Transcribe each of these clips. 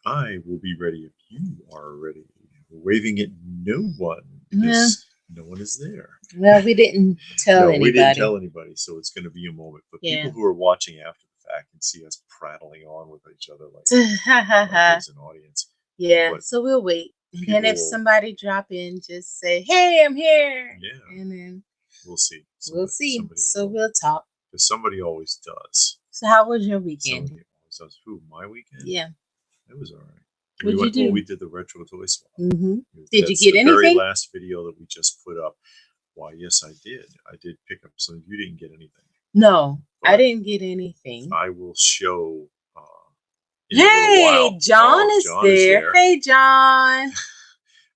I will be ready if you are ready. Waving at no one Yeah. because no one is there. Well, we didn't tell No, we didn't anybody. tell anybody, so it's going to be a moment. But Yeah. people who are watching after the fact can see us prattling on with each other Ha ha like ha. there's an audience. Yeah. But So we'll wait, and then if people, somebody drop in, just say, "Hey, I'm here," yeah, and then we'll see. we'll Somebody, see. somebody So will, we'll talk. because somebody always does. So how was your weekend? Somebody always does. Who? My weekend? Yeah. It was all right. We What'd you went. Well, do? we did the retro toy swap. Mm-hmm. Did you That's get the very anything? last video that we just put up. Why, yes, I did. I did pick up some. You didn't get anything, No, I but didn't get anything. I will show in a little Hey, while. John Oh, is John is there. there. Hey, John.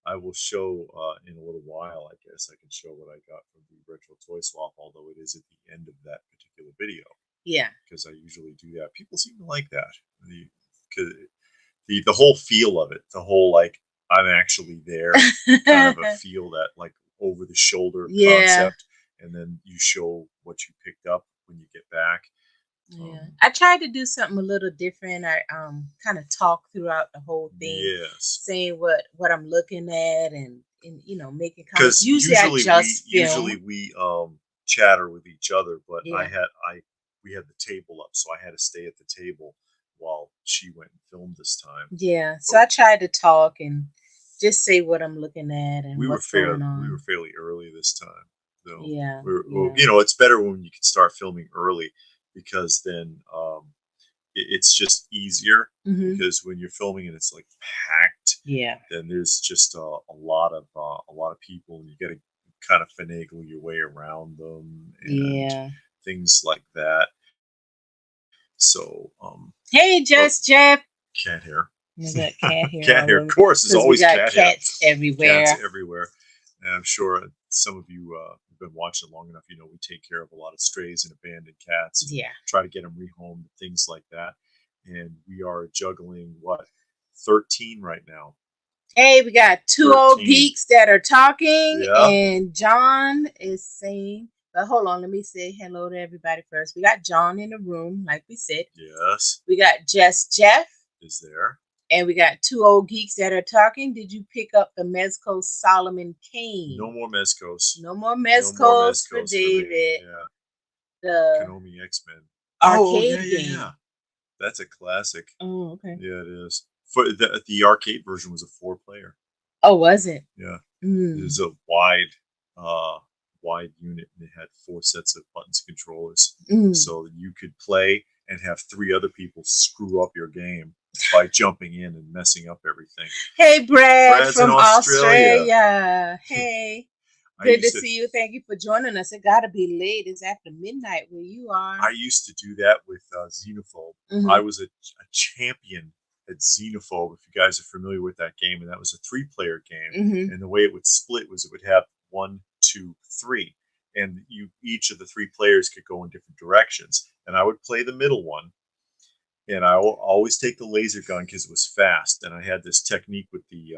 I will show in a little while. I guess I can show what I got from the retro toy swap, although it is at the end of that particular video Yeah. because I usually do that. People seem to like that. The, 'cause the whole feel of it, the whole like I'm actually there kind of a feel, that like over the shoulder Yeah. concept, and then you show what you picked up when you get back. Yeah. Um, I tried to do something a little different. I kind of talk throughout the whole thing, yes, saying what I'm looking at, and making comments. because Usually I just usually film. we chatter with each other, but Yeah. I we had the table up, so I had to stay at the table while she went and filmed this time. Yeah. So But I tried to talk and just say what I'm looking at and what's going we were on. fairly early this time, though. Yeah. Well, Yeah. it's better when you can start filming early because then it's just easier. Mhm. Because when you're filming and it's like packed, Yeah. then there's just a lot of people, and you got to kind of finagle your way around them and Yeah. things like that. So, Hey, but Just Jeff. cat hair, We got cat hair cat all hair. Of over course, there's because we always got cat hair. cats Cats everywhere. everywhere. And I'm sure some of you have been watching long enough. You know, we take care of a lot of strays and abandoned cats and Yeah. try to get them rehomed, things like that. And we are juggling what 13 right now. Hey, we got two old 13. geeks that are talking, Yeah. and John is saying, but hold on, let me say hello to everybody first. We got John in the room, like we said. Yes. We got Just Jeff, Is there? and we got two old geeks that are talking. Did you pick up the Mezco Solomon Kane? No more Mezcos. No more No more Mezcos for Mezcos for me. David. Yeah. The Konami X Men. Oh, yeah, arcade yeah, yeah. game. That's a classic. Oh, okay. Yeah, it is. For the arcade version was a 4 player. Oh, was it? Yeah. It Mm. was a uh, wide unit, and it had 4 sets of buttons and controllers, Mm. so you could play and have 3 other people screw up your game by jumping in and messing up everything. Hey, Brad Brad's in from Australia. Australia. Hey, I good to used to see you. Thank you for joining us. It got to be late. It's after midnight where you are. I used to do that with Xenophobe. I Hmm. was a champion at Xenophobe, if you guys are familiar with that game, and that was a 3 player game. Hmm. And the way it would split was it would have 1, 2, 3, and you each of the 3 players could go in different directions. And I would play the middle one, and I always take the laser gun because it was fast, and I had this technique with the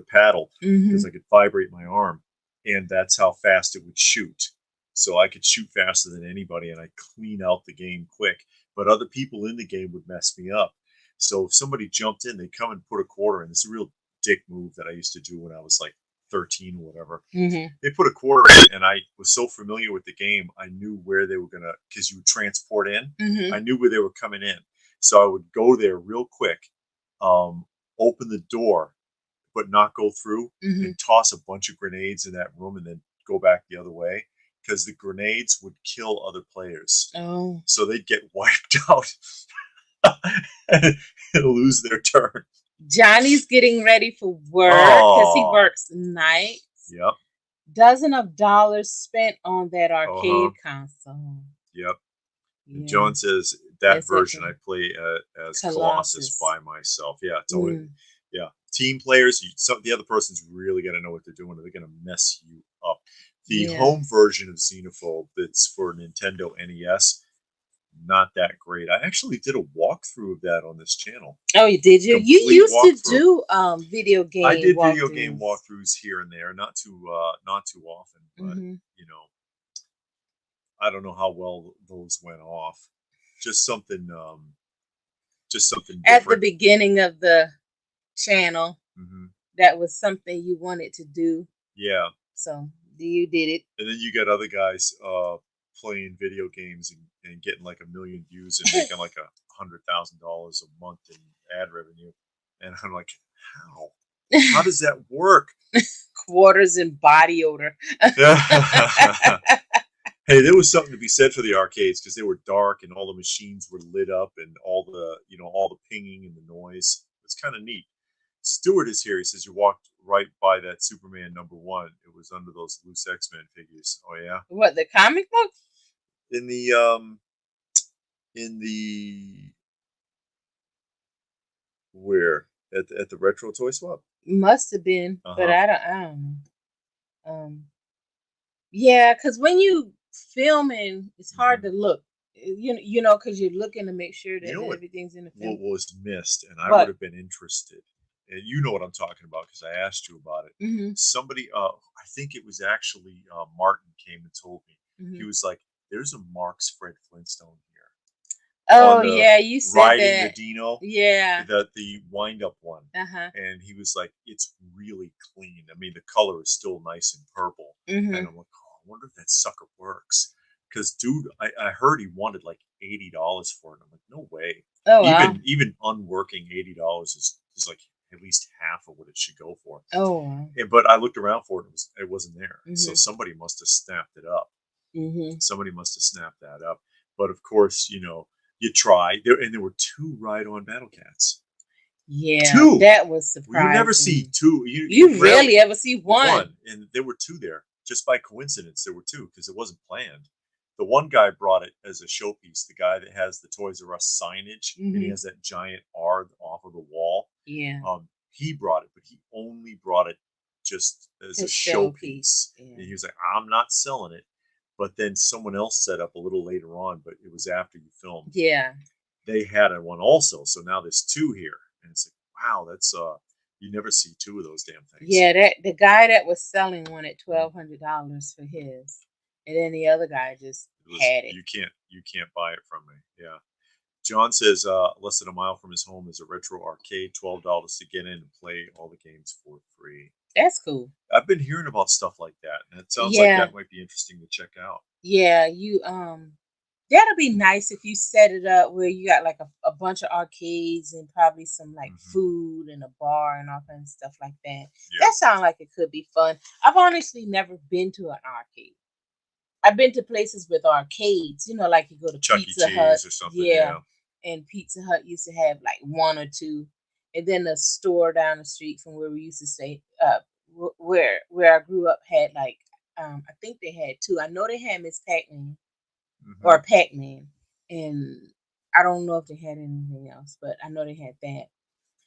paddle Hmm. because I could vibrate my arm, and that's how fast it would shoot. So I could shoot faster than anybody, and I clean out the game quick. But other people in the game would mess me up. So if somebody jumped in, they'd come and put a quarter in. It's a real dick move that I used to do when I was like 13 or whatever. Hmm. They put a quarter in, and I was so familiar with the game, I knew where they were gonna, because you would transport in. Hmm. I knew where they were coming in, so I would go there real quick, um, open the door, but not go through, Hmm. and toss a bunch of grenades in that room, and then go back the other way because the grenades would kill other players. Oh, So they'd get wiped out and lose their turn. Johnny's getting ready for work because he Oh, works nights. yep. Dozen of dollars spent on that Uh huh. arcade console. Yep. And Yeah, John says that that's at version the I play as Colossus Colossus. by myself. Yeah, it's always Mm. yeah. Team players, the other person's really got to know what they're doing, or they're going to mess you up. The Yeah. home version of Xenophobe that's for Nintendo NES, not that great. I actually did a walkthrough of that on this channel. Oh, did you? You Complete used to walkthrough. do video I game did video game walkthroughs. walkthroughs here and there, not too often, but Hmm. you know, I don't know how well those went off. Just something just something At the different. beginning of the channel, Hmm. that was something you wanted to do. Yeah, So you did it. and then you got other guys playing video games and getting like 1 million views and making like $100,000 a month in ad revenue, and I'm like, how? How does that work? Quarters and body odor. Hey, there was something to be said for the arcades because they were dark and all the machines were lit up and all the all the pinging and the noise. It's kind of neat. Stewart is here. He says you walked right by that Superman #1. It was under those loose X-Men figures. Oh yeah, What, the comic book? in the where at the retro toy swap. Must have been, Uh but huh. I don't know. Yeah, because when you filming, it's hard Hmm. to look. You know, because you're looking to make sure You that know what everything's in the what film. was missed, and I would But have been interested. And you know what I'm talking about because I asked you about it. hmm Somebody, I think it was actually Martin came and told me. He hmm was like, "There's a Mark's Fred Flintstone here on Oh the yeah, you said riding the that. Dino, Yeah. the wind up one." Uh-huh. And he was like, "It's really clean. I mean, the color is still nice and purple." And hmm I'm like, "Oh, I wonder if that sucker works." Because dude, I heard he wanted like $80 for it. I'm like, no way. Oh wow. Even unworking $80 is like at least half of what it should go for. Oh wow. But I looked around for it, it wasn't there. So hmm somebody must have snapped it up. hmm Somebody must have snapped that up. But of course, you try there, and there were two ride-on Battle Cats. Yeah, Two. that was Well, you never see surprising. two. You You rarely rarely ever see one. one, and there were two there just by coincidence. There were two because it wasn't planned. The one guy brought it as a showpiece. The guy that has the Toys R Us signage and he hmm has that giant R off of the wall. Yeah, He brought it, but he only brought it just as to a showpiece. showpiece. Yeah. And he was like, "I'm not selling it." But then someone else set up a little later on, but it was after you filmed. Yeah. They had a one also, so now there's two here, and it's like, wow, that's you never see two of those damn things. Yeah, that the guy that was selling wanted Mm. $1,200 for his, and then the other guy just It was had it. you can't buy it from me. Yeah. John says less than a mile from his home is a retro arcade, $12 to get in and play all the games for free. That's cool. I've been hearing about stuff like that, and it sounds like Yeah, that might be interesting to check out. yeah. That'll be nice if you set it up where you got like a bunch of arcades and probably some like Hmm. food and a bar and all kinds of stuff like that. Yeah. That sounds like it could be fun. I've honestly never been to an arcade. I've been to places with arcades, like you go to Chuck E. Pizza Hut, Cheese or something. yeah, Yeah. and Pizza Hut used to have like one or two, and then the store down the street from where we used to stay, where I grew up had like, I think they had two. I know they had Miss Pac-Man Hmm. or Pac-Man, and I don't know if they had anything else, but I know they had that.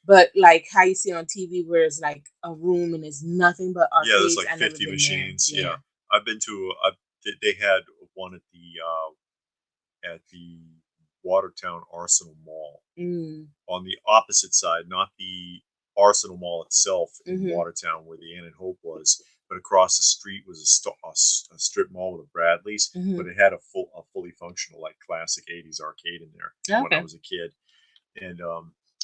But like how you see on TV where it's like a room and it's nothing but Yeah, there's arcades, like I never 50 been there. machines. Yeah. Yeah. I've been to they had one at the Watertown Arsenal Mall Mm. on the opposite side, not the Arsenal Mall itself in Mhm. Watertown where the Ann and Hope was, but across the street was a strip mall with a Bradley's, but Mhm. it had a fully functional like classic 80s arcade in there when I Okay. was a kid. And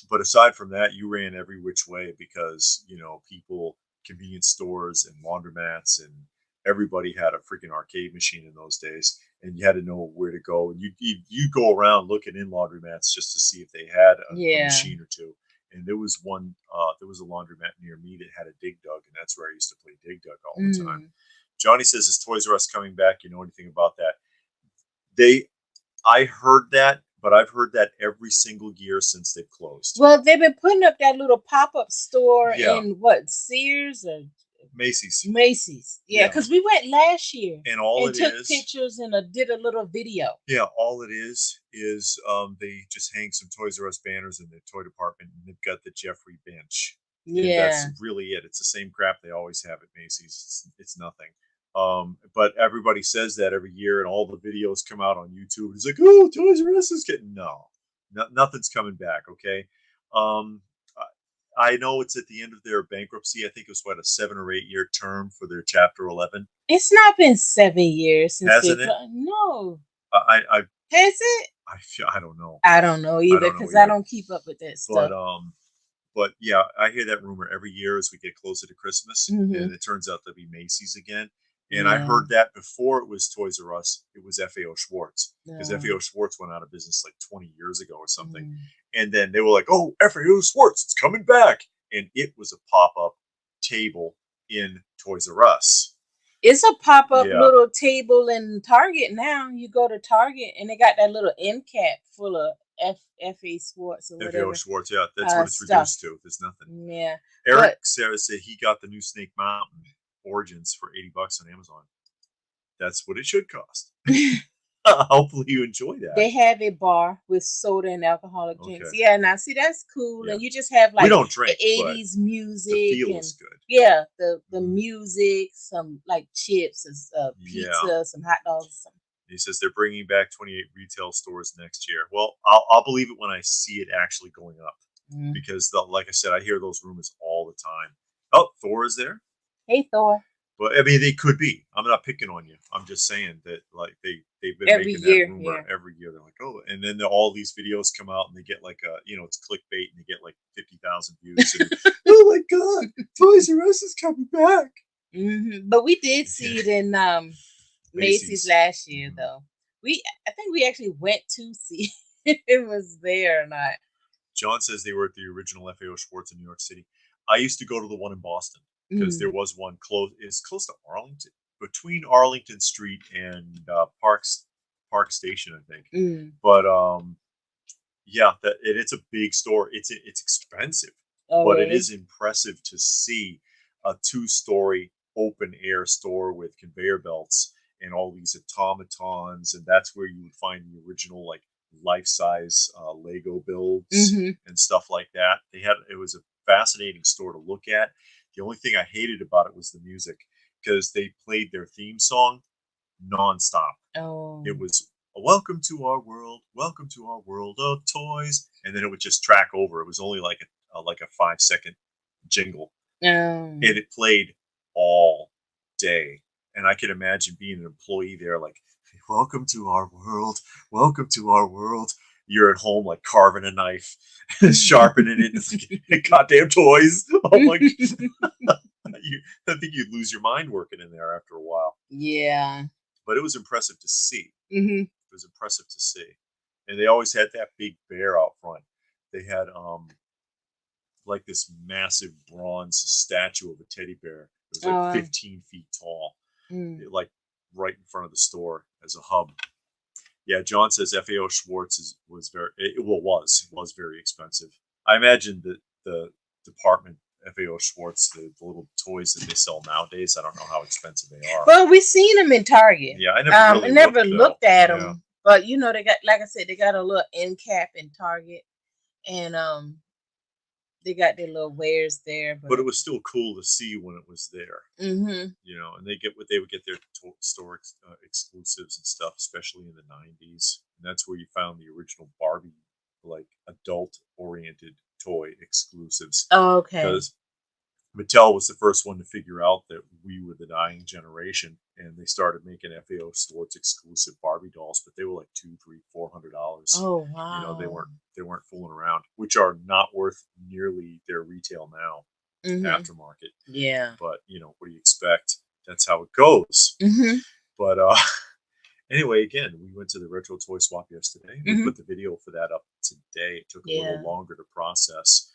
but aside from that, you ran every which way because people, convenience stores and laundromats and everybody had a freaking arcade machine in those days, and you had to know where to go. And you go around looking in laundromats just to see if they had a Yeah. machine or two. And there was a laundromat near me that had a Dig Dug, and that's where I used to play Dig Dug all the time. Mm. Johnny says, "Is Toys R Us coming back? You know anything about that?" They I heard that, but I've heard that every single year since they've closed. Well, they've been putting up that little pop-up store Yeah, in what, Sears or Macy's. Macy's. Yeah, Yeah, because we went last year and all and it took is, pictures and did a little video. yeah, all it is they just hang some Toys R Us banners in the toy department, and they've got the Jeffrey bench, and that's Yeah. really it. It's the same crap they always have at Macy's. It's nothing. But everybody says that every year, and all the videos come out on YouTube. It's like, oh, Toys R Us is getting nothing's coming back. Okay, um, I know it's at the end of their bankruptcy. I think it was what, a 7 or 8 year term for their Chapter 11, It's not been 7 years since they hasn't it? closed. No. I Has it? I don't know. I don't know I either don't know because I either. don't keep up with that But stuff. but yeah, I hear that rumor every year as we get closer to Christmas, Hmm. and it turns out to be Macy's again. And I Yeah. heard that before it was Toys R Us, it was FAO Schwartz because No. FAO Schwartz went out of business like 20 years ago or something. Mm. And then they were like, "Oh, FAO Schwartz, it's coming back!" And it was a pop-up table in Toys R Us. It's a pop up Yeah, little table in Target now. You go to Target and they got that little end cap full of F.A. Schwartz or FAO whatever Schwartz. Yeah, that's what it's stuff. reduced to. There's nothing. Yeah, Eric but Sarah said he got the new Snake Mountain Origins for $80 on Amazon. That's what it should cost. Hopefully you enjoy that. they have a bar with soda and alcoholic drinks. Okay. Yeah, now see that's cool, Yeah. and you just have We like don't the drink, but '80s the music feel and is good. yeah, the Mhm. music, some like chips, Yeah. pizza, some hot dogs. Some, He says they're bringing back 28 retail stores next year. Well, I'll believe it when I see it actually going up mm. because, like I said, I hear those rumors all the time. Oh, Thor is there. Hey Thor, But I mean, they could be. I'm not picking on you. I'm just saying that like they've been every making that year, rumor yeah. every year. They're like, oh, and then all these videos come out and they get like it's clickbait and they get like 50,000 views. And, oh my god, Toys R Us is coming back. But we did see it in Macy's Macy's. last year, Mhm. though. I think we actually went to see if it was there or not. John says they were at the original FAO Schwartz in New York City. I used to go to the one in Boston because Mm, there was one close. It's close to Arlington, between Arlington Street and Park Station, I think. mm. But yeah, it's a big store. It's expensive, Oh, but it really? is impressive to see a two-story open air store with conveyor belts and all these automatons, and that's where you would find the original like life-size Lego builds Hmm. and stuff like that. It was a fascinating store to look at. The only thing I hated about it was the music because they played their theme song nonstop. It Oh, was welcome to our world of toys, and then it would just track over. It was only like a 5 second jingle, um, and it played all day. And I can imagine being an employee there, like, welcome to our world, welcome to our world. You're at home, like carving a knife, sharpening it. It's like, goddamn toys. Oh my! I think you'd lose your mind working in there after a while. yeah. But it was impressive to see. Hmm. It was impressive to see. And they always had that big bear out front. They had like this massive bronze statue of a teddy bear. It was like Oh, 15 feet tall, mm. like right in front of the store as a hub. Yeah, John says FAO Schwartz was very was very expensive. I imagine that the department FAO Schwartz, the little toys that they sell nowadays, I don't know how expensive they are. Well, we seen them in Target. Yeah, I never I really never looked though. looked at Yeah. them, but you know they got, like I said, they got a little end cap in Target, and they got their little wares there. But it But was still cool to see when it was there, hmm, and they would get their store exclusives and stuff, especially in the '90s, and that's where you found the original Barbie, like adult oriented toy exclusives, okay. because Mattel was the first one to figure out that we were the dying generation, and they started making FAO stores exclusive Barbie dolls, but they were like $200, $300, $400. Oh They wow. weren't fooling around, which are not worth nearly their retail now, Hmm. aftermarket. Yeah. But what do you expect? That's how it goes. Hmm. But anyway, again, we went to the retro toy swap yesterday. We Hmm. put the video for that up today. It took a little Yeah. longer to process.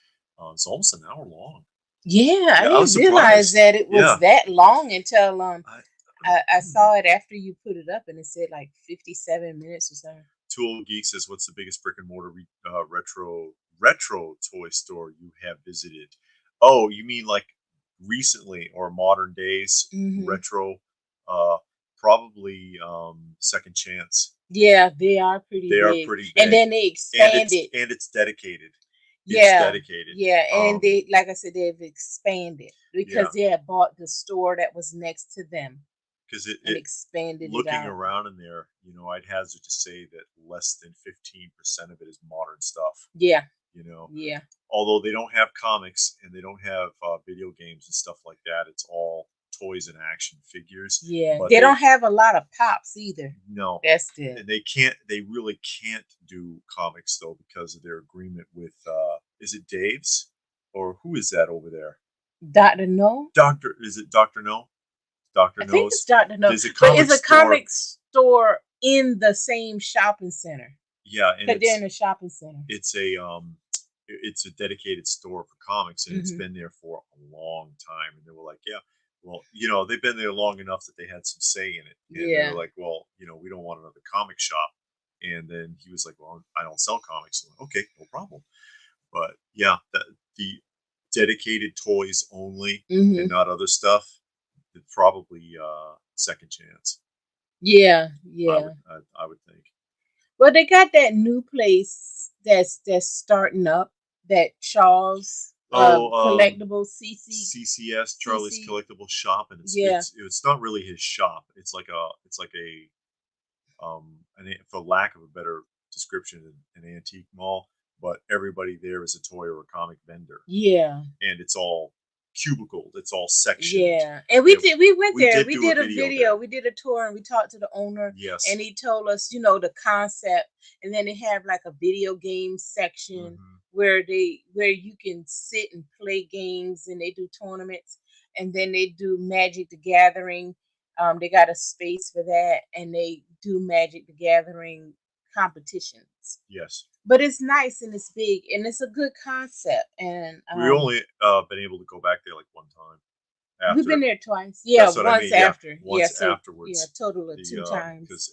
It's almost an hour long. Yeah, I Yeah, I was didn't realize surprised. that it was Yeah. that long until I, I saw it after you put it up and it said like 57 minutes or something. Tool Geek says, "What's the biggest brick and mortar retro toy store you have visited?" Oh, you mean like recently or modern days Hmm. retro? Uh, Probably Second Chance. Yeah, they are pretty They are big. pretty And big, then they and it's expanded. and it's dedicated. It's Yeah, dedicated. yeah, and they, like I said, they've expanded Yeah, because they had bought the store that was next to them because and it expanded it looking out. around in there, I'd hazard to say that less than 15% of it is modern stuff. Yeah, You know, yeah. although they don't have comics and they don't have video games and stuff like that. It's all toys and action figures. Yeah, But they don't have a lot of pops either. no, That's good. and they really can't do comics though because of their agreement with is it Dave's or who is that over there? Dr. No? Doctor, is it Doctor No? Doctor I think it's Knows. Dr. No. There's a But comic it's a store. comic store in the same shopping center. Yeah, and Because they're in a shopping center. it's a dedicated store for comics, and it's Mhm. been there for a long time. And they were like, yeah, well, they've been there long enough that they had some say in it. And they were Yeah. like, well, we don't want another comic shop. And then he was like, well, I don't sell comics. I'm like, okay, no problem. But yeah, the dedicated toys only and Mhm. not other stuff, it's probably second chance. Yeah, I yeah. would I would think. Well, they got that new place that's starting up, that Charles Oh, Collectibles CCS, Charlie's CC. Collectible Shop, and Yeah. it's not really his shop. It's like a for lack of a better description, an antique mall. But everybody there is a toy or a comic vendor, Yeah. and it's all cubicled. It's all sectioned. Yeah. And And we went we there. did We do a did a video video. there. We did a tour and we talked to the owner and Yes. he told us, the concept. And then they have like a video game section Hmm. where you can sit and play games and they do tournaments and then they do Magic the Gathering. They got a space for that and they do Magic the Gathering competitions. Yes. But it's nice and it's big and it's a good concept. And We only been able to go back there like one time we've been after. there twice. Yeah, That's what I once mean. Yeah, after. Yeah, once so yeah, afterwards. total of The two times. because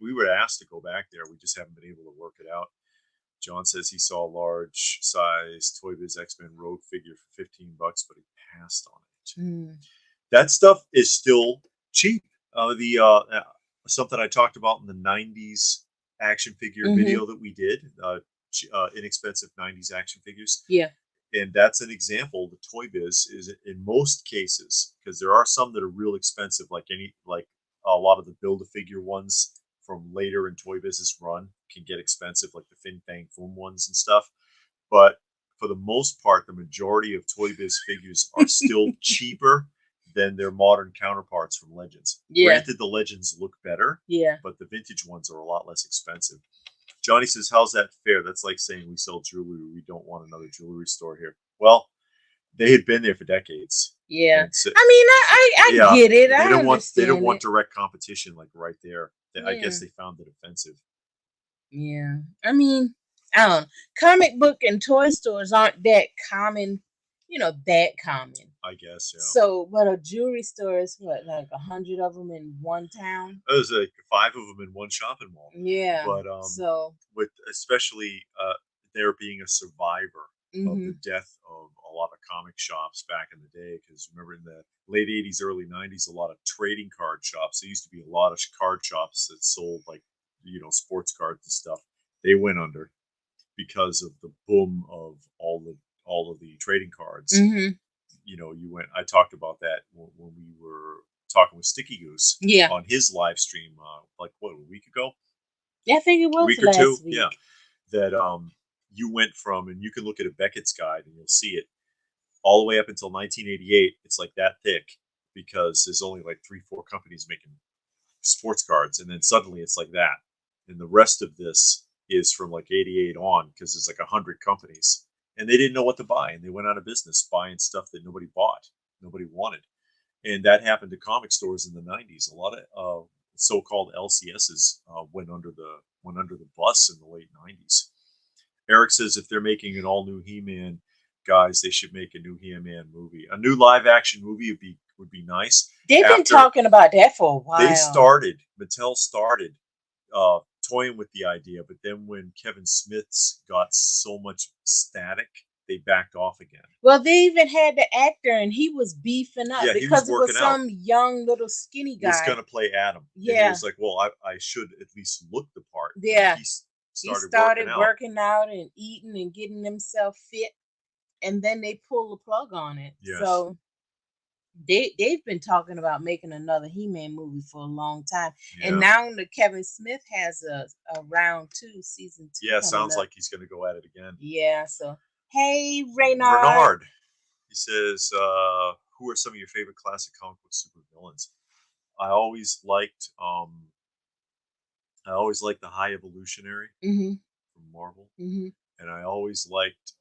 we were asked to go back there. We just haven't been able to work it out. John says he saw a large size Toy Biz X-Men Rogue figure for $15, but he passed on it. Mm. That stuff is still cheap. The something I talked about in the '90s action figure Mm-hmm. video that we did, inexpensive '90s action figures, Yeah. and that's an example. The Toy Biz is in most cases because there are some that are real expensive, like a lot of the build a figure ones from later in Toy Biz's run can get expensive, like the Fin Fang Foom ones and stuff. But for the most part, the majority of Toy Biz figures are still cheaper than their modern counterparts from Legends. Yeah. Granted, the Legends look better, Yeah. but the vintage ones are a lot less expensive. Johnny says, "How's that fair? That's like saying we sell jewelry. We don't want another jewelry store here." Well, they had been there for decades. Yeah. And so, I mean, I yeah, get it. they I don't want understand it. direct competition like right there. I Yeah. guess they found it offensive. Yeah. I mean, I don't know. Comic book and toy stores aren't that common, that common. I guess, yeah. So, but a jewelry store is what, like 100 of them in one town? There's like 5 of them in one shopping mall. Yeah. But So, with especially there being a survivor of the mm-hmm. death of a lot of comic shops back in the day, because remember in the late '80s, early '90s, a lot of trading card shops. There used to be a lot of card shops that sold like sports cards and stuff. They went under because of the boom of all of the trading cards. Mm-hmm. I talked about that when we were talking with Sticky Goose Yeah. on his live stream, like what, a week ago? Yeah, I think it was A week or last two, week. yeah. That you went from, and you can look at a Beckett's guide and you'll see it all the way up until 1988. It's like that thick because there's only like 3-4 companies making sports cards, and then suddenly it's like that, and the rest of this is from like '88 on because there's like 100 companies, and they didn't know what to buy, and they went out of business buying stuff that nobody bought, nobody wanted, and that happened to comic stores in the '90s. A lot of so-called LCSs went under the bus in the late '90s. Eric says if they're making an all-new He-Man, guys, they should make a new He-Man movie. A new live-action movie would be nice. They've been talking about that for a while. Mattel started toying with the idea, but then when Kevin Smith's got so much static, they backed off again. Well, they even had the actor, and he was beefing up because it was some young little skinny guy. He was going to play Adam. Yeah. And he was like, well, I should at least look the part. Yeah. And he started working out and eating and getting himself fit, and then they pulled the plug on it. Yes. So they've been talking about making another He-Man movie for a long time. Yeah. And now the Kevin Smith has a round 2, season 2. Yeah, sounds like he's going to go at it again. Yeah, so hey, Reynard. He says, who are some of your favorite classic comic book supervillains? I always liked um I always liked the High Evolutionary Mm-hmm. from Marvel, Mm-hmm. and I always liked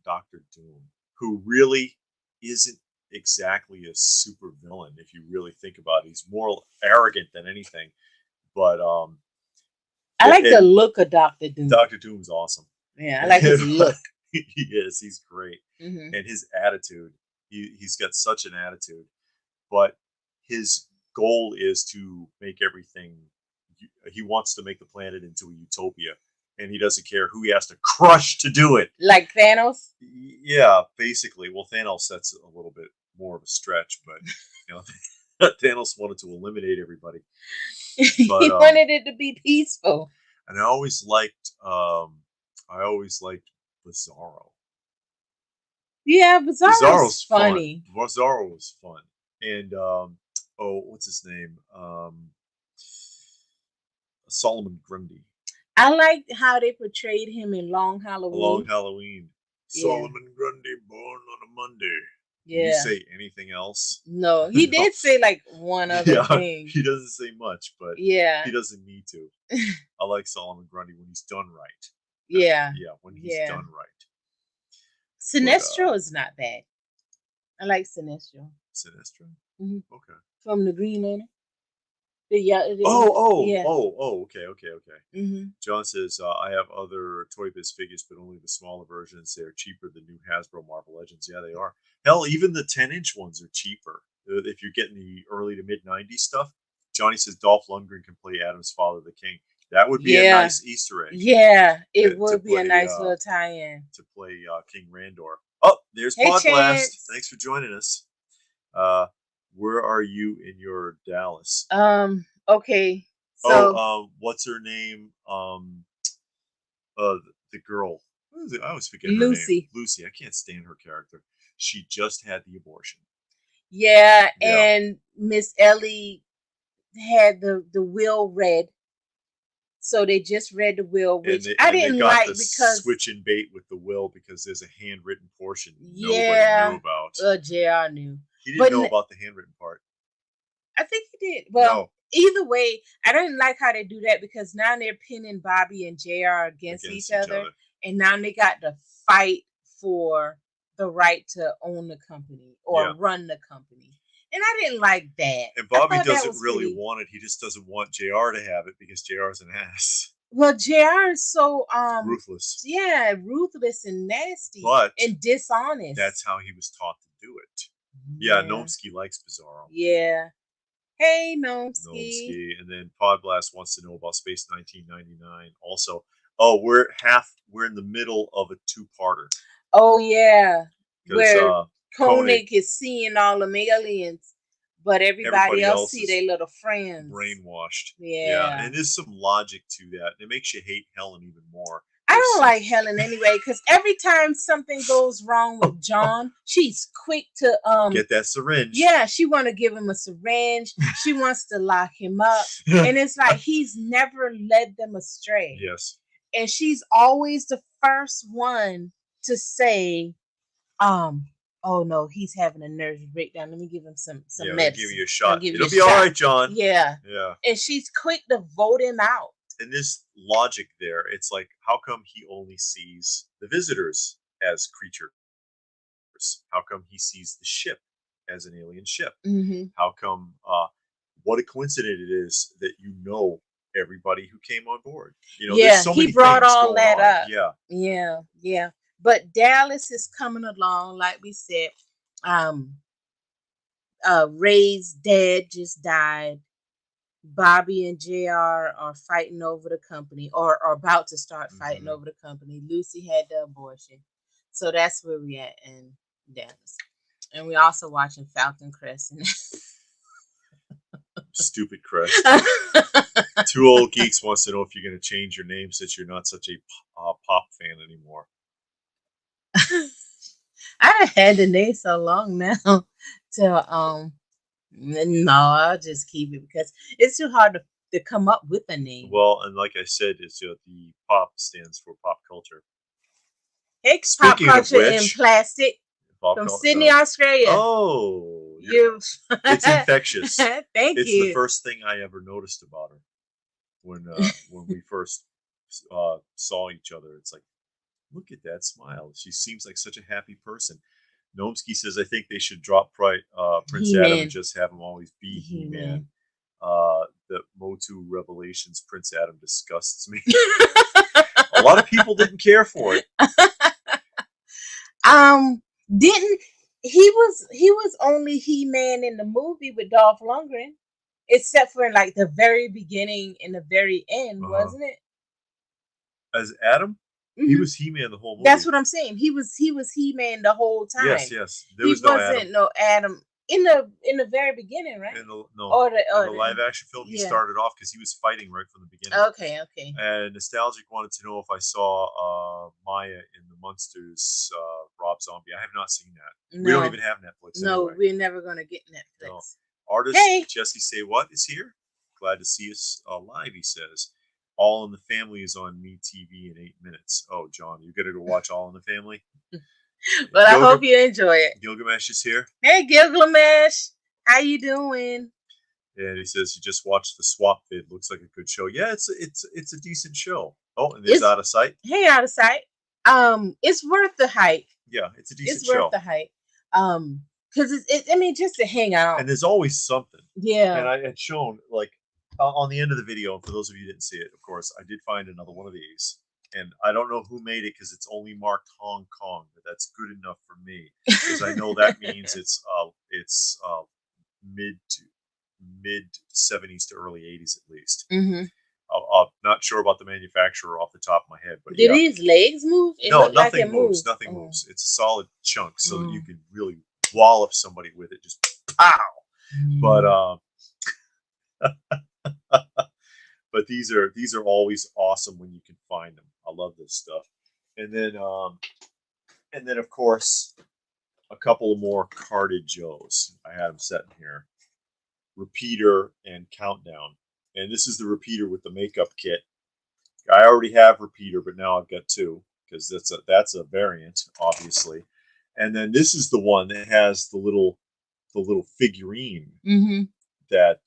Doctor Doom, who really isn't exactly a supervillain if you really think about it. He's more arrogant than anything, but I like the and look of Doctor Doom. Doctor Doom's awesome. Yeah, I like his look. He is. He's great, Mm-hmm. and his attitude. He's got such an attitude, but his goal is to make everything. He wants to make the planet into a utopia, and he doesn't care who he has to crush to do it. Like Thanos. Yeah, basically. Well, Thanos, that's a little bit more of a stretch, but you know, Thanos wanted to eliminate everybody. He But wanted it to be peaceful. and I always liked Bizarro. Yeah, Bizarro's Bizarro's fun. funny. Bizarro was fun, and oh, what's his name? Solomon Grundy. I liked how they portrayed him in Long Halloween. Long Halloween. Yeah. Solomon Grundy born on a Monday. Did he Yeah. say anything else? No, he No. did say like one other Yeah, thing. he doesn't say much, but Yeah. he doesn't need to. I like Solomon Grundy when he's done right. Yeah. Yeah, when he's Yeah. done right. Sinestro is not bad. I like Sinestro. Sinestro? Mhm. Okay. From the Green Lantern. Okay. Mm-hmm. John says, I have other Toy Biz figures, but only the smaller versions. They're cheaper than new Hasbro Marvel Legends. Yeah, they are. Hell, even the 10-inch ones are cheaper. If you're getting the early to mid 90s stuff, Johnny says Dolph Lundgren can play Adam's father, the king. That would be a nice Easter egg. Yeah, it would be a nice little tie-in. To play King Randor. Oh, there's Hey, Pod Blast. Chance. Thanks for joining us. Where are you in your Dallas? Okay. So, what's her name? The girl. What is it? I always forget her Lucy. name. Lucy. I can't stand her character. She just had the abortion. Yeah, and Miss Ellie had the will read. So they just read the will, which I didn't like because switch and bait with the will because there's a handwritten portion nobody knew about. JR knew. He didn't know about the handwritten part. I think he did. Well, either way, I don't like how they do that because now they're pinning Bobby and JR against each other, and now they got to fight for the right to own the company or run the company. And I didn't like that. And Bobby doesn't really want it. He just doesn't want JR to have it because JR is an ass. Well, JR is so ruthless. Yeah, ruthless and nasty, and dishonest. That's how he was taught to do it. Yeah, Gnomsky likes Bizarro. Yeah. Hey, Gnomsky. And then Podblast wants to know about Space 1999. Also, we're in the middle of a two-parter. Oh yeah, where Koenig is seeing all the aliens, but everybody else see their little friends. Brainwashed. Yeah. And there's some logic to that. It makes you hate Helen even more. I don't like Helen anyway, because every time something goes wrong with John, she's quick to get that syringe. Yeah, she want to give him a syringe. She wants to lock him up. And it's like he's never led them astray. Yes. And she's always the first one to say, oh no, he's having a nervous breakdown. Let me give him some medicine. Give you a shot. It'll be all right, John. Yeah. Yeah. And she's quick to vote him out. And this logic there, it's like, how come he only sees the visitors as creatures? How come he sees the ship as an alien ship? Mm-hmm. How come, what a coincidence it is that you know everybody who came on board. You know, there's so many he brought things all that up. Yeah. But Dallas is coming along, like we said. Ray's dad just died. Bobby and JR are fighting over the company, or are about to start fighting over the company. Lucy had the abortion. So that's where we at in Dallas. And we're also watching Falcon Crest. Stupid Crest. Two Old Geeks wants to know if you're going to change your name since you're not such a pop fan anymore. I had the name so long now to no, I'll just keep it because it's too hard to come up with a name. Well, and like I said, it's the pop stands for pop culture. Hey, Pop Culture in Plastic from Sydney, Australia. Oh, It's infectious. Thank It's you. the first thing I ever noticed about her when we first saw each other. It's like, look at that smile. She seems like such a happy person. Gnomsky says, I think they should drop Prince He-Man. Adam and just have him always be He-Man. The Motu Revelations Prince Adam disgusts me. A lot of people didn't care for it. Didn't he was only He-Man in the movie with Dolph Lundgren, except for like the very beginning and the very end, wasn't it? As Adam? Mm-hmm. He was He-Man the whole movie. That's what I'm saying. He was He-Man the whole time. Yes. There was no Adam. No Adam in the very beginning, right? In the live action film, he started off because he was fighting right from the beginning. Okay. And Nostalgic wanted to know if I saw Maya in the Munsters Rob Zombie. I have not seen that. No. We don't even have Netflix. No, anyway. we're never gonna get Netflix. No. Artist Jesse Say What is here. Glad to see us live. He says. All in the Family is on Me TV in 8 minutes. Oh, John, you gotta go watch All in the Family. But I hope you enjoy it. Gilgamesh is here. Hey, Gilgamesh, how you doing? And he says you just watched the swap vid. Looks like a good show. Yeah, it's a decent show. Oh, and there's Out of Sight. Hey, Out of Sight. It's worth the hype. Yeah, it's a decent show. It's worth the hype. Because just to hang out. And there's always something. Yeah. And I had shown like. On the end of the video, for those of you who didn't see it, of course, I did find another one of these. And I don't know who made it because it's only marked Hong Kong, but that's good enough for me because I know that means it's mid 70s to early 80s at least. Mm-hmm. I'm not sure about the manufacturer off the top of my head, but did these legs move? No, nothing moves. Nothing moves. It's a solid chunk, so that you can really wallop somebody with it. Just pow. But but these are always awesome when you can find them. I love this stuff. And then of course a couple of more carded Joes. I had them sitting here. Repeater and Countdown. And this is the Repeater with the makeup kit. I already have Repeater, but now I've got two because that's a variant, obviously. And then this is the one that has the little figurine that.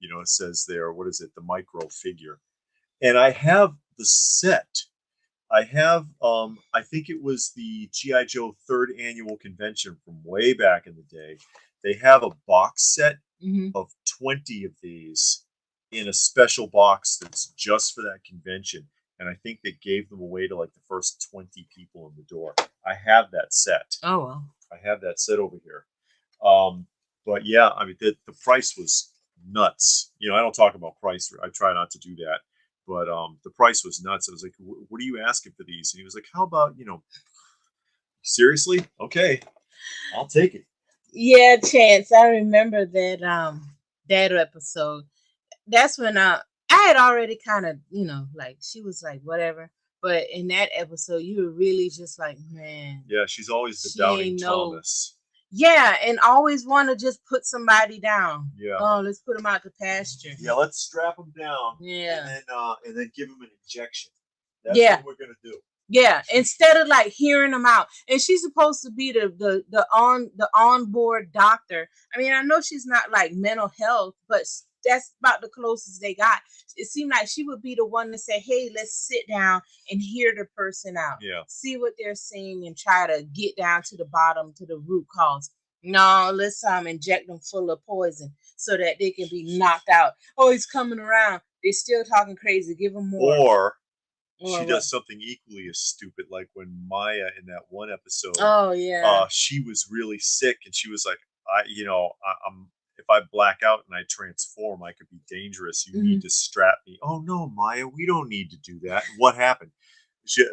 It says there, what is it? The micro figure. And I have the set. I have, I think it was the G.I. Joe 3rd annual convention from way back in the day. They have a box set of 20 of these in a special box that's just for that convention. And I think they gave them away to like the first 20 people in the door. I have that set. Oh, well. I have that set over here. But yeah, I mean, the price was nuts. I don't talk about price. I try not to do that, but the price was nuts. I was like, what are you asking for these? And he was like, how about, seriously? Okay, I'll take it. Yeah, Chance, I remember that that episode. That's when I had already kind of, like she was like whatever, but in that episode you were really just like, man. Yeah, she's always the doubting Thomas. Yeah, and always want to just put somebody down. Yeah. Oh, let's put them out to pasture. Yeah, let's strap them down. Yeah. And then give them an injection. That's what we're gonna do. Yeah, instead of like hearing them out. And she's supposed to be the onboard doctor. I mean, I know she's not like mental health, but that's about the closest they got. It seemed like she would be the one to say, hey, let's sit down and hear the person out. Yeah. See what they're saying and try to get down to the bottom, to the root cause. No, let's inject them full of poison so that they can be knocked out. Oh, he's coming around. They're still talking crazy. Give them more. Or she does something equally as stupid, like when Maya in that one episode. Oh yeah. She was really sick, and she was like, I'm if I black out and I transform, I could be dangerous. You need to strap me. Oh no, Maya, we don't need to do that. And what happened? She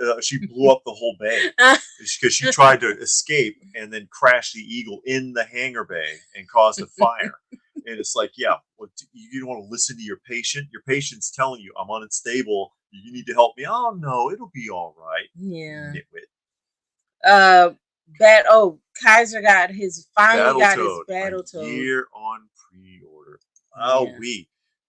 blew up the whole bay because she tried to escape and then crashed the Eagle in the hangar bay and caused a fire. And it's like, yeah, you don't want to listen to your patient. Your patient's telling you, I'm unstable. You need to help me. Oh no, it'll be all right. Yeah. Nitwit. Kaiser got his Battletoad. Year on pre-order. Oh,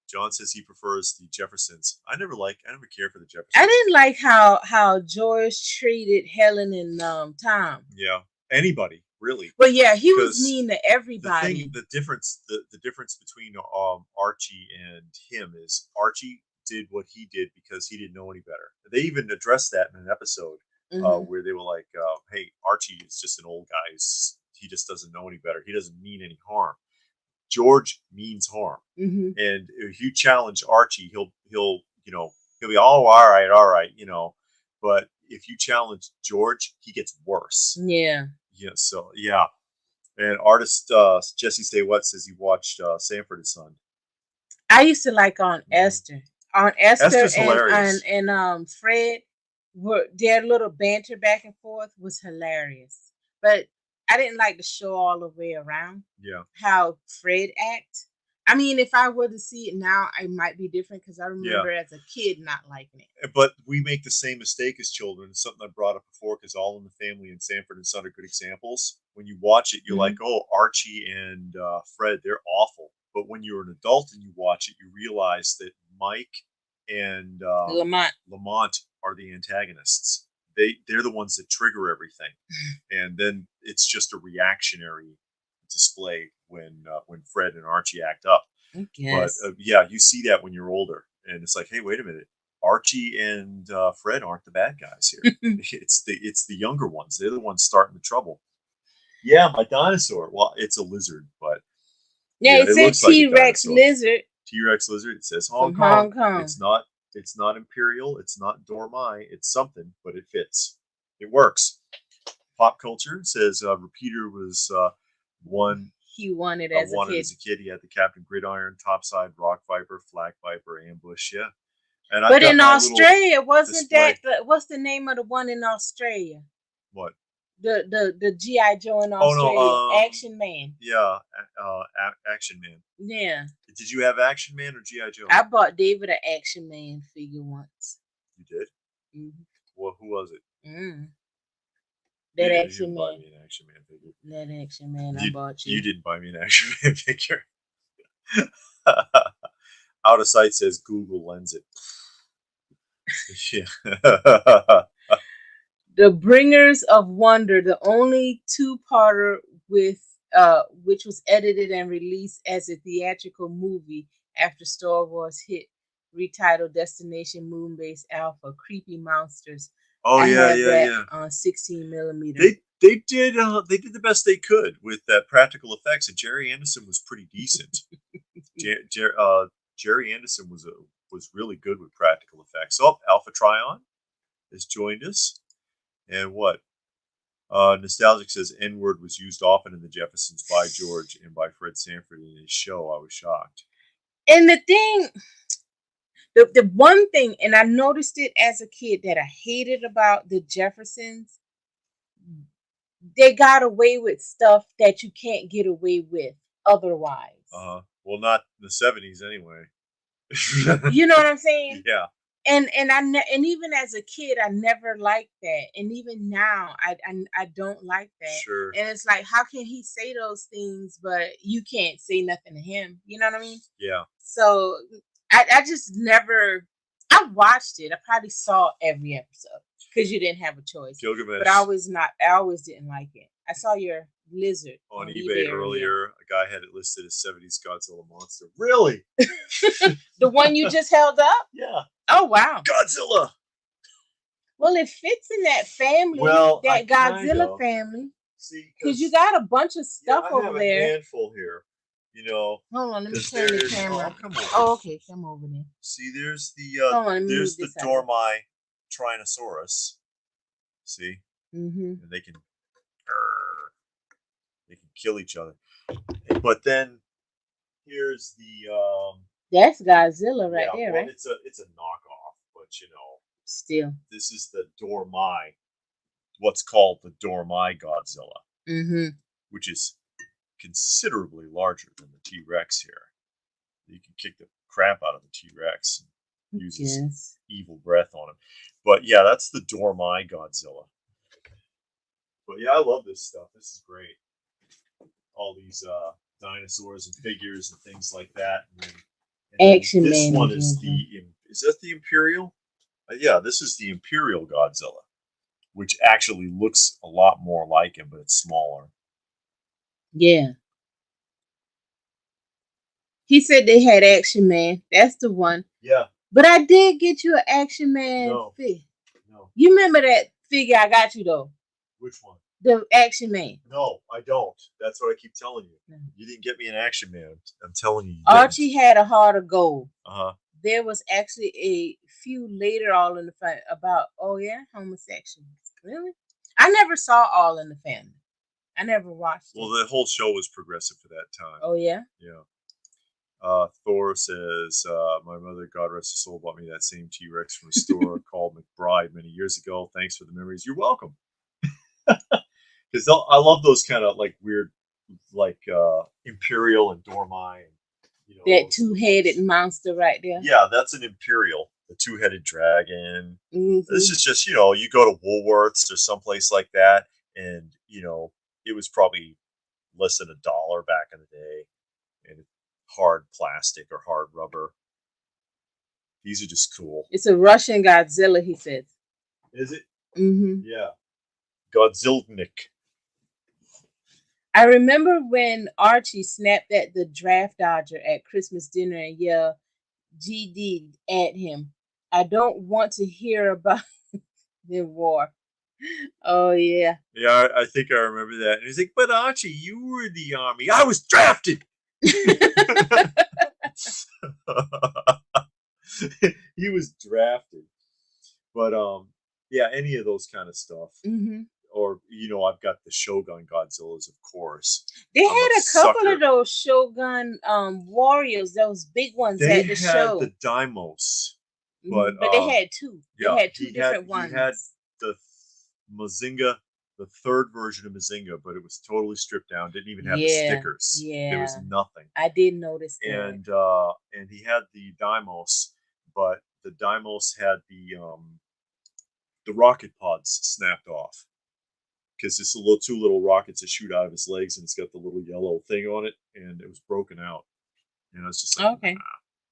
John says he prefers the Jeffersons. I never cared for the Jeffersons. I didn't like how George treated Helen and Tom. Yeah. Anybody. really. Well, yeah, he was Because mean to the everybody. thing, the difference between Archie and him is Archie did what he did because he didn't know any better. They even addressed that in an episode where they were like, "Hey, Archie is just an old guy. He just doesn't know any better. He doesn't mean any harm. George means harm, and if you challenge Archie, he'll be all right, you know. But if you challenge George, he gets worse. Yeah. Yeah. So yeah. And artist Jesse Say What says he watched Sanford and Son. I used to like Aunt Esther. Aunt Esther Esther's hilarious. and Fred were their little banter back and forth was hilarious. But I didn't like the show all the way around. Yeah. How Fred act. I mean, if I were to see it now, I might be different because I remember as a kid not liking it. But we make the same mistake as children. It's something I brought up before because All in the Family and Sanford and Son are good examples. When you watch it, you're like, oh, Archie and Fred, they're awful. But when you're an adult and you watch it, you realize that Mike and Lamont are the antagonists. They're the ones that trigger everything, and then it's just a reactionary display when Fred and Archie act up. But yeah, you see that when you're older, and it's like, hey, wait a minute, Archie and Fred aren't the bad guys here. it's the younger ones. They're the ones starting the trouble. Yeah, my dinosaur. Well, it's a lizard, but yeah, it looks like T-Rex lizard. T-Rex lizard. It says Hong Kong. It's not Imperial. It's not Dormai. It's something, but it fits. It works. Pop culture says Repeater was one. He won it as a kid. He had the Captain Gridiron, Topside, Rock Viper, Flak Viper, Ambush. Yeah. And but in Australia, wasn't that what's the name of the one in Australia? What? The G.I. Joe in Australia, oh, no, Action Man. Yeah, Action Man. Yeah. Did you have Action Man or G.I. Joe? I bought David an Action Man figure once. You did? Mm-hmm. Well, who was it? That Action Man. Buy me an Action Man figure. That Action Man I bought you. You didn't buy me an Action Man figure. Out of Sight says Google lends it. Yeah. The Bringers of Wonder, the only two-parter with which was edited and released as a theatrical movie after Star Wars hit, retitled Destination Moonbase Alpha, Creepy Monsters. Oh, yeah. On 16 millimeter. They did the best they could with that practical effects, and Jerry Anderson was pretty decent. Jerry Anderson was really good with practical effects. Oh, Alpha Trion has joined us. And what? Nostalgic says N-word was used often in The Jeffersons by George and by Fred Sanford in his show. I was shocked. And the thing, the one thing, and I noticed it as a kid that I hated about The Jeffersons, they got away with stuff that you can't get away with otherwise. Well, not in the 70s anyway. You know what I'm saying? Yeah. And even as a kid, I never liked that, and even now, I don't like that. Sure. And it's like, how can he say those things, but you can't say nothing to him? You know what I mean? Yeah. So I just never. I watched it. I probably saw every episode because you didn't have a choice. Gilgamesh. But I always didn't like it. I saw your lizard on eBay earlier. A guy had it listed as 70s Godzilla monster. Really? The one you just held up? Yeah. Oh, wow. Godzilla. Well, it fits in that family. Well, that Godzilla family. See, because you got a bunch of stuff over there. I have a handful here. You know. Hold on, let me turn the camera. Oh, okay, come over there. See, there's the Dormai Trinosaurus. See? Mm-hmm. And they can kill each other. But then here's the that's Godzilla right there, right? It's a knockoff, but you know, still this is the Dormai, what's called the Dormai Godzilla, which is considerably larger than the T-Rex here. You can kick the crap out of the T-Rex and use his evil breath on him. But yeah, that's the Dormai Godzilla. But yeah, I love this stuff. This is great. All these dinosaurs and figures and things like that. And Action Man. This one is is that the Imperial? Yeah, this is the Imperial Godzilla, which actually looks a lot more like him, but it's smaller. Yeah. He said they had Action Man. That's the one. Yeah. But I did get you an Action Man No. figure. No. You remember that figure I got you though? Which one? The Action Man. No, I don't. That's what I keep telling you. No. You didn't get me an Action Man. I'm telling you. Archie had a heart of gold. Uh huh. There was actually a few later All in the Family about, oh yeah, homosexuals. Really? I never saw All in the Family. I never watched it. Well, the whole show was progressive for that time. Oh yeah? Yeah. Thor says, my mother, God rest her soul, bought me that same T-Rex from a store called McBride many years ago. Thanks for the memories. You're welcome. Because I love those kind of like weird, like Imperial and Dormai. And, you know, That two-headed monster right there. Yeah, that's an Imperial, the two-headed dragon. Mm-hmm. This is just, you know, you go to Woolworths or someplace like that, and you know, it was probably less than $1 back in the day, and hard plastic or hard rubber. These are just cool. It's a Russian Godzilla, he says. Is it? Mm-hmm. Yeah. Godzillnik. I remember when Archie snapped at the draft dodger at Christmas dinner and yelled GD at him. I don't want to hear about the war. Oh yeah. Yeah, I think I remember that. And he's like, but Archie, you were in the army. I was drafted. He was drafted. But yeah, any of those kind of stuff. Mm-hmm. Or, you know, I've got the Shogun Godzillas, of course. They had a couple of those Shogun warriors, those big ones at the show. They had the Daimos. But they had two. They had two different ones. He had the Mazinga, the third version of Mazinga, but it was totally stripped down. Didn't even have the stickers. Yeah. There was nothing. I did notice that. And he had the Daimos, but the Daimos had the rocket pods snapped off. Because it's two little rockets that shoot out of his legs, and it's got the little yellow thing on it, and it was broken out. And I was just like, okay. Nah.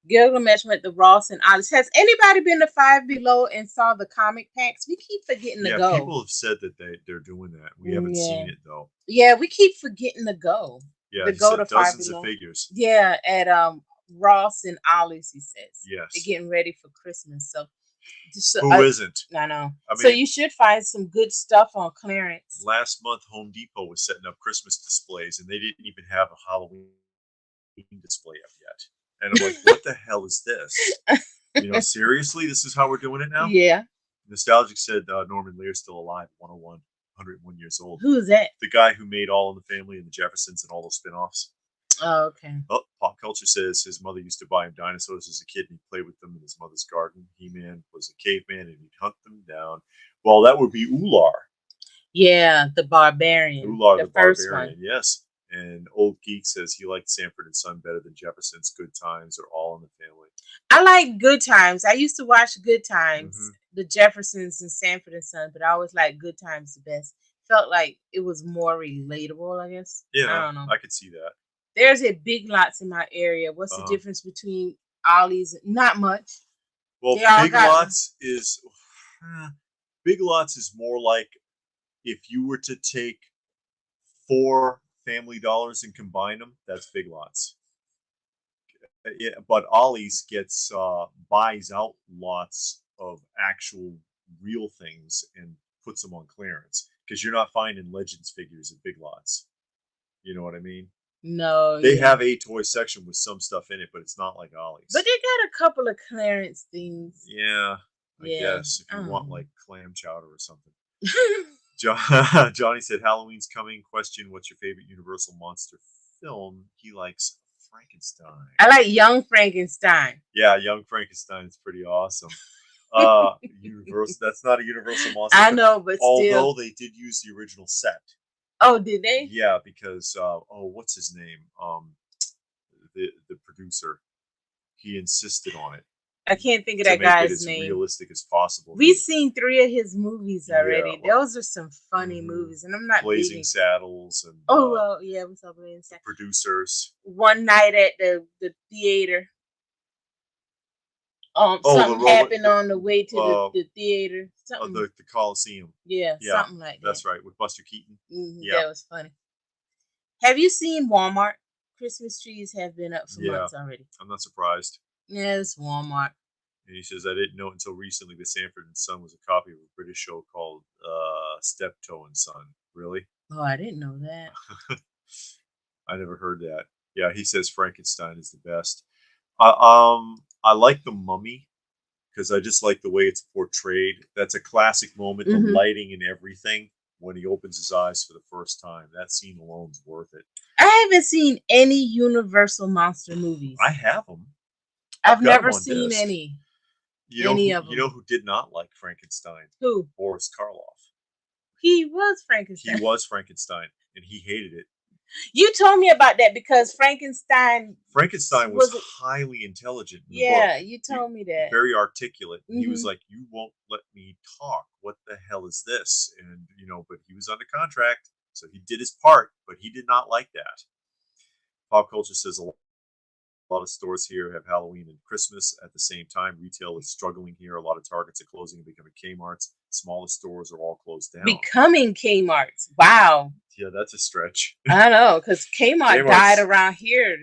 Gilgamesh went to Ross and Alice. Has anybody been to Five Below and saw the comic packs? We keep forgetting to go. Yeah, people have said that they're doing that. We haven't seen it though. Yeah, we keep forgetting to go. Yeah, to go to dozens of figures. Yeah, at Ross and Alice, he says. Yes, they're getting ready for Christmas. So who isn't? I know. I mean, so you should find some good stuff on clearance. Last month, Home Depot was setting up Christmas displays, and they didn't even have a Halloween display up yet. And I'm like, what the hell is this? You know, seriously, this is how we're doing it now? Yeah. Nostalgic said Norman Lear's still alive, 101 years old. Who's that? The guy who made All in the Family and the Jeffersons and all those spinoffs. Oh, okay. Oh, Pop Culture says his mother used to buy him dinosaurs as a kid, and he'd play with them in his mother's garden. He-Man was a caveman, and he'd hunt them down. Well, that would be Ular. Yeah, the barbarian. Ular, the barbarian, yes. And Old Geek says he liked Sanford and Son better than Jefferson's, Good Times, or All in the Family. I like Good Times. I used to watch Good Times, the Jeffersons and Sanford and Son, but I always liked Good Times the best. Felt like it was more relatable, I guess. Yeah, I don't know. I could see that. There's a Big Lots in my area. What's the difference between Ollie's? Not much. Well, Big Lots is more like if you were to take 4 Family Dollars and combine them, that's Big Lots. Yeah, but Ollie's gets buys out lots of actual real things and puts them on clearance, because you're not finding Legends figures at Big Lots. You know what I mean? No. They have a toy section with some stuff in it, but it's not like Ollie's. But they got a couple of clearance things. Yeah, I guess if you want like clam chowder or something. Johnny said Halloween's coming. Question: what's your favorite Universal monster film? He likes Frankenstein. I like Young Frankenstein. Yeah, Young Frankenstein is pretty awesome. Universal. That's not a Universal monster. I know, but although they did use the original set. Oh, did they? Yeah, because what's his name? The producer. He insisted on it. I can't think of that guy's name. As realistic as possible. We've seen 3 of his movies already. Yeah, those are some funny movies, and I'm not Blazing Saddles and we saw Blazing Saddles. Producers. One night at the theater. Something happened on the way to the theater. Something. The Coliseum. Yeah, something like that. That's right, with Buster Keaton. Yeah, that was funny. Have you seen Walmart? Christmas trees have been up for Yeah, months already. I'm not surprised. Yeah, it's Walmart. And he says, I didn't know until recently that Sanford and Son was a copy of a British show called Steptoe and Son. Really? Oh, I didn't know that. I never heard that. Yeah, he says Frankenstein is the best. I like the Mummy because I just like the way it's portrayed. That's a classic moment, the lighting and everything when he opens his eyes for the first time. That scene alone's worth it. I haven't seen any Universal monster movies. I have them. I've never seen any. You know who did not like Frankenstein? Who? Boris Karloff. He was Frankenstein. He was Frankenstein, and he hated it. You told me about that because Frankenstein was highly intelligent. Yeah, you told me that. Very articulate. He was like, "You won't let me talk. What the hell is this?" And but he was under contract, so he did his part, but he did not like that. Pop culture says a lot of stores here have Halloween and Christmas at the same time. Retail is struggling here. A lot of Targets are closing and becoming Kmarts. Smallest stores are all closed down. Becoming Kmarts. Wow. Yeah, that's a stretch. I know, because Kmart died around here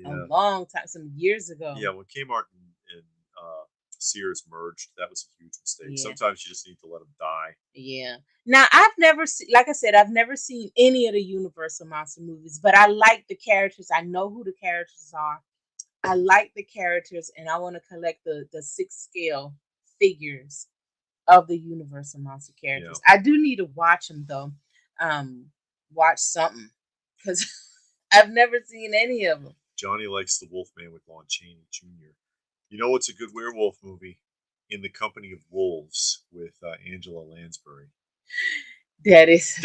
a long time, some years ago. Yeah, when Kmart and Sears merged, that was a huge mistake. Yeah. Sometimes you just need to let them die. Yeah. Now, I've never seen, like I said, I've never seen any of the Universal Monster movies, but I like the characters. I know who the characters are. I like the characters, and I want to collect the 6-scale figures of the Universal Monster characters. Yeah. I do need to watch them, though. Watch something, because I've never seen any of them. Johnny likes the Wolfman with Lon Chaney Jr. You know what's a good werewolf movie? In the Company of Wolves with Angela Lansbury. That is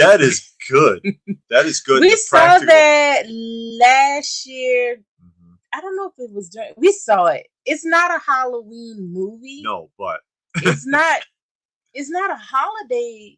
good. That is good. We saw that last year. I don't know if it was during. We saw it. It's not a Halloween movie. No, but it's not a holiday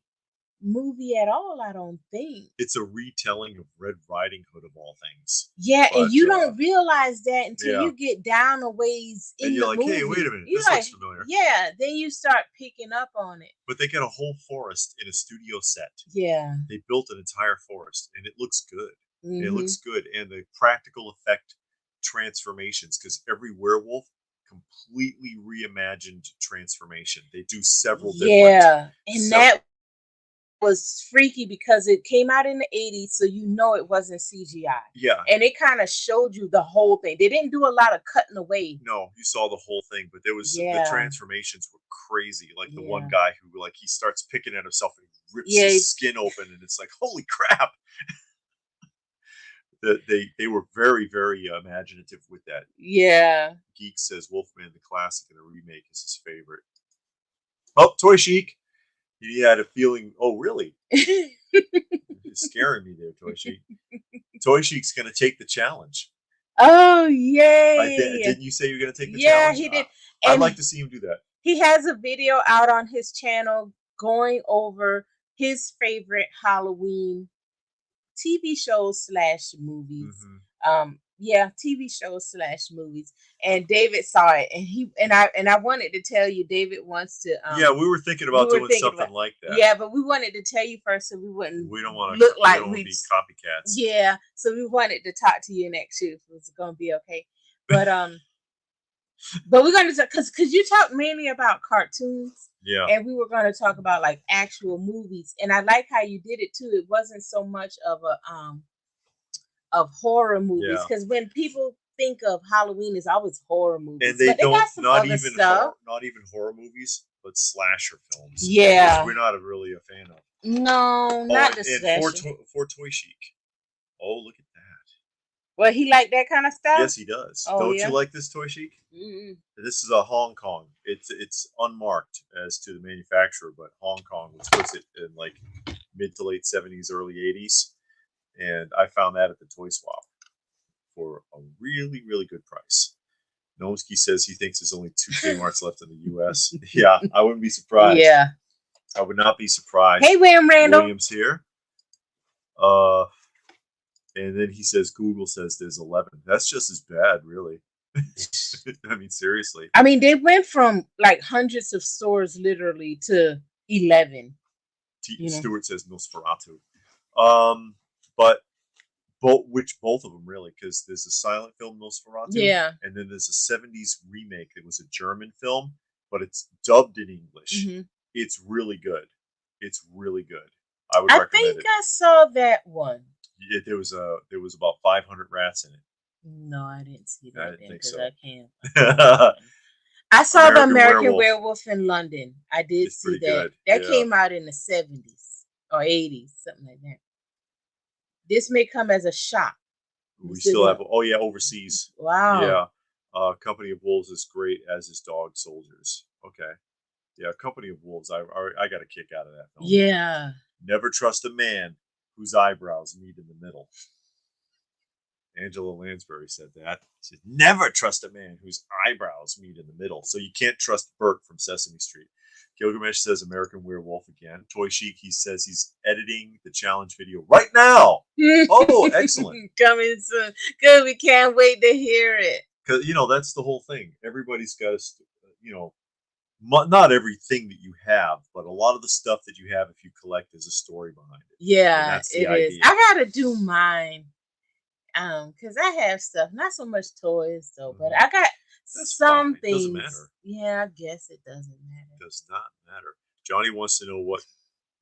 movie at all, I don't think. It's a retelling of Red Riding Hood of all things. Yeah, but, and you don't realize that until you get down a ways in the movie. Hey, wait a minute, this looks familiar. Yeah, then you start picking up on it. But they get a whole forest in a studio set. Yeah. They built an entire forest, and it looks good. It looks good, and the practical effect transformations, because every werewolf completely reimagined transformation. They do several different. Yeah, and that was freaky because it came out in the 80s, so it wasn't CGI. Yeah. And it kind of showed you the whole thing. They didn't do a lot of cutting away. No, you saw the whole thing, but there was the transformations were crazy. Like the one guy who he starts picking at himself and rips his skin open, and it's like, holy crap. They were very, very imaginative with that. Yeah. Geek says Wolfman the classic and the remake is his favorite. Oh, Toy Chic. He had a feeling. Oh, really? You're scaring me there, Toy Chic. Toy Chic's going to take the challenge. Oh, yay! Didn't you say you're going to take the challenge? Yeah, he did. I'd like to see him do that. He has a video out on his channel going over his favorite Halloween TV shows / movies. TV shows / movies. And David saw it, and I wanted to tell you, David wants to. We were thinking about doing something like that. Yeah, but we wanted to tell you first, so we wouldn't. We don't want to look like we'd be copycats. Yeah, so we wanted to talk to you next year. If it was going to be okay, but but we're going to talk because you talked mainly about cartoons. Yeah, and we were going to talk about like actual movies, and I like how you did it too. It wasn't so much of a of horror movies, because when people think of Halloween, it's always horror movies, and they not even horror movies, but slasher films. Yeah, we're not really a fan of. No, not the slasher. For Toy Chic. Oh, look at that. Well, he liked that kind of stuff. Yes, he does. Don't you like this, Toy Chic? This is a Hong Kong. It's unmarked as to the manufacturer, but Hong Kong puts it in like mid to late 70s, early 80s. And I found that at the Toy Swap for a really, really good price. Nomsky says he thinks there's only 2 Kmarts left in the U.S. Yeah, I wouldn't be surprised. Yeah. I would not be surprised. Hey, William Randall. William's here. And then he says Google says there's 11. That's just as bad, really. I mean, seriously. I mean, they went from like hundreds of stores literally to 11. Stewart says Nosferatu. But both of them really, because there's a silent film Nosferatu, Yeah. and then there's a '70s remake that was a German film, but it's dubbed in English. Hmm. It's really good. It's really good. I would I recommend think it. I saw that one. There was about 500 rats in it. No, I didn't see I that didn't then think because so. I can't. I saw the American American Werewolf. Werewolf in London. I did It's see pretty that. good. That Yeah. came out in the 70s or 80s, something like that. This may come as a shock. We still have. Oh yeah, overseas. Wow. Yeah. Company of Wolves is great, as is Dog Soldiers. Okay. Yeah, Company of Wolves. I got a kick out of that film. Yeah. Never trust a man whose eyebrows meet in the middle. Angela Lansbury said that. She said, never trust a man whose eyebrows meet in the middle. So you can't trust Bert from Sesame Street. Gilgamesh says American Werewolf again. Toy Chic, he says he's editing the challenge video right now. Oh, excellent. Coming soon. Good. We can't wait to hear it. Because, that's the whole thing. Everybody's got to, not everything that you have, but a lot of the stuff that you have, if you collect, there's a story behind it. Yeah, and that's the it idea. is. I got to do mine. Because I have stuff, not so much toys though, but I got some things. Doesn't matter. Yeah, I guess it doesn't matter. It does not matter. Johnny wants to know what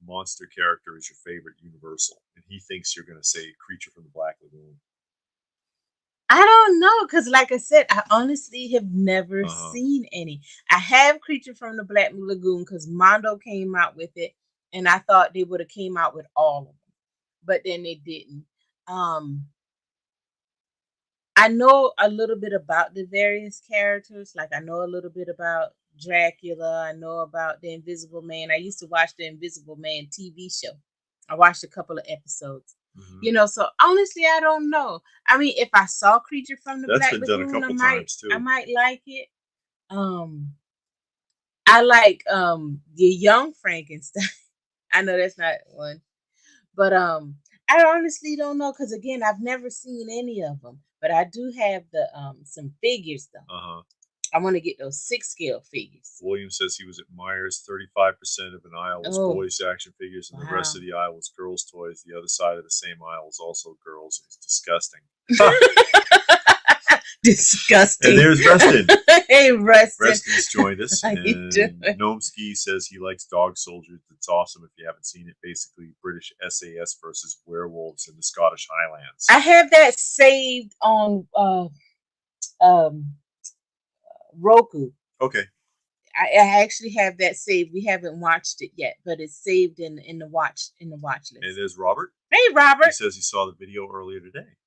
monster character is your favorite Universal, and he thinks you're going to say Creature from the Black Lagoon. I don't know, because like I said, I honestly have never seen any. I have Creature from the Black Lagoon because Mondo came out with it, and I thought they would have came out with all of them, but then they didn't. I know a little bit about the various characters. Like I know a little bit about Dracula. I know about the Invisible Man. I used to watch the Invisible Man TV show. I watched a couple of episodes. So honestly, I don't know. I mean, if I saw Creature from the Black Lagoon, I might like it. I like the Young Frankenstein. I know that's not one, but I honestly don't know because again, I've never seen any of them. But I do have the some figures though. I want to get those 6-scale figures. William says he was at Myers. 35% of an aisle was boys action figures, and the rest of the aisle was girls' toys. The other side of the same aisle was also girls. It's disgusting. Disgusting. And there's Reston. Hey, Reston. Reston's joined us. And Gnomesky says he likes Dog Soldiers. It's awesome if you haven't seen it. Basically, British SAS versus werewolves in the Scottish Highlands. I have that saved on Roku. Okay. I actually have that saved. We haven't watched it yet, but it's saved in the watch list. And there's Robert. Hey, Robert. He says he saw the video earlier today.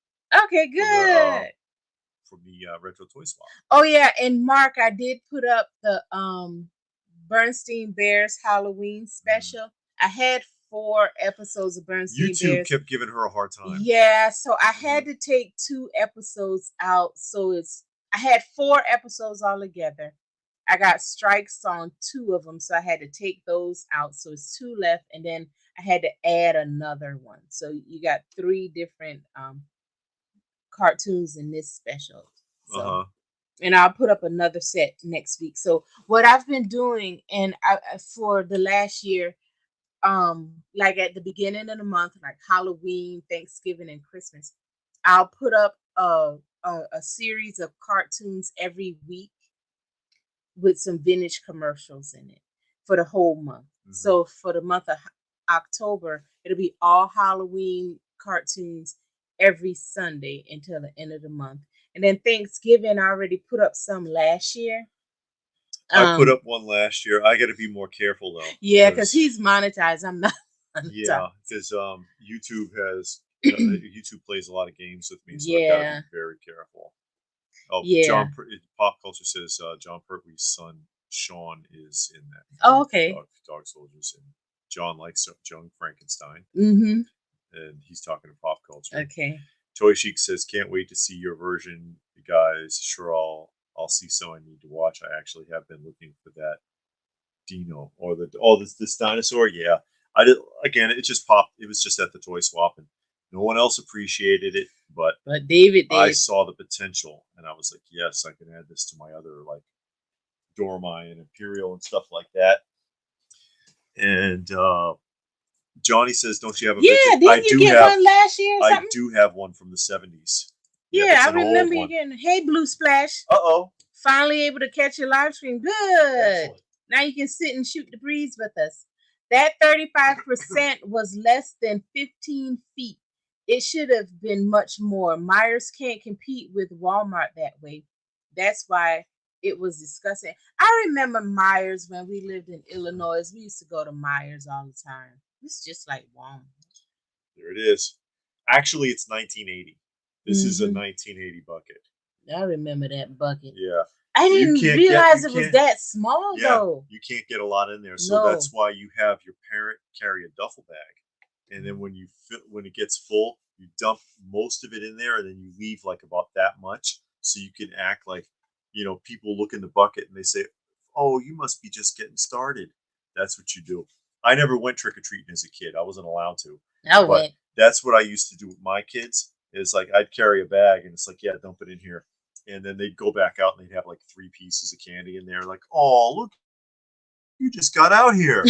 Okay, good. From the Retro Toy Swap. Oh yeah, and Mark, I did put up the Bernstein Bears Halloween special. I had 4 episodes of Bernstein Bears. YouTube kept giving her a hard time. Yeah, so I had to take 2 episodes out. So I had 4 episodes all together. I got strikes on 2 of them, so I had to take those out. So it's 2 left, and then I had to add another one. So you got 3 different cartoons in this special. So, and I'll put up another set next week. So what I've been doing, and for the last year, like at the beginning of the month, like Halloween, Thanksgiving, and Christmas, I'll put up a series of cartoons every week with some vintage commercials in it for the whole month. So for the month of October, it'll be all Halloween cartoons every Sunday until the end of the month. And then Thanksgiving, I already put up some last year. I put up one last year. I got to be more careful though. Yeah, because he's monetized. I'm not. Yeah, because YouTube has YouTube plays a lot of games with me, so I've got to be very careful. Oh, yeah. Pop Culture says John Pertwee's son Sean is in that. Oh, okay. Dog Soldiers, and John likes Young Frankenstein. And he's talking to Pop Culture. Okay. Toy Chic says, "Can't wait to see your version, you guys. Sure, I'll see some I need to watch. I actually have been looking for that Dino or this dinosaur. Yeah, I did. Again, it just popped. It was just at the toy swap, and no one else appreciated it, but David did. I saw the potential, and I was like, yes, I can add this to my other like Dormai and Imperial and stuff like that. And Johnny says, "Don't you have a Yeah, vintage?" didn't you get one last year or I something? do have one from the 70s. Yeah, Yeah, it's I an old remember you one. getting. Hey, Blue Splash. Uh-oh. Finally able to catch your live stream. Good. Excellent. Now you can sit and shoot the breeze with us. That 35% was less than 15 feet. It should have been much more. Myers can't compete with Walmart that way. That's why it was disgusting. I remember Myers when we lived in Illinois. We used to go to Myers all the time. It's just like Walmart. There it is. Actually, it's 1980. This is a Mhm. 1980 bucket. I remember that bucket. Yeah. I You didn't can't realize you it was can't that small yeah, though. you can't get a lot in there. So No. that's why you have your parent carry a duffel bag. And then when it gets full, you dump most of it in there and then you leave like about that much so you can act like, people look in the bucket and they say, "Oh, you must be just getting started." That's what you do. I never went trick or treating as a kid. I wasn't allowed to. I But went. that's what I used to do with my kids. Is like I'd carry a bag and it's like, "Yeah, dump it in here." And then they'd go back out and they'd have like 3 pieces of candy in there. Like, "Oh, look, you just got out here."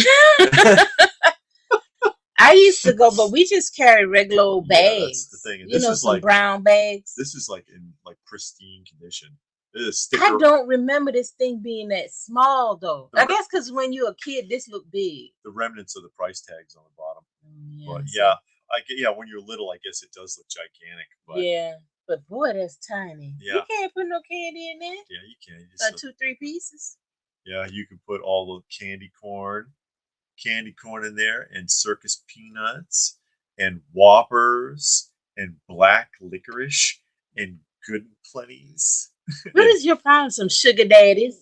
I used to go, but we just carry regular old bags. Yeah, that's the thing. And this is some like brown bags. This is like in like pristine condition. This is a I sticker. don't remember this thing being that small though. I guess because when you're a kid, this looked big. The remnants of the price tags on the bottom. Yeah, But so when you're little, I guess it does look gigantic. But yeah, but boy, that's tiny. Yeah. You can't put no candy in there. yeah, you can. Like 2-3 pieces. Yeah, you can put all the candy corn in there, and circus peanuts, and Whoppers, and black licorice, and good and plenties. What is your problem? Some sugar daddies?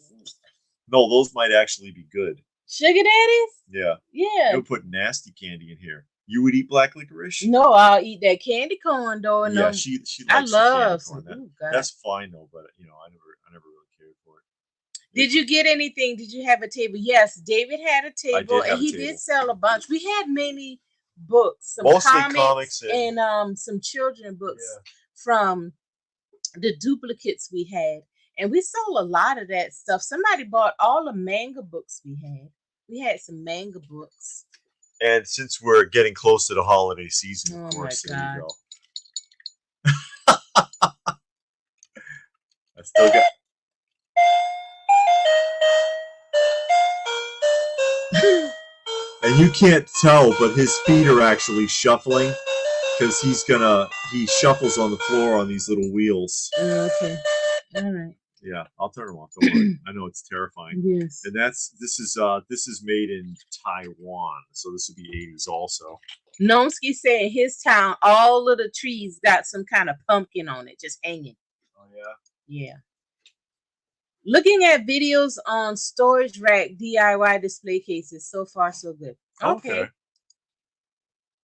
No, those might actually be good. Sugar daddies? Yeah. Yeah. You'll put nasty candy in here. You would eat black licorice? No, I'll eat that candy corn though. And Yeah, she I likes love the candy corn. ooh, God. That's fine though, but I never really cared for it. Did you get anything? Did you have a table? Yes, David had a table, and he did sell a bunch. We had many books, some Mostly comics and some children books from the duplicates we had, and we sold a lot of that stuff. Somebody bought all the manga books we had. We had some manga books. And since we're getting close to the holiday season, of Oh course, my there you God. go. I still got. And you can't tell, but his feet are actually shuffling because he shuffles on the floor on these little wheels. Okay. All right. Yeah, I'll turn them off. Don't worry. I know it's terrifying. Yes. And this is made in Taiwan, so this would be 80s also. Nomsky said in his town, all of the trees got some kind of pumpkin on it, just hanging. Oh yeah. Yeah. Looking at videos on storage rack DIY display cases. So far, so good. Okay.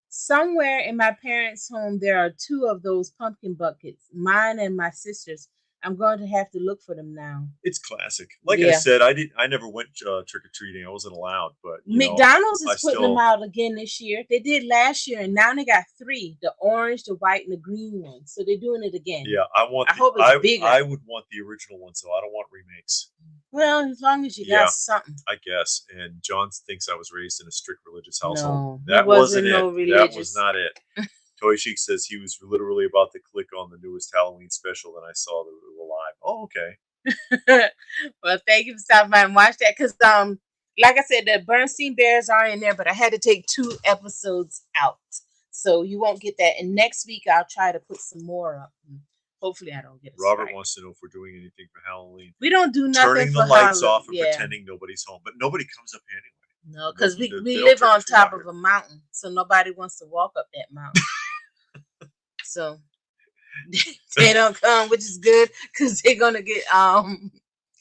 Somewhere in my parents' home, there are 2 of those pumpkin buckets, mine and my sister's. I'm going to have to look for them now. It's classic. Like I said, I never went trick or treating. I wasn't allowed, but McDonald's is putting them out again this year. They did last year, and now they got 3: the orange, the white, and the green one. So they're doing it again. Yeah, I hope it's bigger. I would want the original one, so I don't want remakes. Well, as long as you got something, I guess. And John thinks I was raised in a strict religious household. No, that wasn't it. That was not it. Toy Chic says he was literally about to click on the newest Halloween special, and I saw that we were live. Oh, okay. Well, thank you for stopping by and watch that. Because, like I said, the Bernstein Bears are in there, but I had to take 2 episodes out, so you won't get that. And next week, I'll try to put some more up. Hopefully, I don't get. Robert wants to know if we're doing anything for Halloween. We don't do nothing. Turning the lights off and pretending nobody's home, but nobody comes up here anyway. No, because we live on top of a mountain, so nobody wants to walk up that mountain. So they don't come, which is good because they're gonna get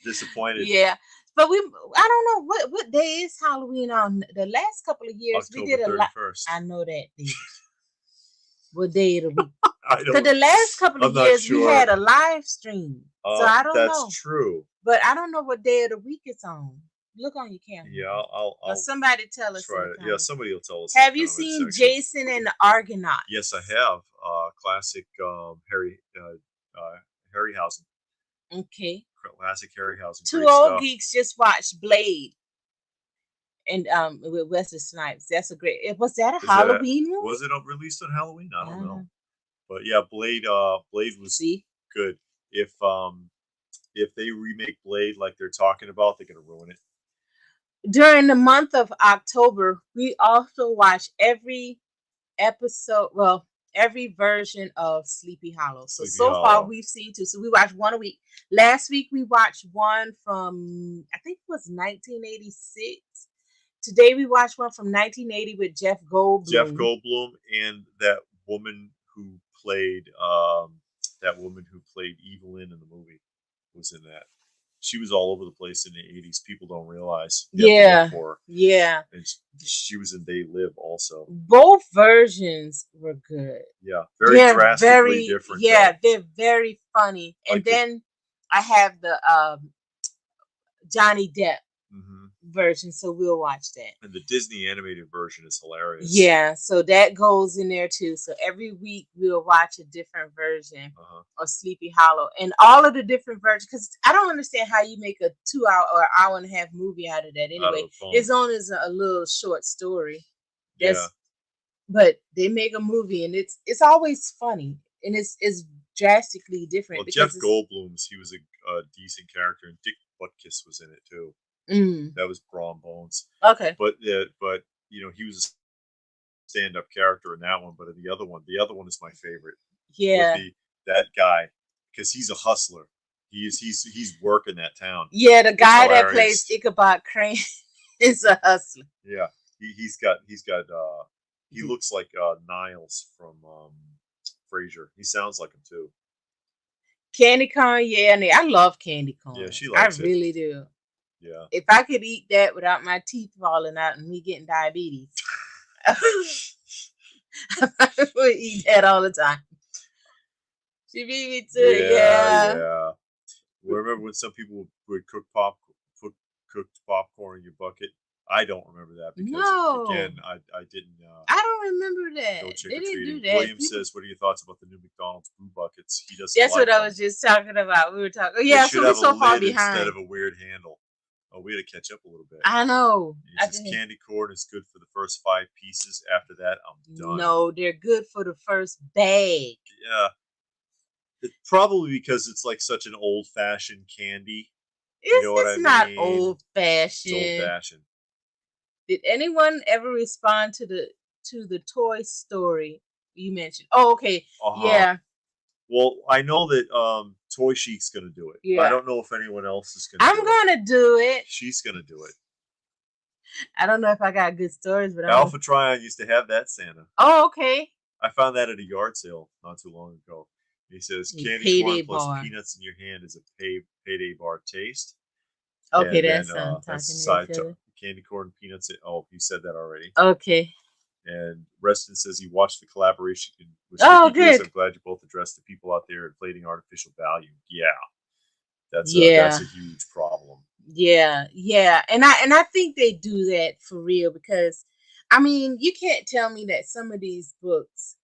disappointed. Yeah, but I don't know what day is Halloween on. The last couple of years October we did a lot. I know that. What day of the week? Because the last couple of years we had a live stream, so I don't know. That's true. But I don't know what day of the week it's on. Look on your camera. Yeah, I'll somebody tell us. Try it. Yeah, somebody will tell us. Have you seen Jason and the Argonauts? Yes, I have. Classic Harryhausen. Okay. Classic Harryhausen. 2 old geeks just watched Blade, and with Wesley Snipes. That's a great. Was that a Is that Halloween movie? was it released on Halloween? I I don't don't know. know. But yeah, Blade was See, good. If they remake Blade like they're talking about, they're gonna ruin it. during the month of October, we also watch every episode. Well, every version of Sleepy Hollow. So Sleepy so far Hollow. we've seen two. So we watched one a week. Last week we watched one from I think it was 1986. Today we watched one from 1980 with Jeff Jeff Goldblum. Goldblum and that woman who played Evelyn in the movie was in that. She was all over the place in the 80s. People don't realize. You have to Yeah, look for her. yeah. And she was in They Live also. Both versions were good. Yeah, very drastically different. Yeah, though. they're very funny. And Like then I have the Johnny Depp Mhm. version, so we'll watch that. And the Disney animated version is hilarious. Yeah, so that goes in there too. So every week we'll watch a different version of Sleepy Hollow, and all of the different versions. Because I don't understand how you make a 2 hour or hour and a half movie out of that. Anyway, it's only a little short story. Yeah. But they make a movie, and it's always funny, and it's drastically different. Well, because Jeff Goldblum's he was a decent character, and Dick Butkus was in it too. That was Braun Bones. Okay. But you know, he was a stand-up character in that one. But in the other one is my favorite. Yeah. With that guy, because he's a hustler. He's working that town. Yeah, the guy that plays Ichabod Crane is a hustler. Yeah, he looks like Niles from Frasier. He sounds like him too. Candy corn, yeah, and I love candy corn. Yeah, she likes it. I really do. Yeah. If I could eat that without my teeth falling out and me getting diabetes, I would eat that all the time. She beat me to it. Yeah. Remember when some people would cooked popcorn in your bucket? I don't remember that because again, I didn't. I don't remember that. They didn't do that. William says, "What are your thoughts about the new McDonald's brew buckets?" He doesn't. That's what I was just talking about. We were talking. Oh, yeah, so we're so far behind instead of a weird handle. Oh, we had to catch up a little bit. I know. Candy corn is good for the first 5 pieces. After that, I'm done. No, they're good for the first bag. Yeah. It's probably because it's like such an old-fashioned candy. It's not old-fashioned. It's old-fashioned. Did anyone ever respond to the Toy Story you mentioned? Oh, okay. Yeah. Well, I know that Toy Chic's gonna do it. Yeah. I don't know if anyone else is gonna. I'm gonna do it. She's gonna do it. I don't know if I got good stories, but Alpha Trion used to have that Santa. Oh, okay. I found that at a yard sale not too long ago. He says candy corn plus peanuts in your hand is a payday bar taste. Okay, that's side candy corn peanuts. Oh, he said that already. Okay. And Reston says he watched the collaboration with good. I'm glad you both addressed the people out there inflating artificial value. Yeah. That's a huge problem. Yeah. And I think they do that for real because I mean, you can't tell me that some of these books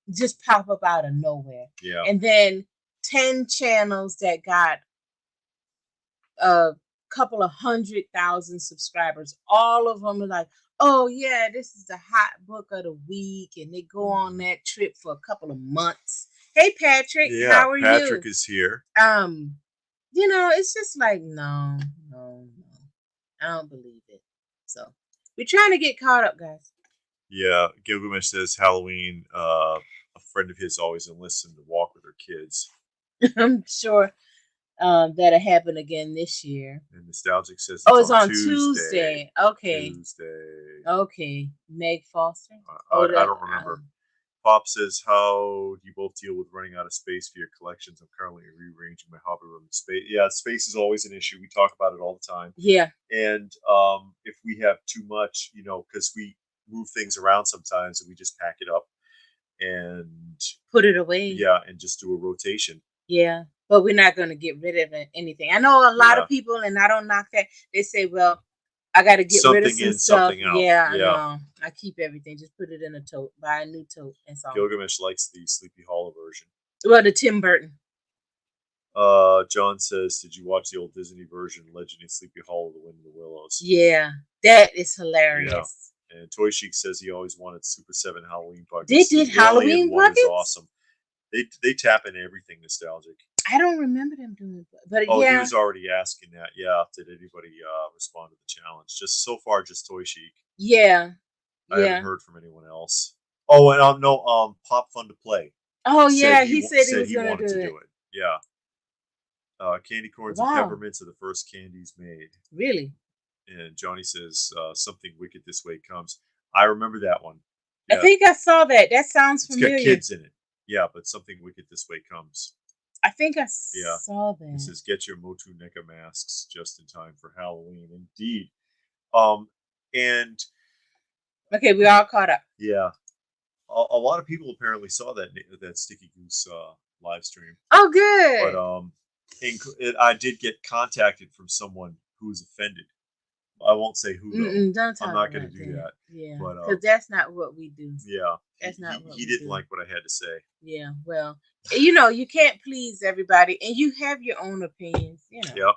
just pop up out of nowhere. Yeah. And then 10 channels that got a couple of 100,000 subscribers, all of them are like, oh yeah, this is the hot book of the week, and they go on that trip for a couple of months. Hey Patrick, how are you? Patrick is here. It's just like no, I don't believe it. So we're trying to get caught up, guys. Yeah, Gilgamesh says Halloween. A friend of his always enlists him to walk with her kids. I'm sure that'll happen again this year. And Nostalgic says it's on Tuesday. Okay. Tuesday. Okay. Meg Foster. I don't remember. Pop says, how do you both deal with running out of space for your collections? I'm currently rearranging my hobby room space. Yeah, space is always an issue. We talk about it all the time. Yeah. And if we have too much, because we move things around sometimes and we just pack it up and put it away. Yeah, and just do a rotation. Yeah. But we're not going to get rid of anything. I know a lot of people, and I don't knock that. They say, well, I got to get rid of some stuff. Yeah, no, I keep everything. Just put it in a tote. Buy a new tote. That's all. Gilgamesh likes the Sleepy Hollow version. Well, the Tim Burton. John says, "Did you watch the old Disney version, Legend of Sleepy Hollow, The Wind in the Willows?" Yeah, that is Yeah. hilarious. And Toy Chic says he always wanted Super 7 Halloween They buckets. did The Alien Halloween one is buckets. awesome. They tap into everything nostalgic. I don't remember them doing it, but Oh, yeah. he was already asking that. Yeah, did anybody respond to the challenge? Just so far, just Toy Chic. Yeah. I haven't heard from anyone else. Oh, and no, Pop Fun to Play. Oh yeah, he said he wanted to do it. Yeah. Candy corns and peppermints are the first candies made. Really? And Johnny says something wicked this way comes. I remember that one. Yeah. I think I saw that. That sounds familiar. It's got kids in it. Yeah, but something wicked this way comes. I think I saw that. It says get your Motu NECA masks just in time for Halloween. Indeed. And okay, we all caught up. Yeah. A lot of people apparently saw that Sticky Goose live stream. Oh, good. But I did get contacted from someone who was offended. I won't say who though. I'm not going to do that. Yeah, because that's not what we do. Yeah, that's not. He didn't like what I had to say. Yeah, well, you can't please everybody, and you have your own opinions. Yeah.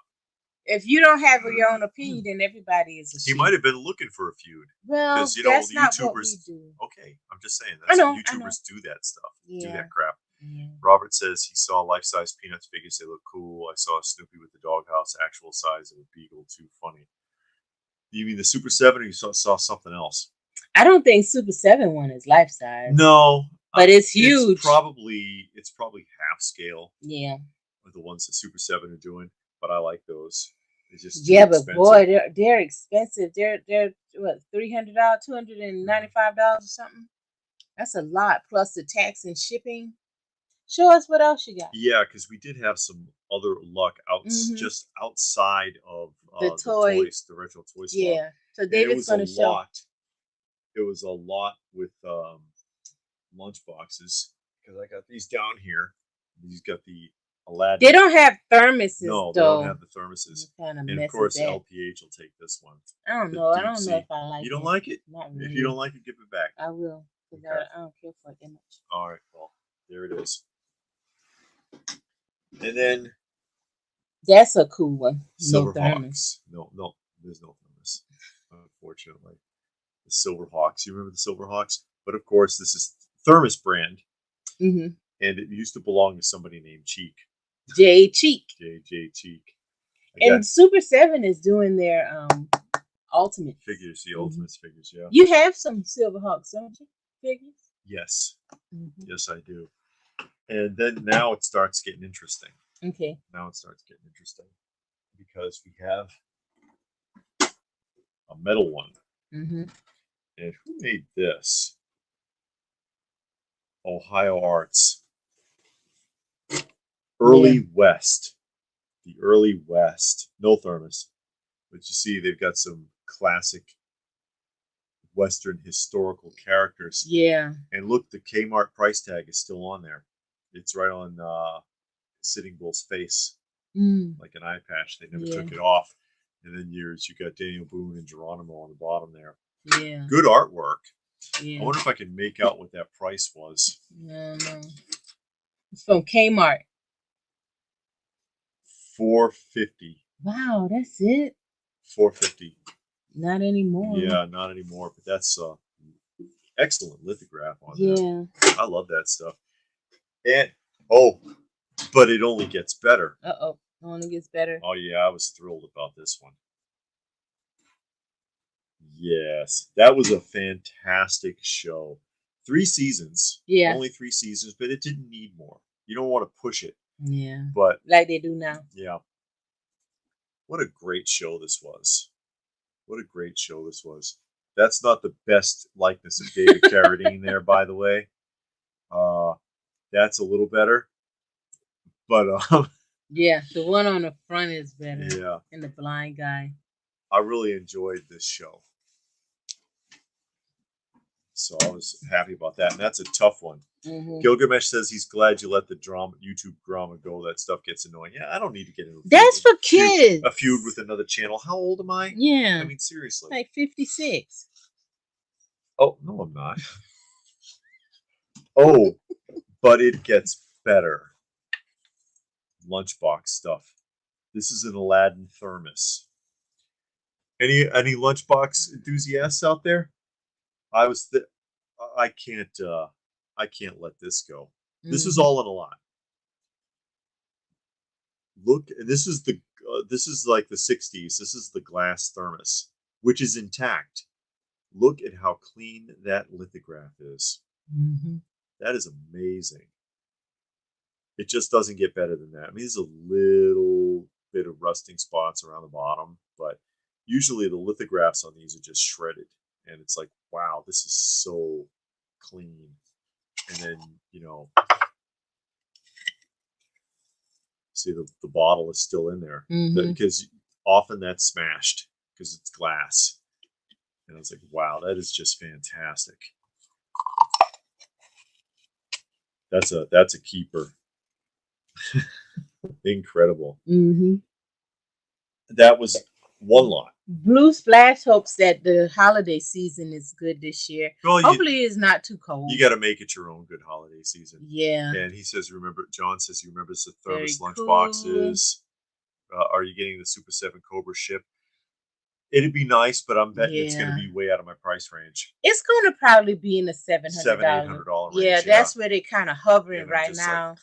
If you don't have your own opinion, then everybody is a sheep. He might have been looking for a feud. Well, because that's YouTubers. not what we do. Okay, I'm just saying that YouTubers do that stuff. Yeah. Do that crap. Yeah. Robert says he saw life-size Peanuts figures. They look cool. I saw Snoopy with the doghouse, actual size of a beagle. Too funny. You mean the Super 7 or you saw something else? I don't think Super 7 one is life size. No. But it's huge. It's probably half scale. Yeah. With the ones that Super 7 are doing. But I like those. It's just but boy, they're expensive. They're what, $300, $295 or something? That's a lot, plus the tax and shipping. Show us what else you got. Yeah, because we did have some other luck just outside of the toys, the retro toy swap. Yeah, so David's going to show. It was a lot with lunchboxes because I got these down here. He's got the Aladdin. They don't have thermoses. No, they don't have the thermoses. And of course, LPH will take this one. I don't know. I don't know if I like it. You don't like it? Not really. If you don't like it, give it back. I will. Okay. I don't care for it that much. All right. Well, there it is. And then that's a cool one. Silverhawks. No, there's no thermos, unfortunately. The Silverhawks. You remember the Silverhawks? But of course, this is Thermos brand, and it used to belong to somebody named Cheek. J Cheek. J Cheek. And Super 7 is doing their ultimate figures. The Ultimates figures. Yeah. You have some Silverhawks, don't you? Figures. Yes. Yes, I do. And then now it starts getting interesting. Okay. Now it starts getting interesting because we have a metal one. And who made this? Ohio Arts. Early West. The Early West. No thermos. But you see they've got some classic Western historical characters. Yeah. And look, the Kmart price tag is still on there. It's right on Sitting Bull's face, like an eye patch. They never took it off. And then you got Daniel Boone and Geronimo on the bottom there. Yeah. Good artwork. Yeah. I wonder if I can make out what that price was. No. It's from Kmart. $450. Wow, that's it. $450. Not anymore. Yeah, not anymore. But that's excellent lithograph on that. I love that stuff. And but it only gets better. Only gets better. Oh yeah, I was thrilled about this one. Yes, that was a fantastic show. 3 seasons. Yeah. Only 3 seasons, but it didn't need more. You don't want to push it. Yeah. But like they do now. Yeah. What a great show this was. What a great show this was. That's not the best likeness of David Carradine there, by the way. That's a little better. But yeah, the one on the front is better. Yeah. And the blind guy. I really enjoyed this show. So I was happy about that. And that's a tough one. Gilgamesh says he's glad you let the YouTube drama go. That stuff gets annoying. Yeah, I don't need to get into a feud. That's for kids. A feud with another channel. How old am I? Yeah. I mean, seriously. Like 56. Oh, no, I'm not. Oh, but it gets better. lunchbox stuff. This is an Aladdin thermos. Any lunchbox enthusiasts out there? I was I can't let this go. This is all in a lot. Look, this is like the 60s. This is the glass thermos, which is intact. Look at how clean that lithograph is. Mm-hmm. That is amazing. It just doesn't get better than that. I mean, there's a little bit of rusting spots around the bottom, but usually the lithographs on these are just shredded. And it's like, wow, this is so clean. And then, see the bottle is still in there because often that's smashed because it's glass. And I was like, wow, that is just fantastic. That's a keeper. Incredible. Mm-hmm. That was one lot. Blue Splash hopes that the holiday season is good this year. Well, hopefully it's not too cold. You got to make it your own good holiday season. Yeah. And he says, John says he remembers the thermos lunchboxes. Cool. Are you getting the Super 7 Cobra ship? It'd be nice, but I'm betting it's going to be way out of my price range. It's going to probably be in the $700 $800 range. Yeah, that's where they're kind of hovering right now.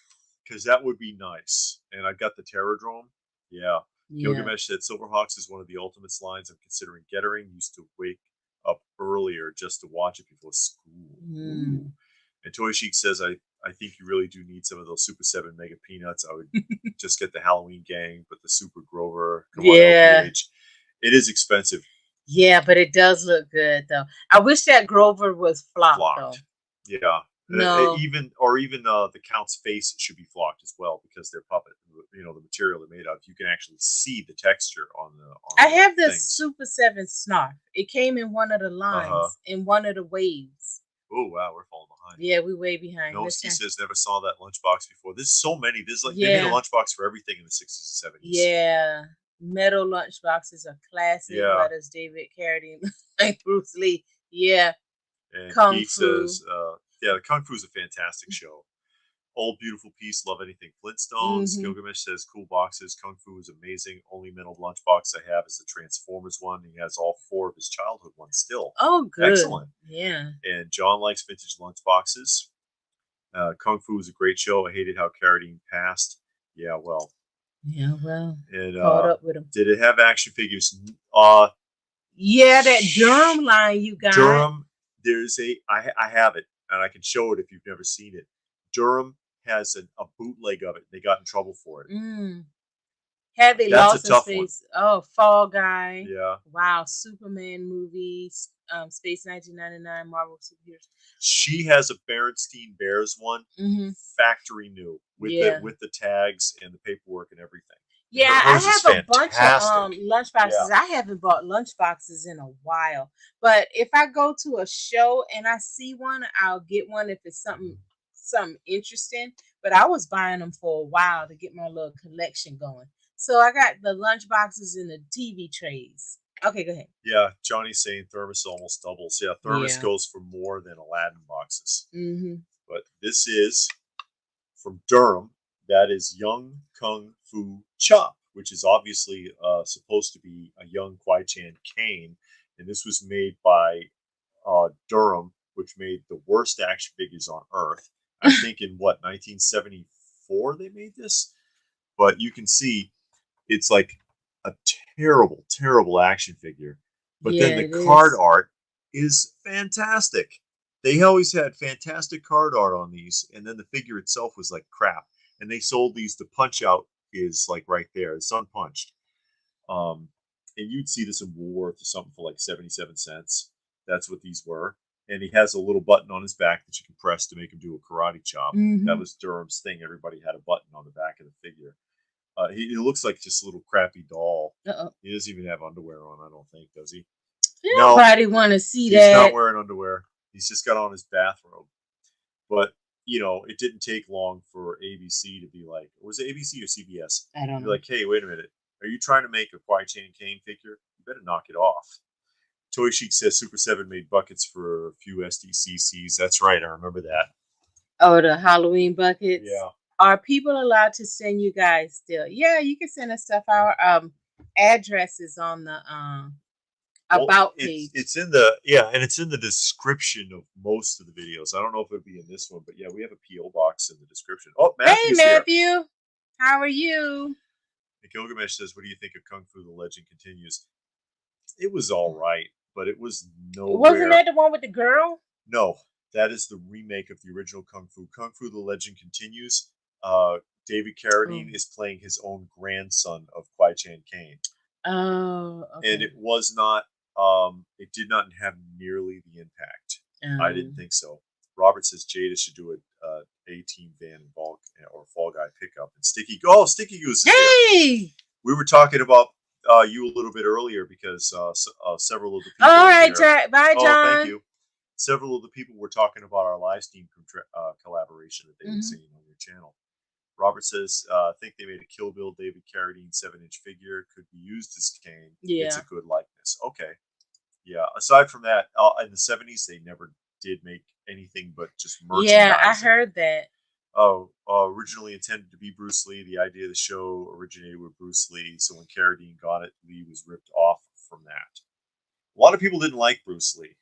Because that would be nice. And I got the Terradrome. Yeah. Gilgamesh said Silverhawks is one of the Ultimates lines I'm considering getting. Used to wake up earlier just to watch it before school. And Toy Chic says, I think you really do need some of those Super 7 Mega Peanuts. I would just get the Halloween Gang, but the Super Grover. Come on, LPH. It is expensive. Yeah, but it does look good, though. I wish that Grover was flocked. Though. Yeah. No. Even the Count's face should be flocked as well because they're puppet. The material they're made of. You can actually see the texture on the. I have the Super 7 Snarf. It came in one of the lines in one of the waves. Oh wow, we're falling behind. Yeah, we're way behind. No, he says never saw that lunchbox before. There's so many. There's they made a lunchbox for everything in the 60s and 70s. Yeah. Metal lunchboxes are classic. Why does David Carradine like Bruce Lee? Yeah. And Kung Fu says, the Kung Fu is a fantastic show. Old beautiful piece. Love anything Flintstones. Gilgamesh says cool boxes. Kung Fu is amazing. Only metal lunchbox I have is the Transformers one. He has all 4 of his childhood ones still. Oh, good. Excellent. Yeah. And John likes vintage lunchboxes. Kung Fu is a great show. I hated how Carradine passed. Yeah, well. And caught up with him. Did it have action figures? Yeah, that Durham line you got. Durham, I have it, and I can show it if you've never seen it. Durham has a bootleg of it. They got in trouble for it. Had they lost his face? Oh, Fall Guy. Yeah. Wow, Superman movies, Space 1999, Marvel Superheroes. She has a Berenstein Bears one, factory new, with the tags and the paperwork and everything. Yeah, I have a bunch of lunchboxes. I haven't bought lunchboxes in a while, but if I go to a show and I see one, I'll get one if it's something interesting. But I was buying them for a while to get my little collection going. So I got the lunchboxes and the TV trays. Okay, go ahead. Yeah, Johnny's saying thermos almost doubles. Yeah, thermos goes for more than Aladdin boxes. But this is from Durham. That is Young Kung Fu Chop, which is obviously supposed to be a young Kwai Chan Kane. And this was made by Durham, which made the worst action figures on Earth. I think in 1974 they made this? But you can see it's like a terrible, terrible action figure. But then the card art is fantastic. They always had fantastic card art on these, and then the figure itself was like crap. And they sold these. The punch out is like right there. It's unpunched. And you'd see this in Woolworth or something for like 77 cents. That's what these were. And he has a little button on his back that you can press to make him do a karate chop. That was Durham's thing. Everybody had a button on the back of the figure. He looks like just a little crappy doll. He doesn't even have underwear on, I don't think, does he? Nobody want to see that. He's not wearing underwear. He's just got on his bathrobe. But, it didn't take long for ABC to be like, was it ABC or CBS? I don't know. Like, hey, wait a minute. Are you trying to make a Kwai Chan Kane figure? You better knock it off. Toy Chic says Super 7 made buckets for a few SDCCs. That's right. I remember that. Oh, the Halloween buckets? Yeah. Are people allowed to send you guys still? Yeah, you can send us stuff. Our address is on the Well, about it's page. it's in the yeah, and it's in the description of most of the videos. I don't know if it'd be in this one, but yeah, we have a PO box in the description. Oh, Hey Matthew's here. Matthew, how are you? And Gilgamesh says, "What do you think of Kung Fu: The Legend Continues?" It was all right, but it was Wasn't nowhere. that the one with the girl? No, that is the remake of the original Kung Fu. Kung Fu: The Legend Continues. David Oh, Carradine is playing his own grandson of Kwai Chan Kane, oh, and okay. it was not. It did not have nearly the impact. I didn't think so. Robert says Jada should do a A-Team van and bulk or Fall Guy pickup. And Sticky Goose is here. Hey! We were talking about you a little bit earlier because several of the people All in right, here. bye, Oh, thank John. you. Several of the people were talking about our live stream collaboration that they were Mm-hmm. seeing on your channel. Robert says, I think they made a Kill Bill David Carradine 7-inch figure. Could be used as Kane. It's Yeah. a good likeness. Okay. Yeah. Aside from that, in the 70s, they never did make anything but just merchandising. Yeah, I heard that. Originally intended to be Bruce Lee. The idea of the show originated with Bruce Lee. So when Carradine got it, Lee was ripped off from that. A lot of people didn't like Bruce Lee.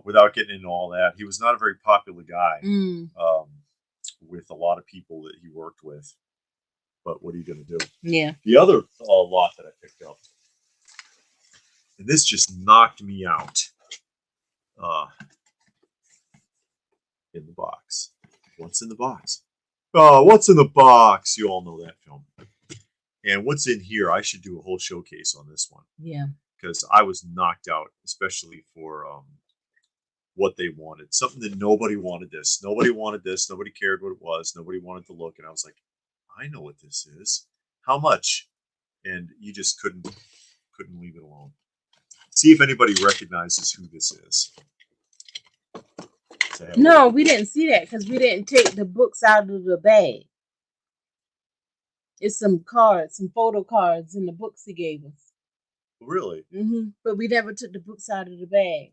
Without getting into all that, he was not a very popular guy with a lot of people that he worked with. But what are you going to do? Yeah. The other lot that I picked up, and this just knocked me out in the box. What's in the box? Oh, what's in the box? You all know that film. And what's in here? I should do a whole showcase on this one. Yeah. Because I was knocked out, especially for what they wanted. Something that nobody wanted this. Nobody wanted this. Nobody cared what it was. Nobody wanted to look. And I was like, I know what this is. How much? And you just couldn't leave it alone. See if anybody recognizes who this is. No, we didn't see that because we didn't take the books out of the bag. It's some cards, some photo cards in the books he gave us. Really? Mm-hmm. But we never took the books out of the bag.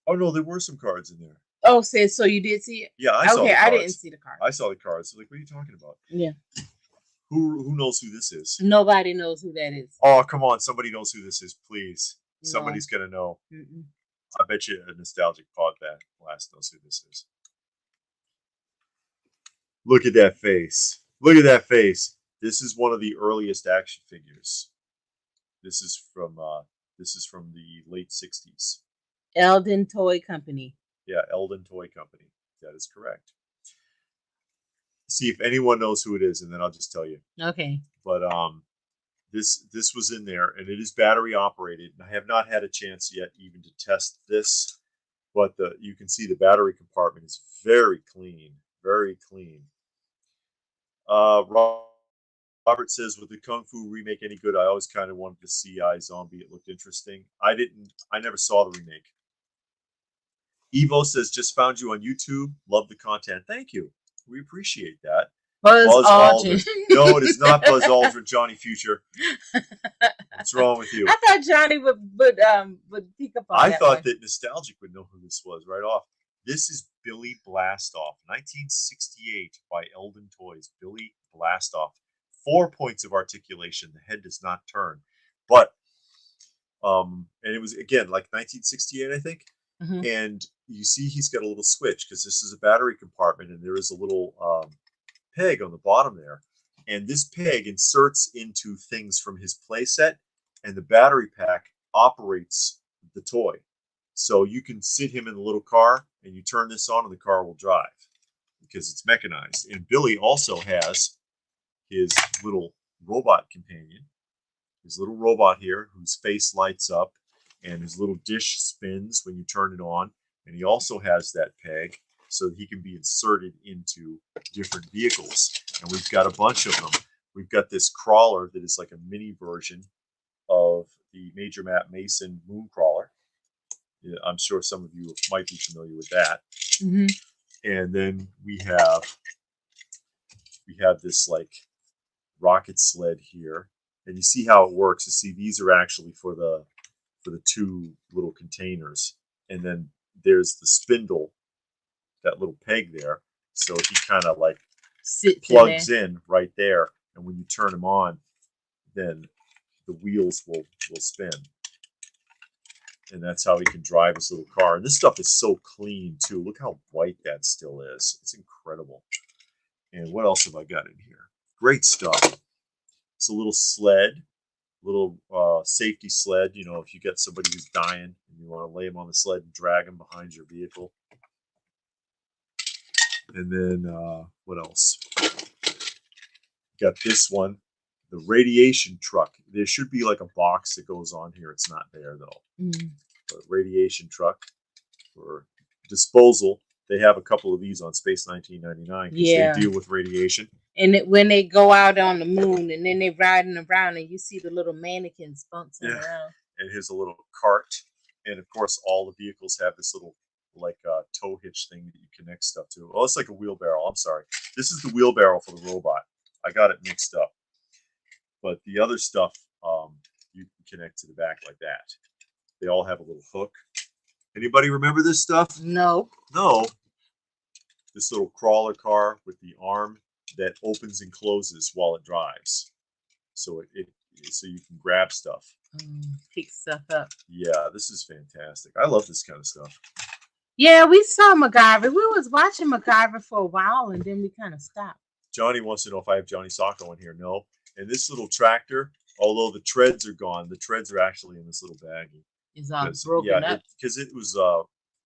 Oh no, there were some cards in there. Oh, so you did see it? Yeah, I saw the cards. I didn't see the cards. I saw the cards. Like, what are you talking about? Yeah. Who knows who this is? Nobody knows who that is. Oh, come on. Somebody knows who this is, please. No. Somebody's going to know. Mm-mm. I bet you a nostalgic podcast knows who this is. Look at that face. Look at that face. This is one of the earliest action figures. This is from the late 60s. Eldon Toy Company. Yeah, Eldon Toy Company. That is correct. See if anyone knows who it is, and then I'll just tell you. Okay. But this was in there, and it is battery operated. I have not had a chance yet even to test this, but you can see the battery compartment is very clean, very clean. Robert says, "Would the Kung Fu remake any good? I always kind of wanted to see iZombie. It looked interesting. I never saw the remake." Evo says, "Just found you on YouTube. Love the content. Thank you. We appreciate that." Buzz Aldrin. No, it is not Buzz Aldrin, Johnny Future. What's wrong with you? I thought Johnny would pick up on that. I thought that Nostalgic would know who this was right off. This is Billy Blastoff, 1968 by Eldon Toys. Billy Blastoff. 4 points of articulation. The head does not turn. But and it was again like 1968, I think. Mm-hmm. And you see he's got a little switch because this is a battery compartment and there is a little peg on the bottom there. And this peg inserts into things from his playset, and the battery pack operates the toy. So you can sit him in the little car and you turn this on and the car will drive because it's mechanized. And Billy also has his little robot companion, his little robot here whose face lights up and his little dish spins when you turn it on. And he also has that peg so that he can be inserted into different vehicles. And we've got a bunch of them. We've got this crawler that is like a mini version of the Major Matt Mason moon crawler. I'm sure some of you might be familiar with that. Mm-hmm. And then we have this like rocket sled here. And you see how it works. You see these are actually for the two little containers. And then there's the spindle, that little peg there. So he kind of like Sits plugs in in right there, and when you turn him on, then the wheels will spin, and that's how he can drive his little car. And this stuff is so clean too. Look how white that still is. It's incredible. And what else have I got in here? Great stuff. It's a little sled, little safety sled. You know, if you get somebody who's dying and you want to lay him on the sled and drag him behind your vehicle. And then what else? Got this one, the radiation truck. There should be like a box that goes on here. It's not there though. But radiation truck for disposal. They have a couple of these on Space 1999 because they deal with radiation. And when they go out on the moon and then they're riding around and you see the little mannequins bouncing around. And here's a little cart. And of course, all the vehicles have this little like tow hitch thing that you connect stuff to. Oh, it's like a wheelbarrow. I'm sorry. This is the wheelbarrow for the robot. I got it mixed up. But the other stuff, you can connect to the back like that. They all have a little hook. Anybody remember this stuff? No. This little crawler car with the arm that opens and closes while it drives. So so you can grab stuff. Pick stuff up. Yeah, this is fantastic. I love this kind of stuff. Yeah, we saw MacGyver. We was watching MacGyver for a while and then we kind of stopped. Johnny wants to know if I have Johnny Sacco in here. No. And this little tractor, although the treads are gone, the treads are actually in this little baggie. It's all broken up. Because it was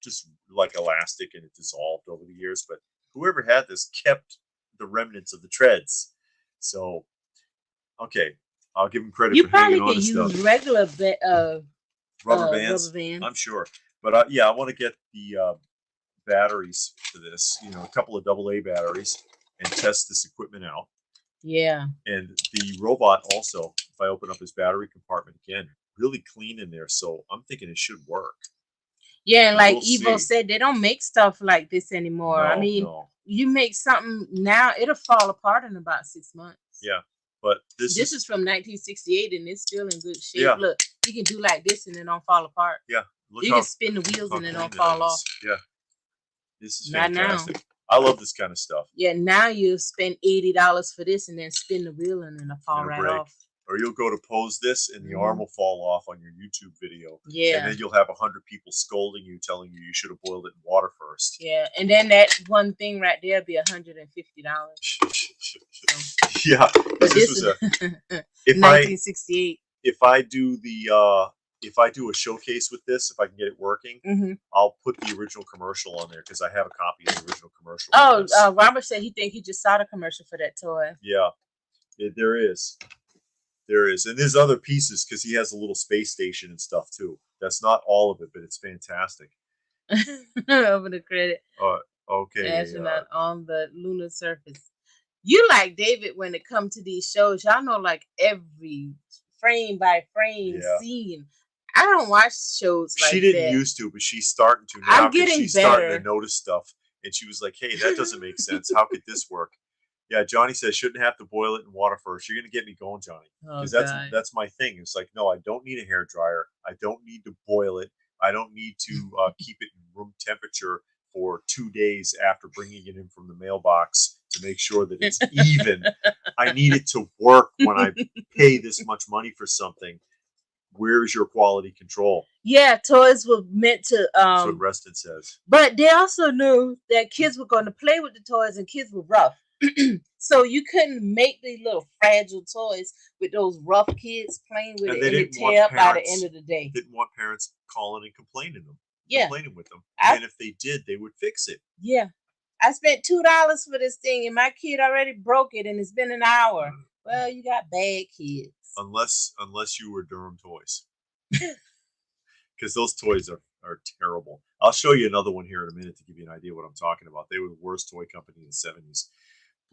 just like elastic and it dissolved over the years. But whoever had this kept the remnants of the treads. So, okay, I'll give him credit for hanging on to stuff. You probably could use regular rubber bands. I'm sure. But yeah, I want to get the batteries for this. You know, a couple of AA batteries, and test this equipment out. Yeah. And the robot also, if I open up his battery compartment again, really clean in there. So I'm thinking it should work. Yeah, and like Evo said, they don't make stuff like this anymore. I mean, you make something now, it'll fall apart in about 6 months. Yeah. But this is from 1968 and it's still in good shape. Yeah. Look, you can do like this and it don't fall apart. Yeah. You can spin the wheels and it don't fall off. Yeah. This is fantastic. Now. I love this kind of stuff. Yeah, now you spend $80 for this and then spin the wheel and it'll fall right off. Or you'll go to pose this and the arm will fall off on your YouTube video. Yeah. And then you'll have 100 people scolding you, telling you should have boiled it in water first. Yeah. And then that one thing right there will be $150. Yeah. But this was 1968. If I do a showcase with this, if I can get it working, I'll put the original commercial on there because I have a copy of the original commercial. Oh, Robert said he think he just saw the commercial for that toy. Yeah, there is. And there's other pieces because he has a little space station and stuff too. That's not all of it, but it's fantastic. Over the credit. Okay. Astronaut on the lunar surface. You like David when it comes to these shows. Y'all know like every frame by frame scene. I don't watch shows like that. She didn't used to, but she's starting to now. I'm getting she's better. Starting to notice stuff. And she was like, hey, that doesn't make sense. How could this work? Yeah, Johnny says, shouldn't have to boil it in water first. You're going to get me going, Johnny. Because that's my thing. It's like, no, I don't need a hairdryer. I don't need to boil it. I don't need to keep it in room temperature for 2 days after bringing it in from the mailbox to make sure that it's even. I need it to work when I pay this much money for something. Where's your quality control? Yeah, toys were meant to. That's what Reston says. But they also knew that kids were going to play with the toys, and kids were rough. So you couldn't make these little fragile toys with those rough kids playing with it, and it tear up by the end of the day. Didn't want parents calling and complaining with them. And if they did, they would fix it. Yeah, I spent $2 for this thing, and my kid already broke it, and it's been an hour. Well, you got bad kids. Unless you were Durham Toys, because those toys are terrible. I'll show you another one here in a minute to give you an idea what I'm talking about. They were the worst toy company in the 70s.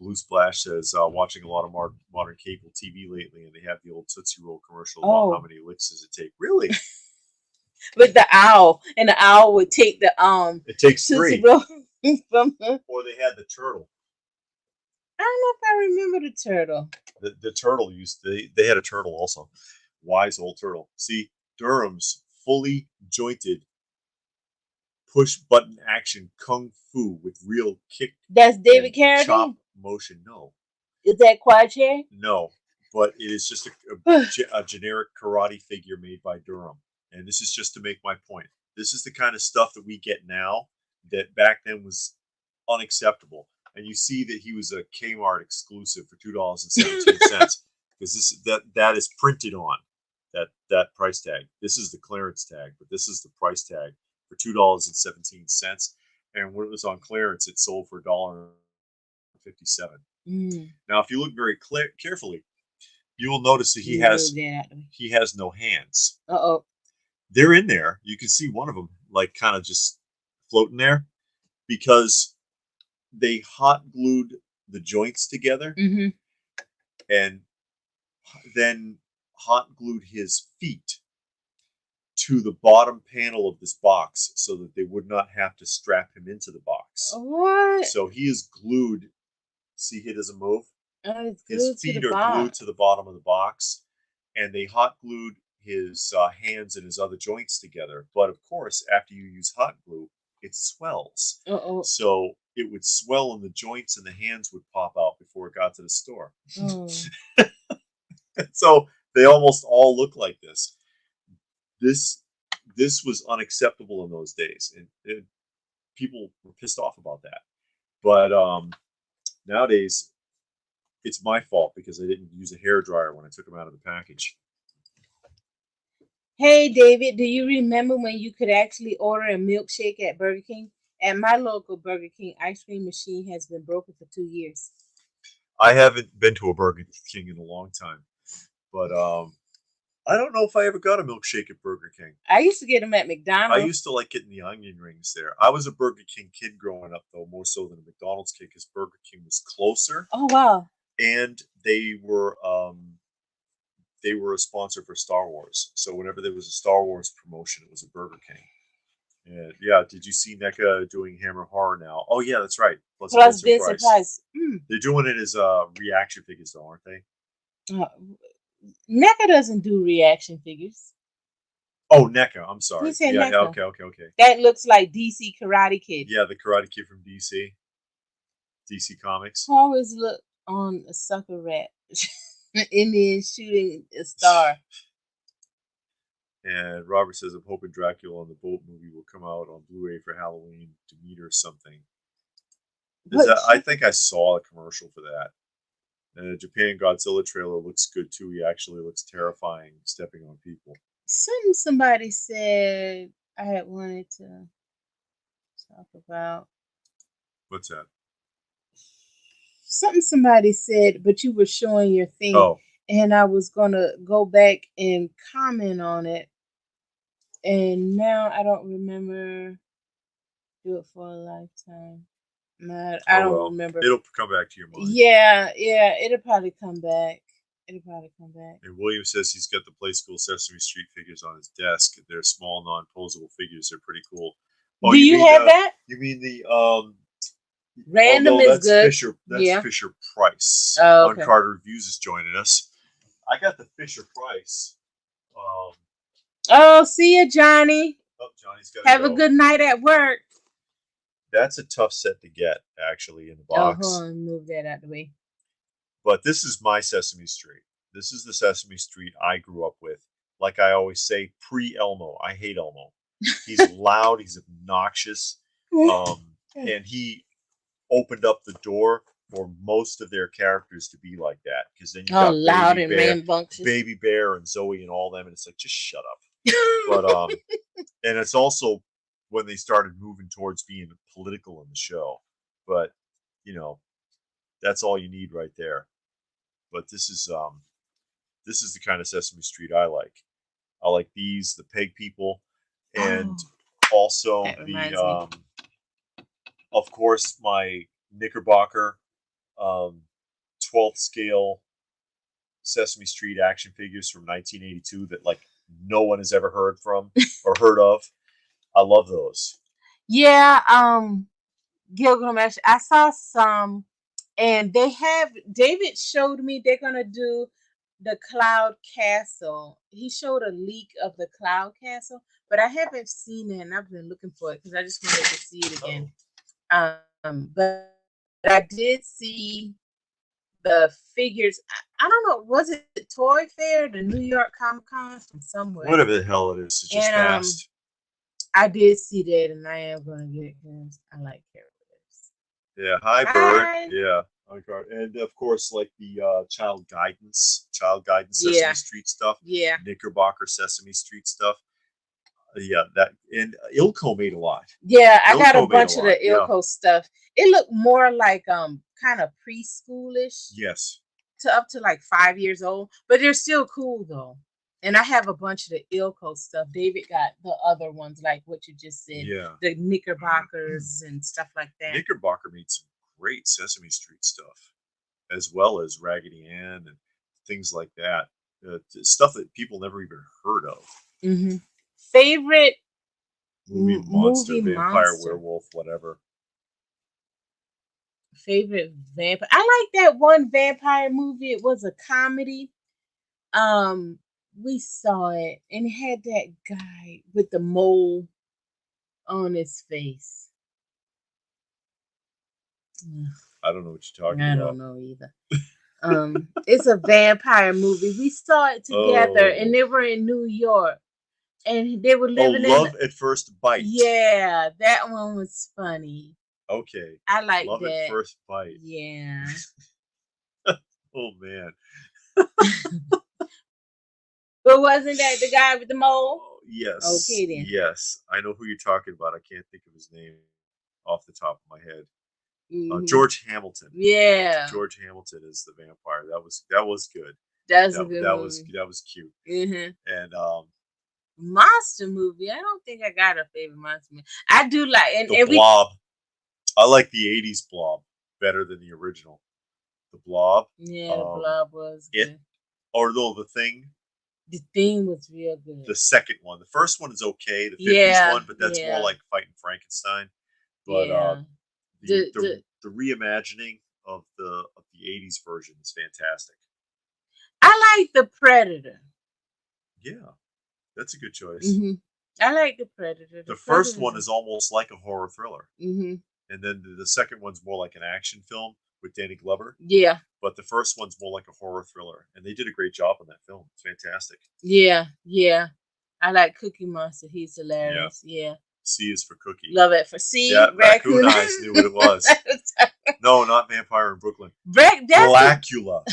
Blue Splash says, watching a lot of modern cable TV lately, and they have the old Tootsie Roll commercial about how many licks does it take. Really? With the owl, and the owl would take the It takes Tootsie 3. Roll from her. Or they had the turtle. I don't know if I remember the turtle. The turtle they had a turtle also. Wise old turtle. See, Durham's fully jointed push button action kung fu with real kick That's David and chop Carradine. motion. No, Is that Quache? no, but it is just a generic karate figure made by Durham. And this is just to make my point. This is the kind of stuff that we get now that back then was unacceptable. And you see that he was a Kmart exclusive for $2.17 because that is printed on that price tag. This is the clearance tag, but this is the price tag for $2.17. And when it was on clearance, it sold for $1.57. Now, if you look very carefully, you will notice that he has no hands. Uh-oh. They're in there. You can see one of them like kind of just floating there because they hot glued the joints together and then hot glued his feet to the bottom panel of this box so that they would not have to strap him into the box. What? So he is glued. See, he doesn't move. His feet are glued to the bottom of the box, and they hot glued his hands and his other joints together. But of course, after you use hot glue, it swells. Uh-oh. So it would swell and the joints and the hands would pop out before it got to the store. Oh. So they almost all look like this. This was unacceptable in those days, and people were pissed off about that. But nowadays, it's my fault because I didn't use a hairdryer when I took them out of the package. Hey, David, do you remember when you could actually order a milkshake at Burger King? At my local Burger King, ice cream machine has been broken for 2 years. I haven't been to a Burger King in a long time, but I don't know if I ever got a milkshake at Burger King. I used to get them at McDonald's. I used to like getting the onion rings there. I was a Burger King kid growing up, though, more so than a McDonald's kid because Burger King was closer. Oh, wow. And they were a sponsor for Star Wars. So whenever there was a Star Wars promotion, it was a Burger King. And yeah, did you see NECA doing Hammer Horror now? Oh yeah, that's right. Plus Vincent Price. They're doing it as reaction figures, though, aren't they? NECA doesn't do reaction figures. Oh, NECA. I'm sorry. He said yeah, NECA. Okay. That looks like DC Karate Kid. Yeah, the Karate Kid from DC Comics. I always look on a sucker rat. Indian shooting a star. And Robert says, I'm hoping Dracula on the Boat movie will come out on Blu-ray for Halloween to meet or something. I think I saw a commercial for that. And the Japan Godzilla trailer looks good too. He actually looks terrifying stepping on people. Somebody said I had wanted to talk about. What's that? Somebody said, but you were showing your thing. Oh. And I was going to go back and comment on it. And now I don't remember. Do it for a lifetime. I don't remember. It'll come back to your mind. Yeah, it'll probably come back. And William says he's got the Play School Sesame Street figures on his desk. They're small, non-posable figures. They're pretty cool. Oh, do you have that? You mean the Random is good. That's Fisher Price. Oh, okay. Carter Reviews is joining us. I got the Fisher Price. Oh, see you, Johnny. Oh, Johnny's got to Have a good night at work. That's a tough set to get, actually, in the box. Oh, hold on, move that out of the way. But this is my Sesame Street. This is the Sesame Street I grew up with. Like I always say, pre-Elmo. I hate Elmo. He's loud. He's obnoxious. And he opened up the door for most of their characters to be like that. Because then you got loud and rambunctious. Baby Bear and Zoe and all them. And it's like, just shut up. But and it's also when they started moving towards being political in the show. But, that's all you need right there. But this is the kind of Sesame Street I like. I like these, the Peg People, and also the of course my Knickerbocker 12th scale Sesame Street action figures from 1982 that like no one has ever heard from or heard of. I love those. Yeah, Gilgamesh. I saw some, and David showed me they're gonna do the Cloud Castle. He showed a leak of the Cloud Castle, but I haven't seen it, and I've been looking for it because I just wanted to see it again. But I did see the figures. I don't know, was it Toy Fair, the New York Comic Con from somewhere? Whatever the hell it is, it just And passed. I did see that, and I am gonna get it because I like characters. Yeah, hi Bird. Hi. Yeah, and of course, like the child guidance, Sesame Yeah, Street stuff, yeah, Knickerbocker Sesame Street stuff. Yeah, that and Ilko made a lot. yeah. I got a Ilko made a bunch of lot. the Yeah. Ilko stuff. It looked more like kind of preschoolish Yes. to up to like 5 years old, but they're still cool though. And I have a bunch of the Ilko stuff. David got the other ones, like what you just said, Yeah. the Knickerbockers and stuff like that. Knickerbocker made some great Sesame Street stuff, as well as Raggedy Ann and things like that. Stuff that people never even heard of. Mm-hmm. Favorite movie monster, movie vampire, monster. werewolf, whatever. Favorite vampire. I like that one vampire movie. It was a comedy. We saw it, and it had that guy with the mole on his face. I don't know what you're talking I about. don't know either. It's a vampire movie. We saw it together, and they were in New York, and they were living in Love at First Bite. Yeah, that one was funny. Okay. I like Love that. at First Bite. Yeah. Oh man. But wasn't that the guy with the mole? Oh, yes. Okay then. Yes, I know who you're talking about. I can't think of his name off the top of my head. Mm-hmm. George Hamilton. Yeah. George Hamilton is the vampire. That was good. That's a good movie. That was cute. Mm-hmm. And monster movie. I don't think I got a favorite monster movie. I do like the Blob. I like the '80s Blob better than the original. The Blob. Yeah, the Blob was good. Or no, The Thing. The Thing was real good. The second one. The first one is okay. The 50s one, but that's more like fighting Frankenstein. But the reimagining of the '80s version is fantastic. I like The Predator. Yeah, that's a good choice. Mm-hmm. I like The Predator. The first one is almost like a horror thriller. Mm-hmm. And then the second one's more like an action film with Danny Glover. Yeah. But the first one's more like a horror thriller. And they did a great job on that film. It's fantastic. Yeah, yeah. I like Cookie Monster. He's hilarious. Yeah. C is for Cookie. Love it for C. Yeah, Raccoon Eyes knew what it was. No, not Vampire in Brooklyn. Blackula.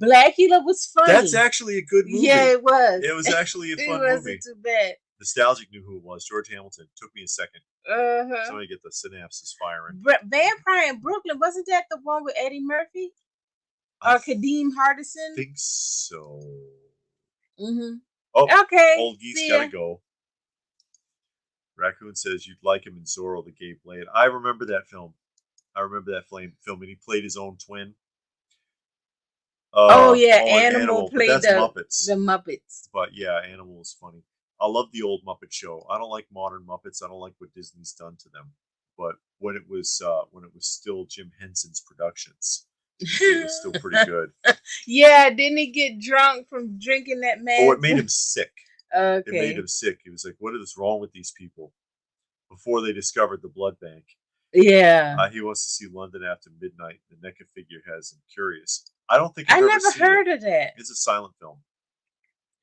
Blackula was funny. That's actually a good movie. Yeah, it was. It was actually a fun movie. It wasn't too bad. Nostalgic knew who it was. George Hamilton. Took me a second. Uh-huh. Somebody get the synapses firing. Vampire in Brooklyn, wasn't that the one with Eddie Murphy? Or Kadeem Hardison? I think so. Mm-hmm. Oh, okay. Old Geese gotta go. Raccoon says you'd like him in Zorro the Gay Blade. I remember that film. And he played his own twin. Animal played that's Muppets. The Muppets. But yeah, Animal was funny. I love the old Muppet Show. I don't like modern Muppets. I don't like what Disney's done to them. But when it was still Jim Henson's productions, it was still pretty good. Yeah, didn't he get drunk from drinking that man? Oh, it made him sick. Okay. It made him sick. He was like, "What is wrong with these people?" Before they discovered the blood bank. Yeah. He wants to see London After Midnight. The NECA figure has him curious. I don't think I never heard of that. It's a silent film.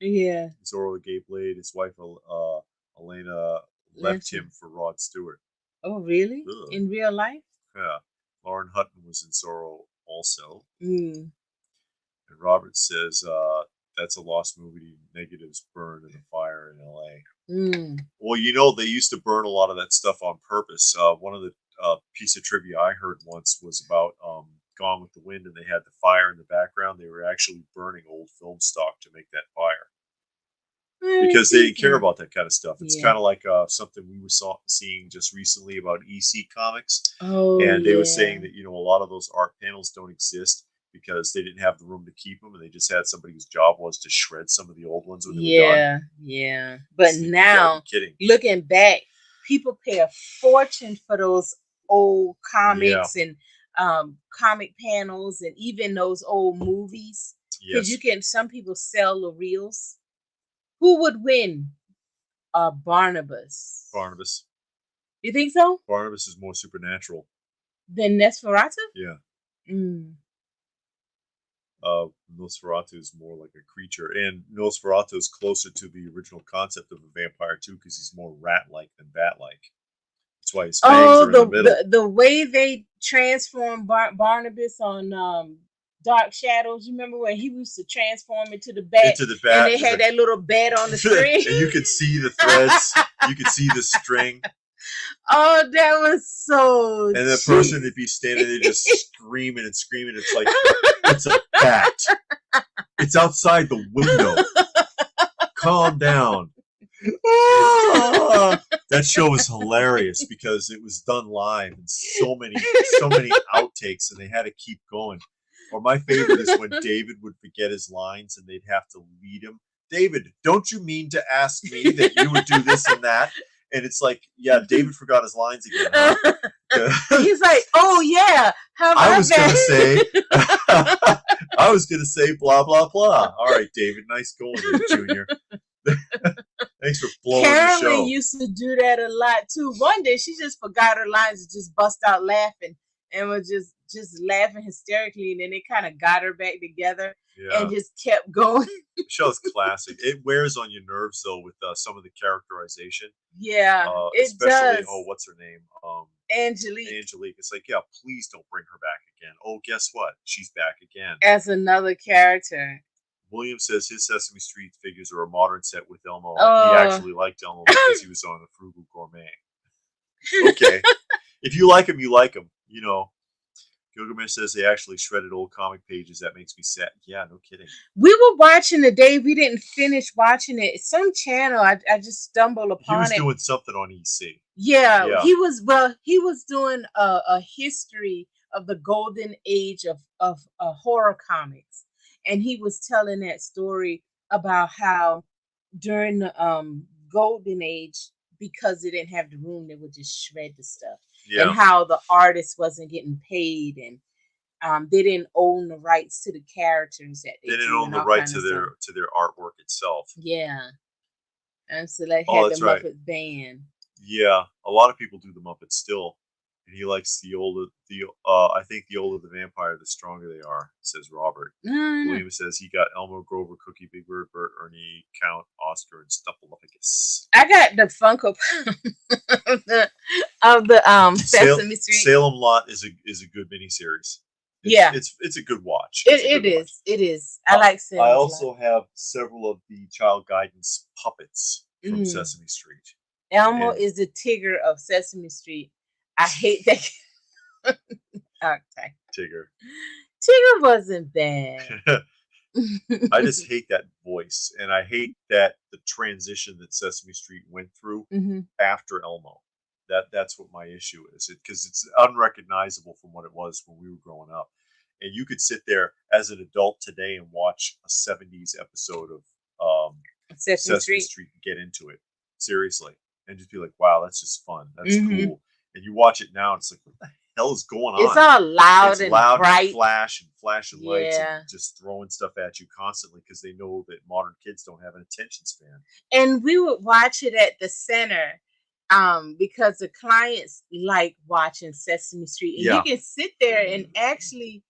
Yeah. Zorro the Gay Blade. His wife Elena left him for Rod Stewart. Oh, really? Ugh. In real life? Yeah. Lauren Hutton was in Zorro also. Mm. And Robert says that's a lost movie. Negatives burned in a fire in L.A. Mm. Well, they used to burn a lot of that stuff on purpose. One of the piece of trivia I heard once was about Gone with the Wind, and they had the fire in the background. They were actually burning old film stock to make that fire because they didn't care about that kind of stuff. It's kind of like something we were seeing just recently about EC Comics. Oh, and they were saying that a lot of those art panels don't exist because they didn't have the room to keep them, and they just had somebody whose job was to shred some of the old ones when they were done. Yeah. But now, looking back, people pay a fortune for those old comics and comic panels, and even those old movies. Because some people sell the reels. Who would win? Barnabas. Barnabas. You think so? Barnabas is more supernatural. Than Nosferatu? Yeah. Mm. Nosferatu is more like a creature, and Nosferatu is closer to the original concept of a vampire too, because he's more rat-like than bat-like. That's why his fangs are in the middle. The way they transformed Barnabas on Dark Shadows. You remember when he used to transform into the bat? And they had that little bat on the screen, and you could see the threads. You could see the string. Oh, that was so. And the person would be standing there just screaming and screaming. It's like, it's a bat. It's outside the window. Calm down. That show was hilarious because it was done live and so many outtakes, and they had to keep going. Or my favorite is when David would forget his lines and they'd have to lead him. David, don't you mean to ask me that you would do this and that? And it's like, yeah, David forgot his lines again. Huh? He's like, oh yeah, how about I was gonna say blah blah blah. All right, David, nice going, Junior. Thanks for blowing the show. Carolyn used to do that a lot too. One day she just forgot her lines and just bust out laughing and was just laughing hysterically, and then it kind of got her back together and just kept going. The show's classic. It wears on your nerves though with some of the characterization. Yeah, it especially, does. Oh, what's her name? Angelique. Angelique. It's like, yeah, please don't bring her back again. Oh, guess what? She's back again as another character. William says his Sesame Street figures are a modern set with Elmo. He actually liked Elmo because he was on the Frugal Gourmet. Okay. If you like him, you like him. You know, Gilgamesh says they actually shredded old comic pages. That makes me sad. Yeah, no kidding. We were watching the day we didn't finish watching it. Some channel, I just stumbled upon it. He was doing something on EC. Yeah, he was doing a history of the golden age of horror comics. And he was telling that story about how during the golden age, because they didn't have the room, they would just shred the stuff. Yeah. And how the artist wasn't getting paid, and they didn't own the rights to the characters that they didn't own the right to their artwork itself. Yeah, and so they had the Muppet band. Yeah, a lot of people do the Muppets still, and he likes the older. I think the older the vampire, the stronger they are. Says Robert. William says he got Elmo, Grover, Cookie, Big Bird, Bert, Ernie, Count, Oscar, and Stuffaluffagus. I got the Funko of the Sesame Street. Salem Lot is a good miniseries. It's a good watch. It is. I like Salem. I also have several of the Child Guidance puppets from Sesame Street. Elmo is the Tigger of Sesame Street. I hate that. Okay. Tigger wasn't bad. I just hate that voice, and I hate that the transition that Sesame Street went through after Elmo. That's what my issue is, because it's unrecognizable from what it was when we were growing up. And you could sit there as an adult today and watch a 70s episode of Sesame Street and get into it seriously, and just be like, "Wow, that's just fun. That's cool." And you watch it now, and it's like, "What the hell is going on?" It's all loud and bright, and flashing lights, and just throwing stuff at you constantly because they know that modern kids don't have an attention span. And we would watch it at the center. Because the clients like watching Sesame Street, and you can sit there and actually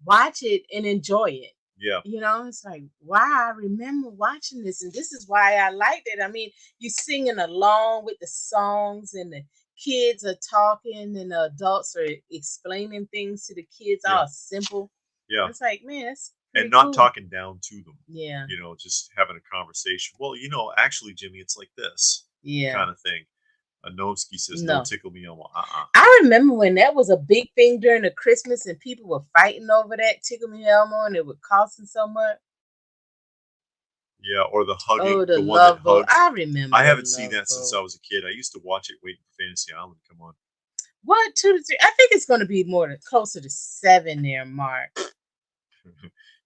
watch it and enjoy it. Yeah, you know, it's like, wow, I remember watching this, and this is why I liked it. I mean, you're singing along with the songs, and the kids are talking, and the adults are explaining things to the kids, all simple. Yeah, it's like, man, it's and not talking down to them. Yeah, you know, just having a conversation. Well, you know, actually, Jimmy, it's like this. Yeah, kind of thing. Anomsky says, "No, tickle me Elmo." I remember when that was a big thing during the Christmas, and people were fighting over that tickle me Elmo, and it would cost them so much. Yeah, or the hugging. Oh, the love boat. I remember. I haven't seen that since I was a kid. I used to watch it waiting for Fantasy Island to come on. 1, 2 to 3. I think it's going to be closer to 7 there, Mark.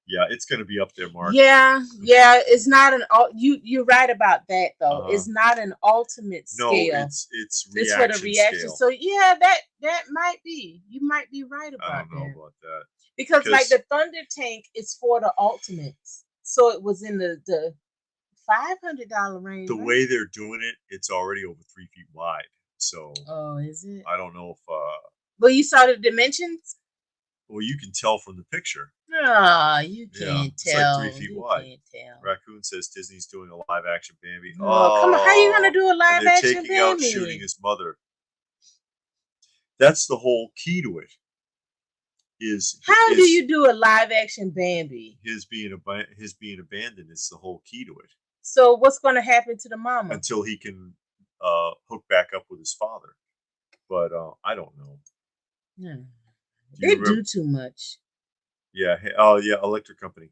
Yeah, it's going to be up there, Mark. Yeah. It's not an. You're right about that, though. It's not an ultimate scale. No, it's for the reaction scale. So yeah, that might be. You might be right about that. I don't know about that because like the Thunder Tank is for the Ultimates, so it was in the $500 range, The right? way they're doing it, it's already over 3 feet wide. So Oh, is it? I don't know if Well, you saw the dimensions? well, you can tell from the picture. Ah, you Yeah, can't it's like 3 tell. feet You wide. can't tell. Raccoon says Disney's doing a live action Bambi. Oh, come on. How you gonna Oh, do a and live they're action taking out shooting Bambi? his mother. That's the whole key to it. Is How do is you do a live action Bambi? his being abandoned is the whole key to it So what's gonna happen to the mama? until he can hook back up with his father. But I don't know. Hmm. Do you They remember? do too much. Yeah. Oh yeah. Electric Company.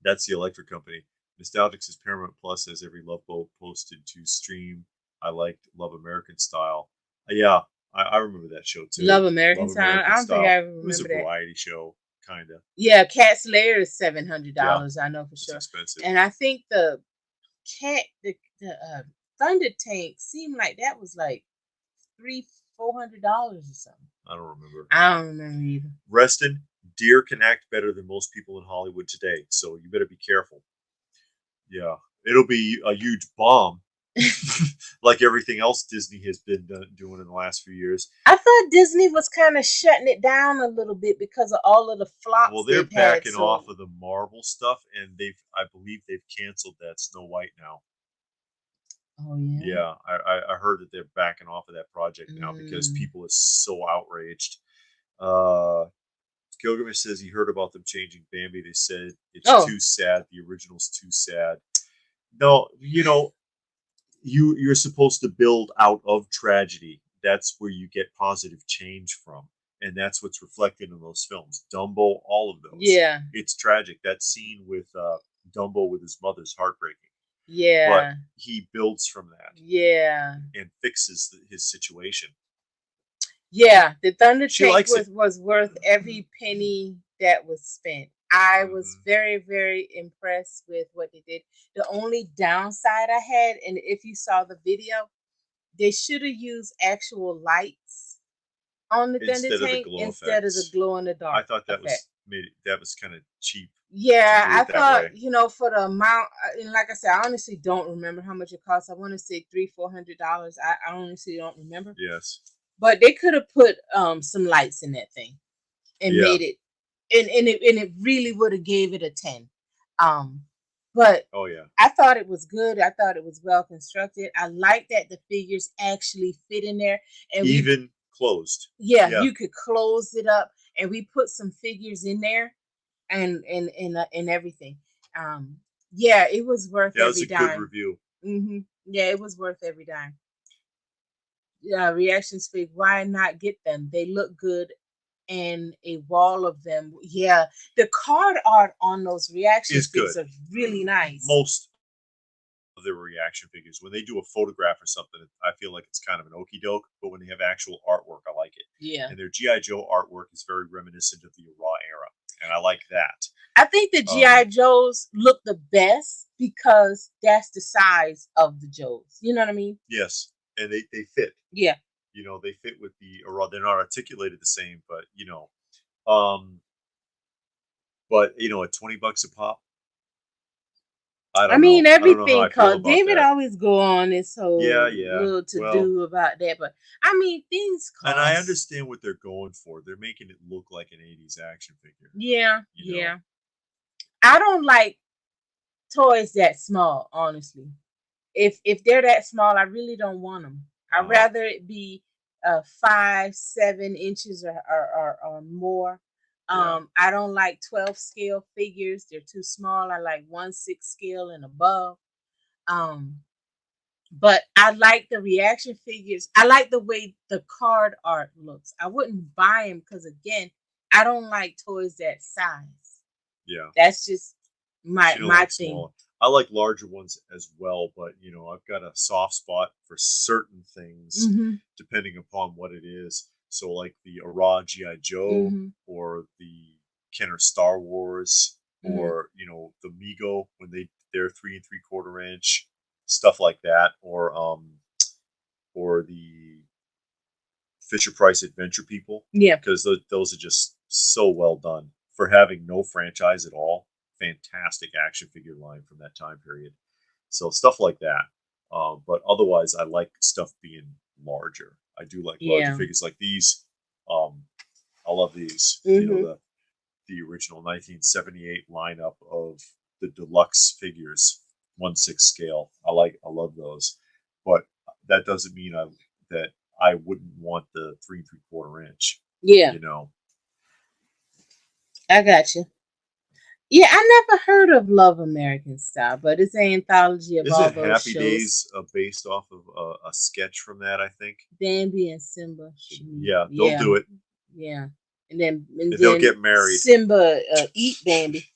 That's the Electric Company. Nostalgic says Paramount Plus has every Love Boat posted to stream. I liked Love American Style. Yeah, I remember that show too. Love American Love Style. American I don't think I Style. ever It was a remember that. variety show, kind of. Yeah, Cat's Lair is $700. Yeah, I know for it's sure. expensive. And I think the cat, the Thunder Tank seemed like that was like $300-400 or something. I don't remember. I don't remember either. Reston, deer can act better than most people in Hollywood today, so you better be careful. Yeah, it'll be a huge bomb, like everything else Disney has been doing in the last few years. I thought Disney was kind of shutting it down a little bit because of all of the flops Well, they're they've had. backing So, off of the Marvel stuff, and I believe they've canceled that Snow White now. oh yeah, Yeah, I heard that they're backing off of that project now because people are so outraged. Uh, Gilgamesh says he heard about them changing Bambi. They said it's too sad. The original's too sad. No, you're supposed to build out of tragedy. That's where you get positive change from, and that's what's reflected in those films. Dumbo, all of those. Yeah, it's tragic. That scene with Dumbo with his mother's heartbreaking. Yeah, but he builds from that. Yeah, and fixes his situation. Yeah, the Thunder She Tank likes it. was worth every penny that was spent. I was very, very impressed with what they did. The only downside I had, and if you saw the video, they should have used actual lights on the Thunder Tank instead of the glow in the dark. I thought that was kind of cheap. Yeah, I thought for the amount, and like I said, I honestly don't remember how much it cost. I want to say $300-400. I honestly don't remember. Yes. But they could have put some lights in that thing and made it, and it really would have gave it a 10. But oh yeah, I thought it was good. I thought it was well constructed. I like that the figures actually fit in there, and even closed. Yeah, you could close it up, and we put some figures in there, and everything. Yeah, it was worth every dime. Good review. Yeah, it was worth every dime. Reactions fig, why not get them? They look good, and a wall of them. Yeah, the card art on those reaction figs are really nice. Most of their reaction figures, when they do a photograph or something, I feel like it's kind of an okie doke, but when they have actual artwork, I like it. Yeah, and their G.I. Joe artwork is very reminiscent of the Raw era, and I like that. I think the G.I. Joes look the best because that's the size of the Joes. You know what I mean? Yes. And they fit. Yeah. They fit with the they're not articulated the same, but but at $20 a pop. I mean, everything costs. David always go on this whole little to do about that, but I mean, things cost. And I understand what they're going for. They're making it look like an 80s action figure. Yeah, yeah. I don't like toys that small, honestly. If they're that small, I really don't want them. I'd rather it be 5-7 inches or more. I don't like 12 scale figures. They're too small. I like 1/6 scale and above. But I like the reaction figures. I like the way the card art looks. I wouldn't buy them because, again, I don't like toys that size. Yeah, that's just my thing. Smaller. I like larger ones as well, but I've got a soft spot for certain things depending upon what it is. So like the Raw G.I. Joe or the Kenner Star Wars or the Mego when they're 3 3/4 inch, stuff like that, or the Fisher Price Adventure People. Yeah, because those are just so well done for having no franchise at all. fantastic action figure line from that time period. So stuff like that. But otherwise, I like stuff being larger. I do like larger Yeah. figures like these. Um, I love these. You know, Mhm. the original 1978 lineup of the deluxe figures, 1/6 scale. I love those, but that doesn't mean that I wouldn't want the 3 3/4 inch. Yeah, You know, I got you. Yeah, I never heard of Love American Style, but it's an anthology of all isn't those Happy shows. Days based off of a sketch from that? I think. Bambi and Simba should be, Yeah, they'll yeah, do it, yeah, and and they'll then get married. Simba eat Bambi.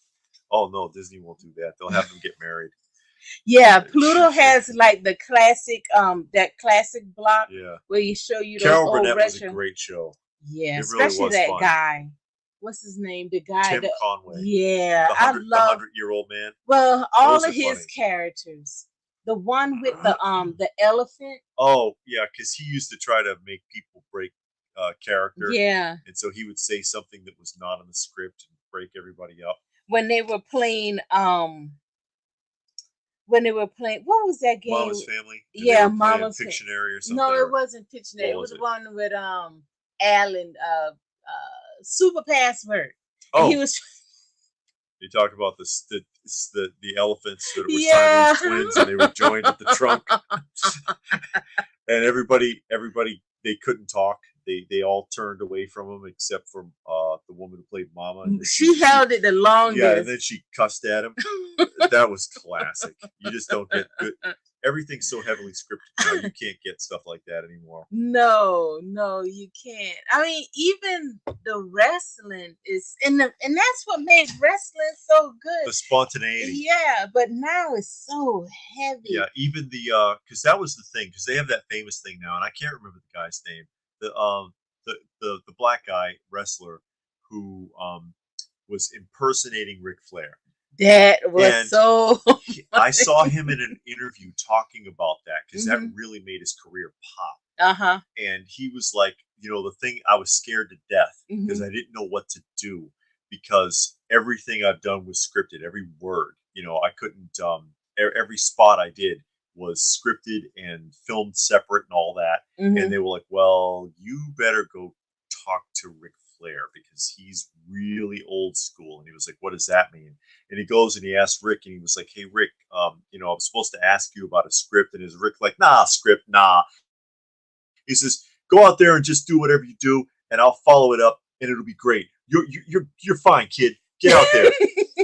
Oh no, Disney won't do that. They'll have them get married. Yeah, Pluto has like the classic, that classic block Yeah, where you show you those Carol old Burnett was a retro. great show. Yeah, It really especially was that fun. guy. What's his name? The guy Tim that. Conway, Yeah, the I the love. 100-year-old man. Well, all Those of are his funny. characters. The one with the elephant. Oh yeah, because he used to try to make people break character, Yeah, and so he would say something that was not in the script and break everybody up. when they were playing when they were playing, what was that Mama's game? Family, and they Yeah, were playing Mama's. Pictionary or No, something, it or wasn't Pictionary. what It was was the it? one with Alan, Super Password, and he Oh, was. you talk about the elephants that were Yeah. Siamese twins, and they were joined at the trunk, and everybody they couldn't talk. They all turned away from him except for the woman who played Mama, and then She held it the yeah, and longest. then she cussed at him. That was classic. You just don't get good. Everything's so heavily scripted now. You can't get stuff like that anymore. No, no, you can't. I mean, even the wrestling is and that's what made wrestling so The good. spontaneity. Yeah, but now it's so Yeah, heavy. even because that was the thing, because they have that famous thing now, and I can't remember the guy's name. The black guy wrestler who was impersonating Ric Flair, That was and so. I saw him in an interview talking about that because that Hmm. really made his career pop. Uh-huh. And he was like, the thing, I was scared to death because Hmm. I didn't know what to do, because everything I've done was scripted, every word. I couldn't. Every spot I did was scripted and filmed separate and all that. And Hmm. they were like, "Well, you better go talk to Ric Flair because he's really old school." And he was like, "What does that mean?" And he goes and he asked Rick, and he was like, "Hey Rick, I'm supposed to ask you about a script." And is Rick like, "Nah, script, nah." He says, "Go out there and just do whatever you do, and I'll follow it up, and it'll be great. You're fine, kid. Get out there.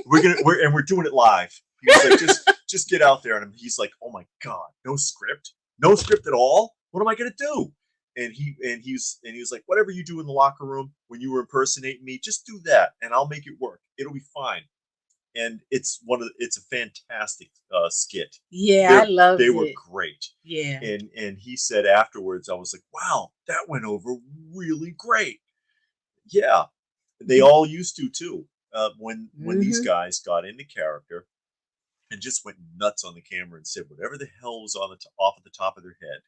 We're doing it live." He was like, "Just get out there." And he's like, "Oh my god, no script at all. What am I gonna do?" And he was like, "Whatever you do in the locker room when you were impersonating me, just do that, and I'll make it work. It'll be fine." And it's a fantastic skit. Yeah, I They loved were it. great. Yeah. And he said afterwards, I was like, "Wow, that went over really great." Yeah, they all used to too. When these Hmm. guys got into character and just went nuts on the camera and said whatever the hell was off at the top of their head.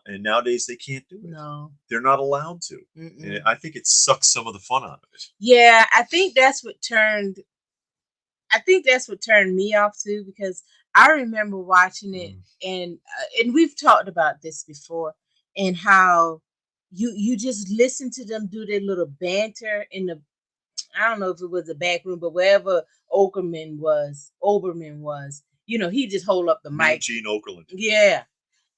And nowadays they can't do it. No. They're not allowed to, and Mm-mm. I think it sucks some of the fun out of it. Yeah, I think that's what turned me off too, because I remember watching it, Mm. and we've talked about this before, and how you just listen to them do their little banter in the, I don't know if it was the back room, but wherever Oberman was, he just hold up the Mean mic. Gene Okerlund. Yeah.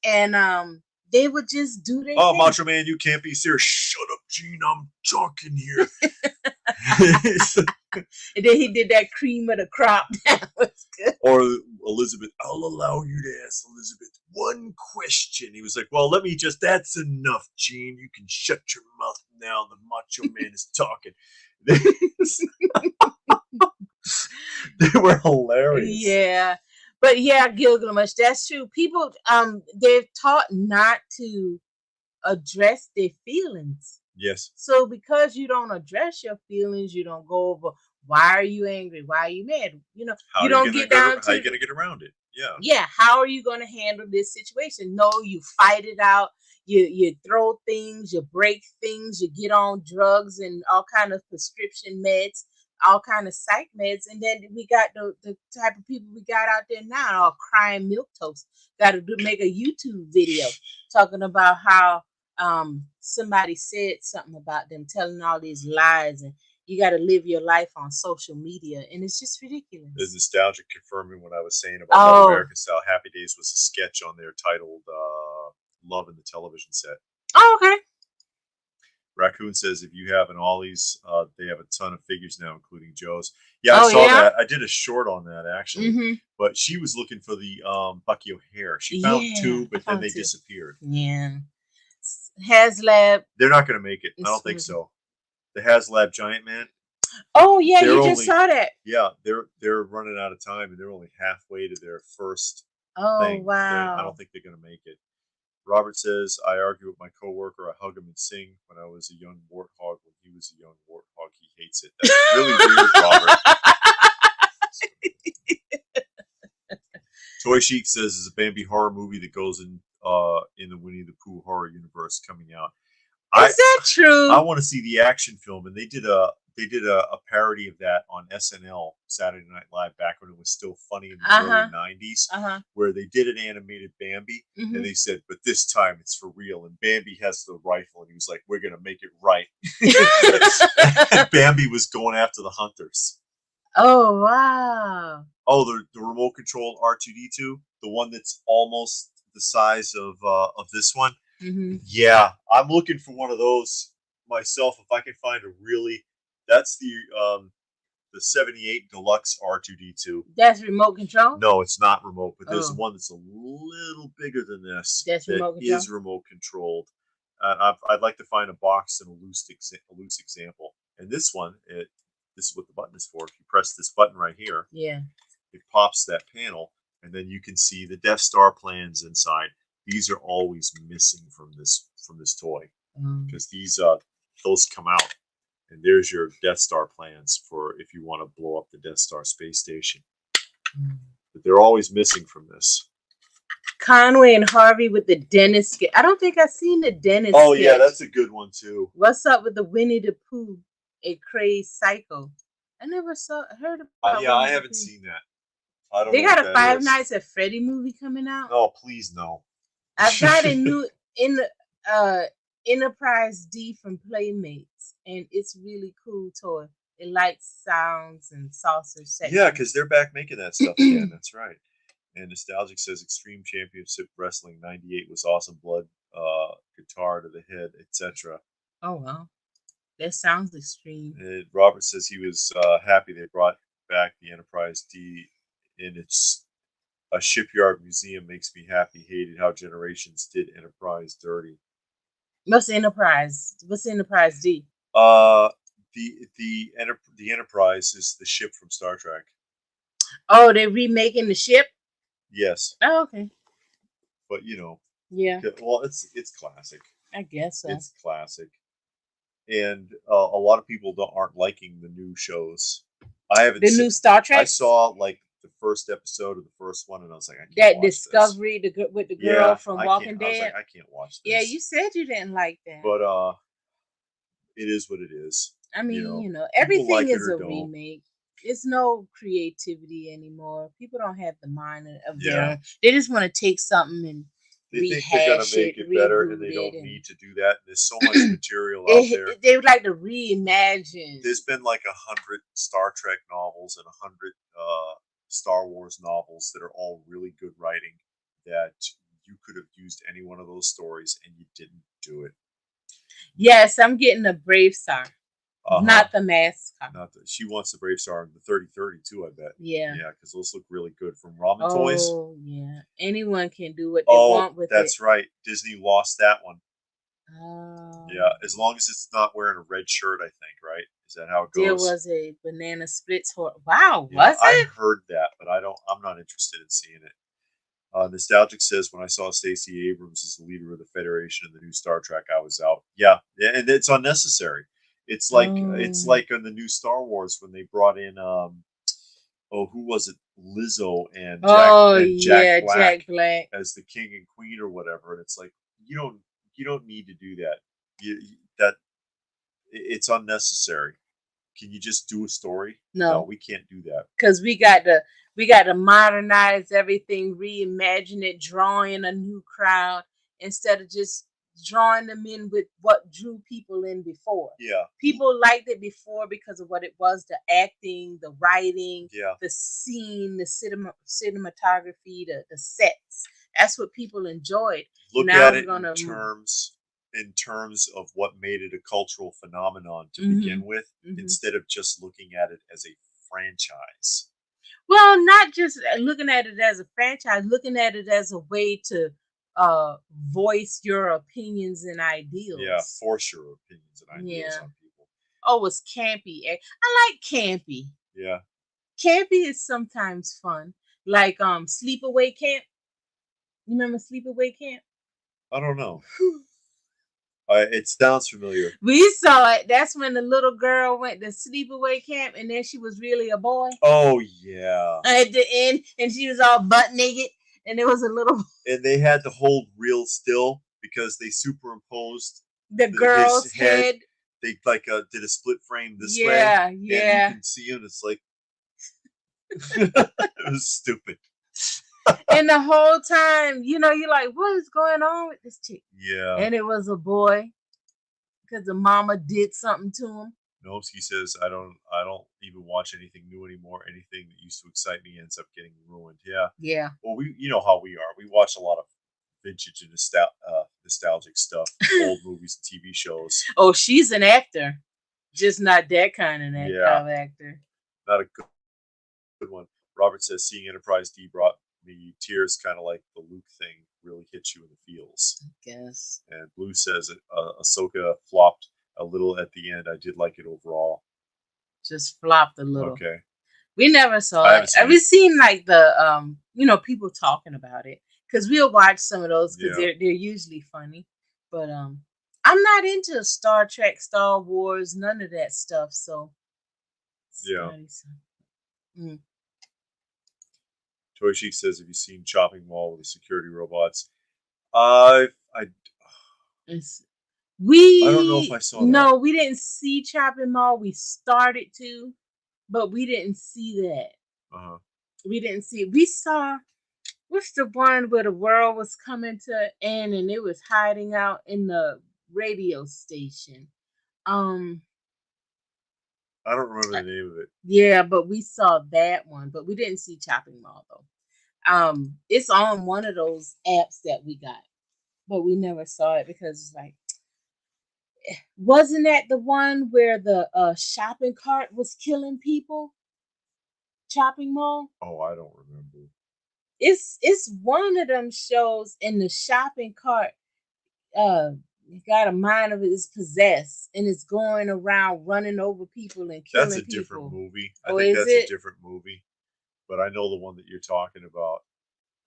And they would just do their Oh, thing. Macho Man, you can't be serious. Shut up, Gene. I'm talking here. And then he did that cream of the crop. That was good. Or Elizabeth, "I'll allow you to ask Elizabeth one question." He was like, "Well, that's enough, Gene. You can shut your mouth now. The Macho Man is talking." They were hilarious. Yeah. But yeah, Gilgamesh, that's true. People they're taught not to address their feelings. Yes. So because you don't address your feelings, you don't go over why are you angry? Why are you mad? How You are you don't gonna get down how are you to, gonna get around it? Yeah. yeah, how are you going to handle this situation? No, you fight it out. You throw things, you break things, you get on drugs and all kind of prescription meds. all kind of psych meds, and then we got the type of people we got out there now, all crying milk toast. Got to make a YouTube video talking about how somebody said something about them, telling all these lies, and you got to live your life on social media, and it's just ridiculous. The nostalgic confirming what I was saying about Love American Style. Happy Days was a sketch on there titled "Love in the Television Set." Oh, okay. Raccoon says, if you have an Ollie's, they have a ton of figures now, including Joe's. Yeah, I saw that. I did a short on that, actually. But she was looking for the Bucky O'Hare. She found two, but then they disappeared. Yeah. HasLab. They're not going to make it. I don't think so. The HasLab Giant Man. Oh, yeah, you just saw that. Yeah, they're running out of time, and they're only halfway to their first thing. Wow. I don't think they're going to make it. Robert says, I argue with my coworker. I hug him and sing when I was a young warthog. When he was a young warthog, he hates it. That's really weird, Robert. Toy Chic says, there's a Bambi horror movie that goes in the Winnie the Pooh horror universe coming out. Is that true? I want to see the action film, and they did a parody of that on SNL, Saturday Night Live, back when it was still funny in the early 90s, where they did an animated Bambi, and they said, but this time it's for real, and Bambi has the rifle, and he was like, we're going to make it right. Bambi was going after the hunters. Oh, wow. Oh, the remote control R2-D2, the one that's almost the size of this one. Yeah, I'm looking for one of those myself. If I can find a really, that's the 78 Deluxe R2-D2. That's remote control? No, it's not remote, but there's one that's a little bigger than this. That's remote control? Is remote controlled. I'd like to find a box and a loose example. And this one, this is what the button is for. If you press this button right here, it pops that panel, and then you can see the Death Star plans inside. These are always missing from this toy, because those come out, and there's your Death Star plans for if you want to blow up the Death Star space station. But they're always missing from this. Conway and Harvey with the dentist sketch. I don't think I've seen the dentist. Oh sketch. Yeah, that's a good one too. What's up with the Winnie the Pooh, a crazed psycho? I never heard about. Yeah, I haven't seen that. I don't. They got a Five Nights at Freddy movie coming out. Oh, please no. I've got a new Enterprise D from Playmates, and it's really cool toy. It likes sounds and saucer section. Yeah, because they're back making that stuff again. That's right. And Nostalgic says Extreme Championship Wrestling '98 was awesome. Blood, guitar to the head, etc. Oh wow, that sounds extreme. And Robert says he was happy they brought back the Enterprise D, and it's a shipyard museum. Makes me happy. Hated how Generations did Enterprise dirty. What's Enterprise? What's Enterprise D? The Enterprise is the ship from Star Trek. Oh, they're remaking the ship? Yes. Oh, okay. But you know. Yeah. Well, it's classic. I guess so. It's classic, and a lot of people aren't liking the new shows. I haven't. The new Star Trek. I saw like the first episode of the first one, and I was like, I can't that watch Discovery this. With the girl from Walking Dead. I was like, I can't watch this. Yeah, you said you didn't like that. But it is what it is. I mean, you know everything like is a remake. It's no creativity anymore. People don't have the mind of their own. They just want to take something and they think they're gonna make it better, and they don't need to do that. There's so much material out there. They would like to reimagine. There's been like 100 Star Trek novels and 100 Star Wars novels that are all really good writing. That you could have used any one of those stories, and you didn't do it. Yes, I'm getting a Brave Star. Not the mascot. She wants the Brave Star and the 3030 too, I bet. Yeah. Yeah, because those look really good from Ramen Toys. Oh, yeah. Anyone can do what they want with it. That's right. Disney lost that one. Oh. Yeah, as long as it's not wearing a red shirt, I think, right? Is that how it goes? There was a Banana Splits horse. Wow, yeah, was it? I heard that, but I'm not interested in seeing it. Nostalgic says, when I saw Stacey Abrams as the leader of the Federation in the new Star Trek, I was out. Yeah, and it's unnecessary. It's like in the new Star Wars when they brought in who was it? Lizzo and Jack Black as the king and queen or whatever, and it's like you don't need to do that. It's unnecessary. Can you just do a story? No, we can't do that. because we got to modernize everything, reimagine it, draw in a new crowd instead of just drawing them in with what drew people in before. Yeah. People liked it before because of what it was, the acting, the writing, Yeah. the scene, the cinematography, the sets. That's what people enjoyed. Look Now at we're it gonna in terms of what made it a cultural phenomenon to Mhm, begin with, mhm. instead of just looking at it as a franchise. Well, not just looking at it as a franchise, looking at it as a way to voice your opinions and Yeah, ideals. force your opinions and ideals Yeah. on people. Oh, it's campy. I like campy. Yeah. Campy is sometimes fun. Like Sleepaway Camp. You remember Sleepaway Camp? I don't know. It sounds familiar. We saw it. That's when the little girl went to sleepaway camp, and then she was really a boy Oh yeah. at the end, and she was all butt naked, and there was a little And they had to hold real still because they superimposed the girl's his head. head. They like did a split frame this way, Yeah, and you yeah. can see it. It's like it was stupid. And the whole time, you're like, what is going on with this chick? Yeah. And it was a boy because the mama did something to him. Novsky says, I don't even watch anything new anymore. Anything that used to excite me ends up getting ruined. Yeah. Yeah. Well, you know how we are. We watch a lot of vintage and nostalgic stuff, old movies and TV shows. Oh, she's an actor, just not that kind of actor. Not a good one. Robert says, seeing Enterprise D brought me tears, kind of like the Luke thing really hits you in the feels. I guess. And Blue says, Ahsoka flopped a little at the end. I did like it overall. Just flopped a little. Okay. We never saw it. We've seen like the people talking about it, because we'll watch some of those because they're usually funny. But I'm not into Star Trek, Star Wars, none of that stuff. So yeah. Toy Chic says, have you seen Chopping Mall with the security robots? I don't know if I saw that. No, we didn't see Chopping Mall. We started to, but we didn't see that. Uh-huh. We didn't see it. We saw, what's the one where the world was coming to an end and it was hiding out in the radio station? I don't remember the name of it. Yeah, but we saw that one, but we didn't see Chopping Mall though. It's on one of those apps that we got, but we never saw it because it's like, wasn't that the one where the shopping cart was killing people? Chopping Mall? Oh, I don't remember. It's one of them shows, in the shopping cart got a mind of it, is possessed and it's going around running over people and killing people. That's a different movie. I think that's a different movie, but I know the one that you're talking about.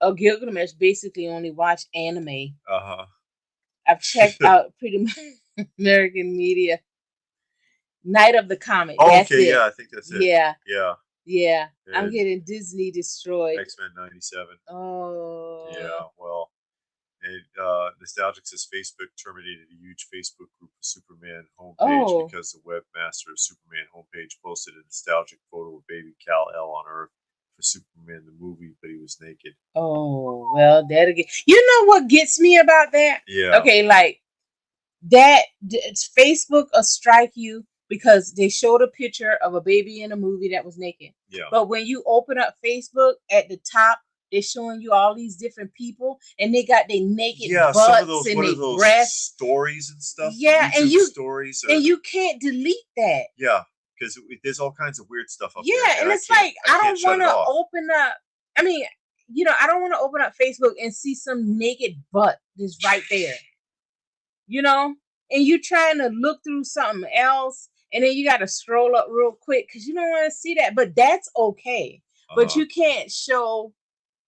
Oh, Gilgamesh basically only watched anime. Uh-huh. I've checked out pretty much American media. Night of the Comet. Oh, that's okay, it. yeah, I think that's it. Yeah. I'm getting Disney destroyed. X-Men 97. Oh. Yeah, well, and Nostalgic says Facebook terminated a huge Facebook group for Superman homepage because the webmaster of Superman homepage posted a nostalgic photo of baby Kal-El on Earth for Superman the movie, but he was naked. Oh, well, that again. You know what gets me about that? Yeah. Okay, like that, Facebook will strike you because they showed a picture of a baby in a movie that was naked. Yeah. But when you open up Facebook, at the top, they're showing you all these different people, and they got their naked butts some of those, and what their are those breasts, stories and stuff? Yeah, YouTube and you stories, and you can't delete that. Yeah, because there's all kinds of weird stuff up there. Yeah, and it's like I don't want to open up. I mean, I don't want to open up Facebook and see some naked butt that's right there. And you're trying to look through something else, and then you got to scroll up real quick because you don't want to see that. But that's okay. But you can't show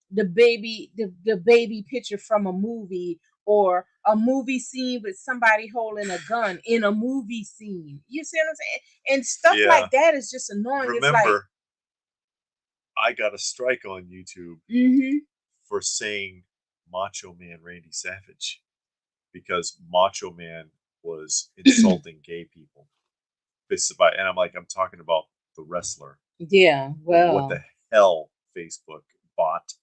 the baby picture from a movie, or a movie scene with somebody holding a gun in a movie scene. You see what I'm saying? And stuff like that is just annoying. Remember, I got a strike on YouTube for saying Macho Man Randy Savage, because Macho Man was insulting gay people. and I'm like, I'm talking about the wrestler. Yeah, What well, the hell, Facebook bot?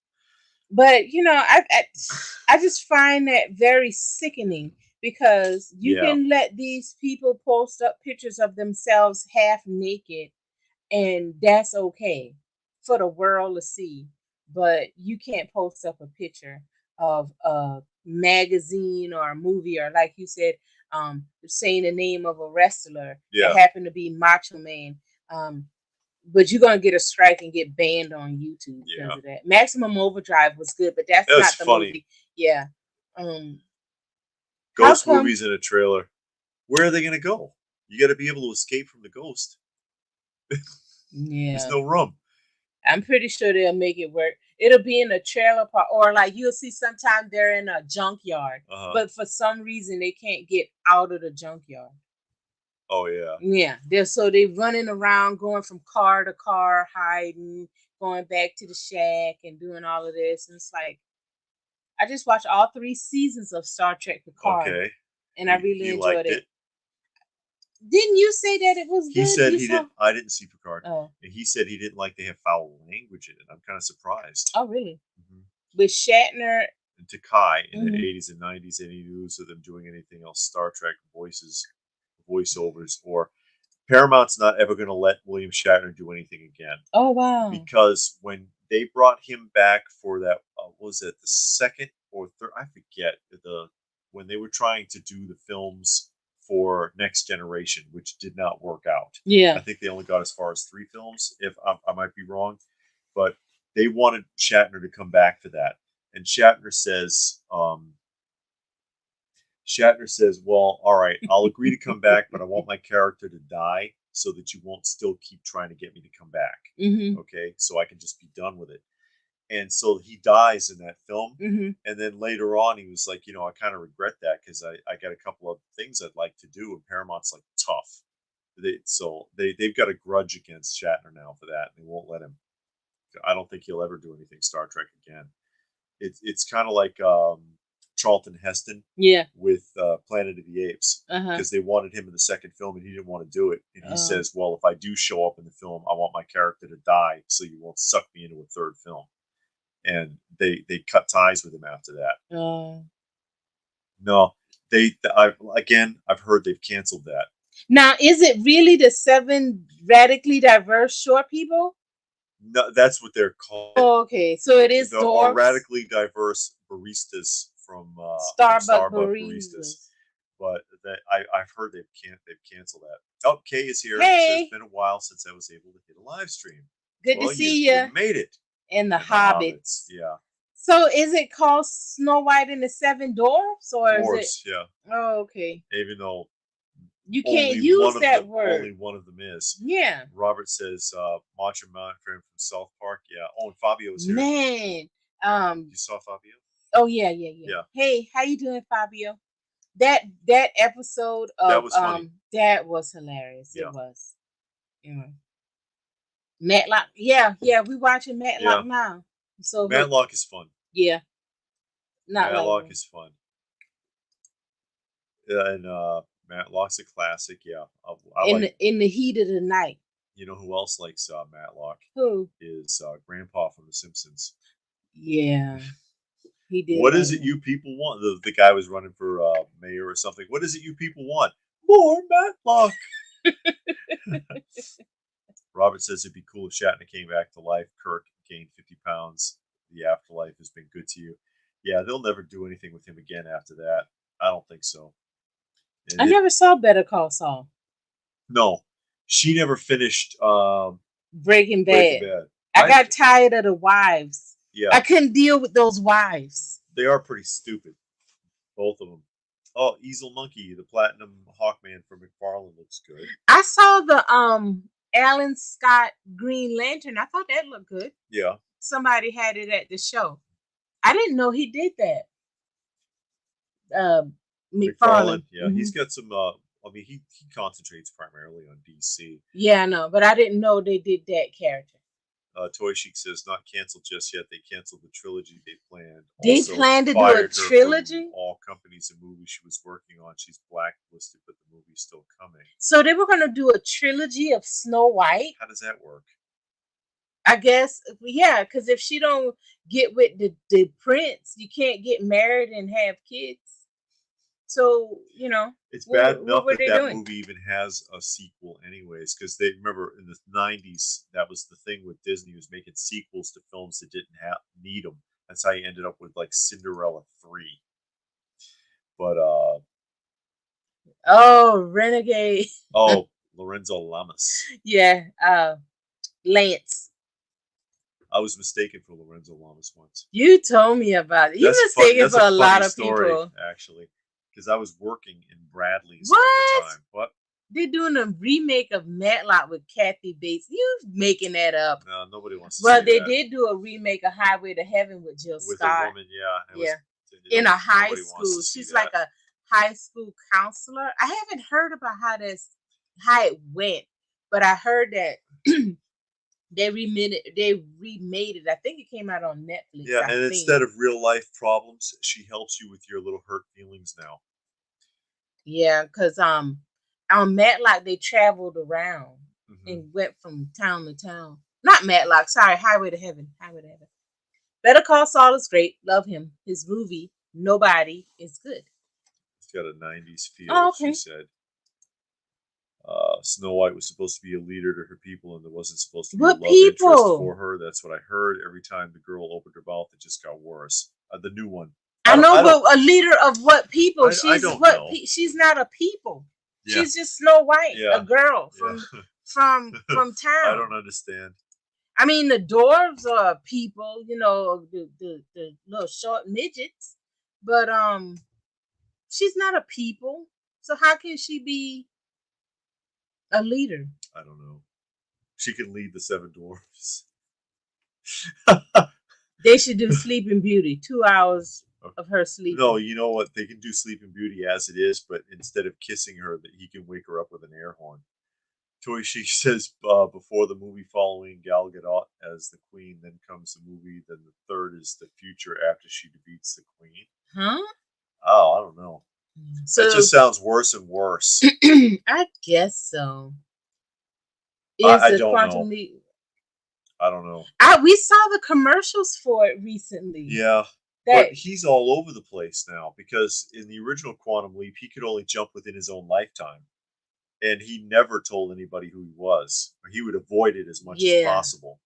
but I just find that very sickening because you Yeah, can let these people post up pictures of themselves half naked and that's okay for the world to see. But you can't post up a picture of a magazine or a movie or like you said, saying the name of a wrestler that yeah, happened to be Macho Man. Um, but you're gonna get a strike and get banned on YouTube because yeah. of that. Maximum Overdrive was good, but that's That was not the funny. movie. Yeah. Um, how Ghost come? movies in a trailer. Where are they going to go? You got to be able to escape from the ghost. There's Yeah. no room. I'm pretty sure they'll make it work. It'll be in a trailer park, or like you'll see sometimes they're in a junkyard, Uh huh. but for some reason they can't get out of the junkyard. Oh yeah. Yeah, they're running around, going from car to car, hiding, going back to the shack, and doing all of this. And it's like I just watched all 3 seasons of Star Trek Picard, Okay. and I really He enjoyed liked it. it. Didn't you say that it was He good? said You he saw? didn't. I didn't see Picard, Oh, and he said he didn't like they have foul language in it. I'm kind of surprised. oh, really? Mm-hmm. With Shatner. And Takai in the Hmm. 80s and 90s, any news of them doing anything else, Star Trek voiceovers, or Paramount's not ever going to let William Shatner do anything again Oh, wow. because when they brought him back for that, was it the second or third? I forget the when they were trying to do the films for Next Generation, which did not work out. I Yeah. think they only got as far as 3 films. If I might be wrong, but they wanted Shatner to come back for that, and Shatner says, "Well, all right, I'll agree to come back, but I want my character to die so that you won't still keep trying to get me to come back. Hmm. Okay, so I can just be done with it." And so he dies in that film. Hmm. And then later on, he was like, I kind of regret that because I got a couple of things I'd like to do. And Paramount's like, tough. They've got a grudge against Shatner now for that. And they won't let him. I don't think he'll ever do anything Star Trek again. It's kind of like Charlton Heston Yeah. with Planet of the Apes Uh-huh. because they wanted him in the second film and he didn't want to do it. And he Oh. says, "Well, if I do show up in the film, I want my character to die so you won't suck me into a third film." And they cut ties with him after that. Oh. No, I've heard they've canceled that. Now, is it really the 7 radically diverse short people? No, that's what they're called. Oh, okay. So it is Or dwarfs. radically diverse baristas from Starbucks Starbucks baristas. baristas. But I've heard they've canceled that. Oh, Kay is here. Says Hey, been a while since I was able to hit a live stream. good to Well, you see you you. made it. And the And the Hobbits, Hobbits. yeah, So is it called Snow White and the 7 Dwarfs, or is it? dwarfs, yeah. Oh, okay. Even though You can't use that only word. one of them is. Yeah. Robert says Macho Man from South Park. Yeah. Oh, and Fabio's here. Man. You saw Fabio? Oh yeah, yeah, yeah. Yeah. Hey, how you doing, Fabio? That episode That of was funny. that was hilarious. Yeah. It was. Yeah. Matlock. Yeah, yeah. We watching Matlock Yeah. now. So Matlock is fun. yeah, not like Matlock is fun. And Matlock's a classic. Yeah. I like. in the heat of the night. You know who else likes Matlock? Who? Is Grandpa from The Simpsons. Yeah, he did. What is Like it you people want? The guy was running for mayor or something. What is it you people want? More Matlock. Robert says it'd be cool if Shatner came back to life. Kirk gained 50 pounds. The afterlife has been good to you. Yeah, they'll never do anything with him again after that. I don't think so. And I never saw Better Call Saul. no, she never finished Breaking Breaking Bad. Bad. I got tired of the wives. Yeah, I couldn't deal with those wives. they are pretty stupid, both of them. Oh, Easel Monkey, the Platinum Hawkman from McFarlane looks good. I saw the Alan Scott Green Lantern. I thought that looked good. Yeah. Somebody had it at the show. I didn't know he did that. McFarlane. Yeah, he's got some. I mean, he concentrates primarily on DC. Yeah, I know, but I didn't know they did that character. Toy Chic says not canceled just yet. They canceled the trilogy they planned. They Also plan to do a fired her from trilogy? all companies and movies she was working on. She's blacklisted, but the movie's still coming. So they were gonna do a trilogy of Snow White. How does that work? I guess, yeah, because if she don't get with the prince, you can't get married and have kids. So It's bad what enough were that they that doing? movie even has a sequel, anyways. Because they remember in the '90s that was the thing with Disney, was making sequels to films that didn't need them. That's how you ended up with like Cinderella 3. But Oh, Renegade. oh, Lorenzo Lamas. Yeah, Lance. I was mistaken for Lorenzo Lamas once. You told me about it. You That's fun. mistaken That's for a lot funny of story, people. actually, because I was working in Bradley's at What? the time. What? They're doing a remake of Matlock with Kathy Bates. You making that up? No, nobody wants to Well, see they that. did do a remake of Highway to Heaven with Jill With Scott. a woman, yeah. Yeah. In a high school. She's that. like a high school counselor. I haven't heard about how it went, but I heard that they remade it. I think it came out on Netflix. Yeah, and instead of real life problems, she helps you with your little hurt feelings now. Yeah, because on Matlock they traveled around and went from town to town. Not Matlock, sorry, Highway to Heaven. Highway to Heaven. Better Call Saul is great. Love him. His movie, Nobody, is good. It's got a 90s feel, Oh, okay. she said. Snow White was supposed to be a leader to her people, and there wasn't supposed to be a love interest for her. That's what I heard. Every time the girl opened her mouth, it just got worse. The new one. I know, but a leader of what people? I don't know. She's not a people. Yeah. She's just Snow White, yeah. a girl from town. I don't understand. I mean, the dwarves are people, the little short midgets, but she's not a people. So how can she be a leader? I don't know. She can lead the 7 dwarfs. They should do Sleeping Beauty, 2 hours of her sleeping. No, you know what? They can do Sleeping Beauty as it is, but instead of kissing her, that he can wake her up with an air horn. Toy Chic says before the movie following Gal Gadot as the queen, then comes the movie, then the third is the future after she defeats the queen. Huh? Oh, I don't know. So it just sounds worse and worse. I guess so. I don't know. I don't know. We saw the commercials for it recently. Yeah. But he's all over the place now, because in the original Quantum Leap, he could only jump within his own lifetime. And he never told anybody who he was. Or he would avoid it as much as possible.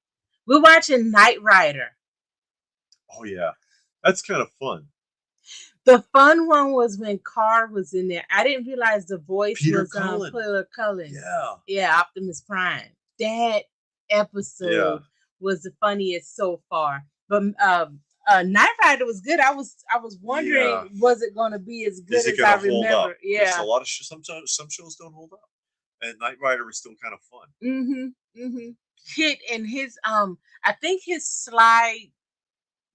We're watching Knight Rider. Oh, yeah. That's kind of fun. The fun one was when Carr was in there. I didn't realize the voice Peter was Peter Cullen. Yeah. Yeah, Optimus Prime. That episode was the funniest so far. But Knight Rider was good. I was wondering, was it going to be as good as I remember? Yeah, there's a lot of some shows don't hold up, and Knight Rider was still kind of fun. Kit and his I think his sly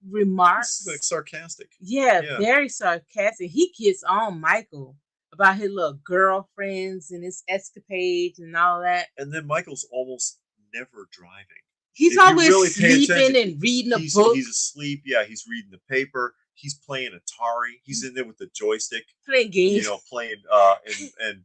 remarks, like sarcastic. Yeah, very sarcastic. He gets on Michael about his little girlfriends and his escapades and all that. And then Michael's almost never driving. He's always sleeping and reading a book. He's asleep. Yeah, he's reading the paper. He's playing Atari. He's in there with the joystick, playing games. Playing and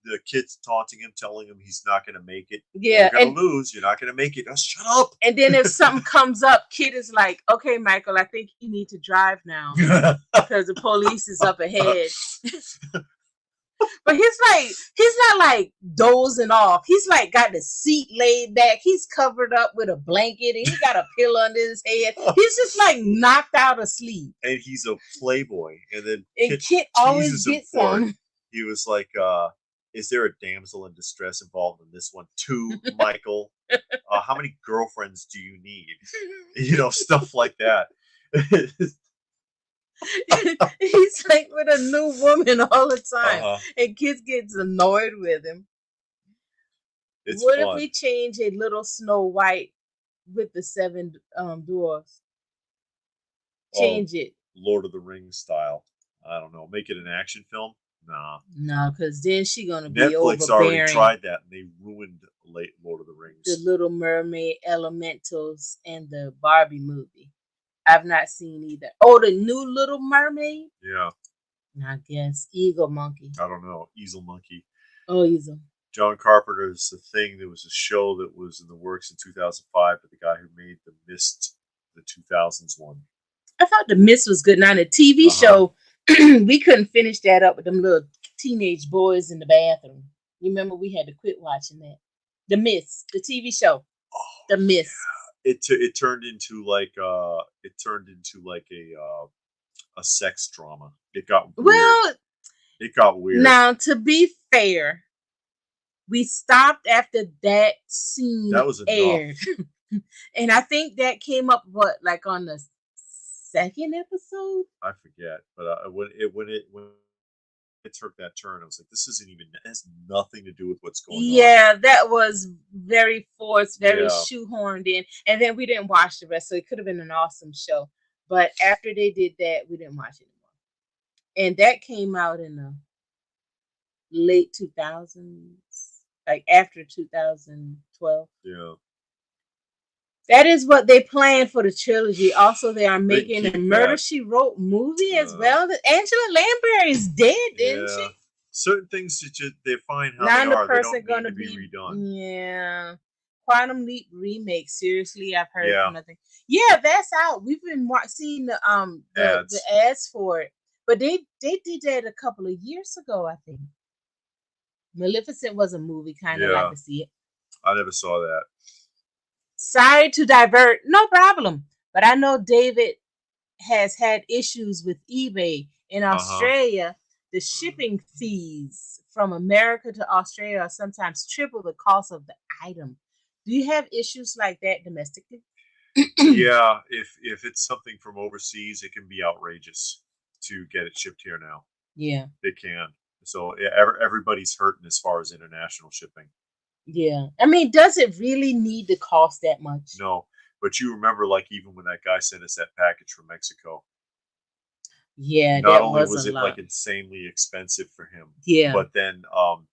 the kid's taunting him, telling him he's not going to make it. Yeah, you're going to lose. You're not going to make it. Oh, shut up. And then if something comes up, Kid is like, "Okay, Michael, I think you need to drive now because the police is up ahead." But he's not like dozing off. He's like got the seat laid back. He's covered up with a blanket and he got a pillow under his head. He's just like knocked out asleep. And he's a playboy. And then Kit always gets on. He was like, is there a damsel in distress involved in this one too, Michael? How many girlfriends do you need? Stuff like that. He's like with a new woman all the time, and kids gets annoyed with him. What if we change a little Snow White with the 7 dwarfs? Change it, Lord of the Rings style. I don't know. Make it an action film. Nah. No, because then she's gonna be Netflix overbearing. already tried that, and they ruined late Lord of the Rings. The Little Mermaid, Elementals, and the Barbie movie. I've not seen either. Oh, the new Little Mermaid? Yeah. I guess. Eagle Monkey. I don't know. Easel Monkey. Oh, Easel. John Carpenter's The Thing. There was a show that was in the works in 2005, but the guy who made The Mist, the 2000s one. I thought The Mist was good. Now, the TV show, we couldn't finish that up with them little teenage boys in the bathroom. You remember we had to quit watching that. The Mist, the TV show. The Mist. Yeah. It turned into like a sex drama. It got weird. Well, it got weird. Now, to be fair, we stopped after that scene that was aired. And I think that came up on the second episode? I forget, but when it took that turn, I was like, this has nothing to do with what's going on. Yeah, that was very forced, very shoehorned in. And then we didn't watch the rest, so it could have been an awesome show. But after they did that, we didn't watch it anymore. And that came out in the late 2000s, like after 2012. Yeah. That is what they planned for the trilogy. Also, they are making a Murder, She Wrote movie as well. Angela Lansbury is dead, didn't she? Certain things they find how they are. They don't need to be redone. Yeah. Quantum Leap remake. Seriously, I've heard nothing. Yeah, that's out. We've been seeing the ads for it, but they did that a couple of years ago, I think. Maleficent was a movie, kind of like to see it. I never saw that. Sorry to divert, no problem. But I know David has had issues with eBay in Australia. The shipping fees from America to Australia are sometimes triple the cost of the item. Do you have issues like that domestically? Yeah, if it's something from overseas, it can be outrageous to get it shipped here now. Yeah, it can. So everybody's hurting as far as international shipping. Yeah, I mean, does it really need to cost that much? No, but you remember, like, even when that guy sent us that package from Mexico. Yeah, not only was it like insanely expensive for him, but then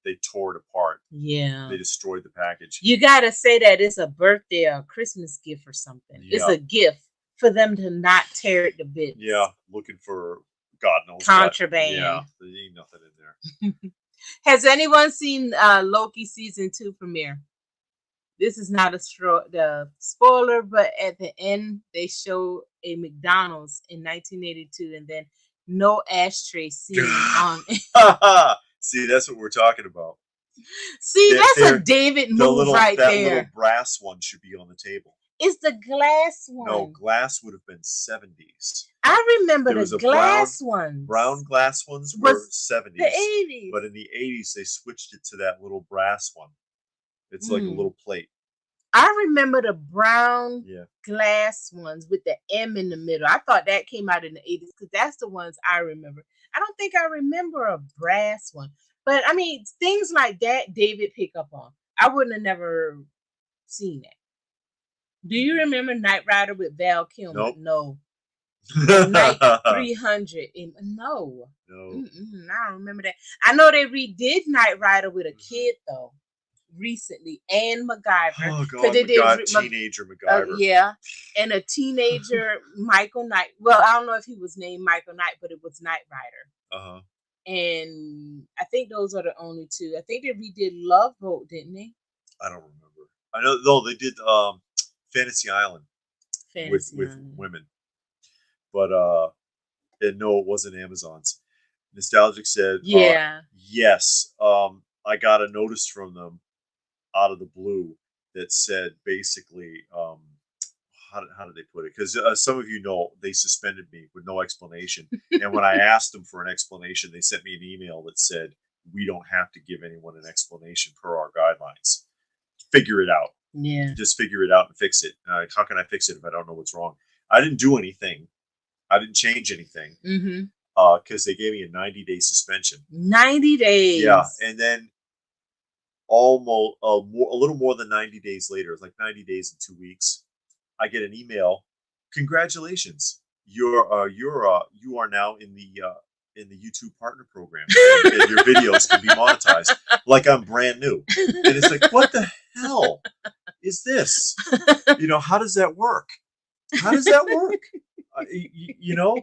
they tore it apart. Yeah, they destroyed the package. You gotta say that it's a birthday or a Christmas gift or something. Yeah. It's a gift for them to not tear it to bits. Yeah, looking for God knows contraband. Yeah, there ain't nothing in there. Has anyone seen Loki season 2 premiere? This is not the spoiler, but at the end they show a McDonald's in 1982, and then no ashtray seen on. See, that's what we're talking about. See, that's a David move right there. That little brass one should be on the table. It's the glass one. No, glass would have been 70s. I remember the glass ones. Brown glass ones were 70s. The 80s. But in the 80s, they switched it to that little brass one. It's like a little plate. I remember the brown glass ones with the M in the middle. I thought that came out in the 80s because that's the ones I remember. I don't think I remember a brass one. But, I mean, things like that, David pick up on. I wouldn't have never seen that. Do you remember Knight Rider with Val Kilmer? Nope. No. Knight 300. No. I don't remember that. I know they redid Knight Rider with a kid, though, recently. And MacGyver. Oh, God. Teenager MacGyver. Yeah. And a teenager, Michael Knight. Well, I don't know if he was named Michael Knight, but it was Knight Rider. Uh-huh. And I think those are the only two. I think they redid Love Boat, didn't they? I don't remember. I know, though, they did Fantasy Island with women. But no, it wasn't Amazon's. Nostalgic said, yes, I got a notice from them out of the blue that said basically, how did they put it? Because some of you know they suspended me with no explanation. And when I asked them for an explanation, they sent me an email that said, we don't have to give anyone an explanation per our guidelines. Figure it out. Yeah. Just figure it out and fix it. How can I fix it if I don't know what's wrong? I didn't do anything. I didn't change anything. Because they gave me a 90-day suspension. 90 days. Yeah. And then almost a little more than 90 days later, it's like 90 days and 2 weeks, I get an email. Congratulations. You are now in the YouTube partner program. And your videos can be monetized. Like I'm brand new. And it's like, what the hell? is this? How does that work? How does that work? You know,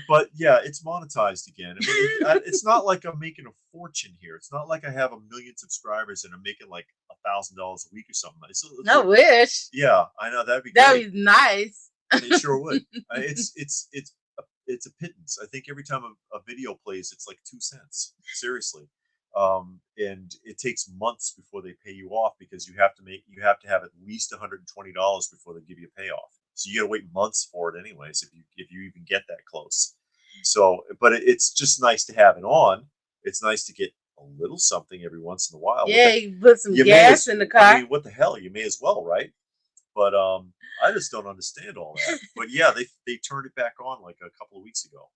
but yeah, it's monetized again. I mean, it's not like I'm making a fortune here. It's not like I have 1 million subscribers and I'm making like $1,000 a week or something. I wish. Yeah, I know that'd be great. Be nice. It sure would. It's a pittance. I think every time a video plays, it's like 2 cents. Seriously. And it takes months before they pay you off because you have to have at least $120 before they give you a payoff. So you got to wait months for it anyways if you even get that close. So, but it's just nice to have it on. It's nice to get a little something every once in a while. Yeah, you put some gas in the car. I mean, what the hell? You may as well, right? But I just don't understand all that. But yeah, they turned it back on like a couple of weeks ago.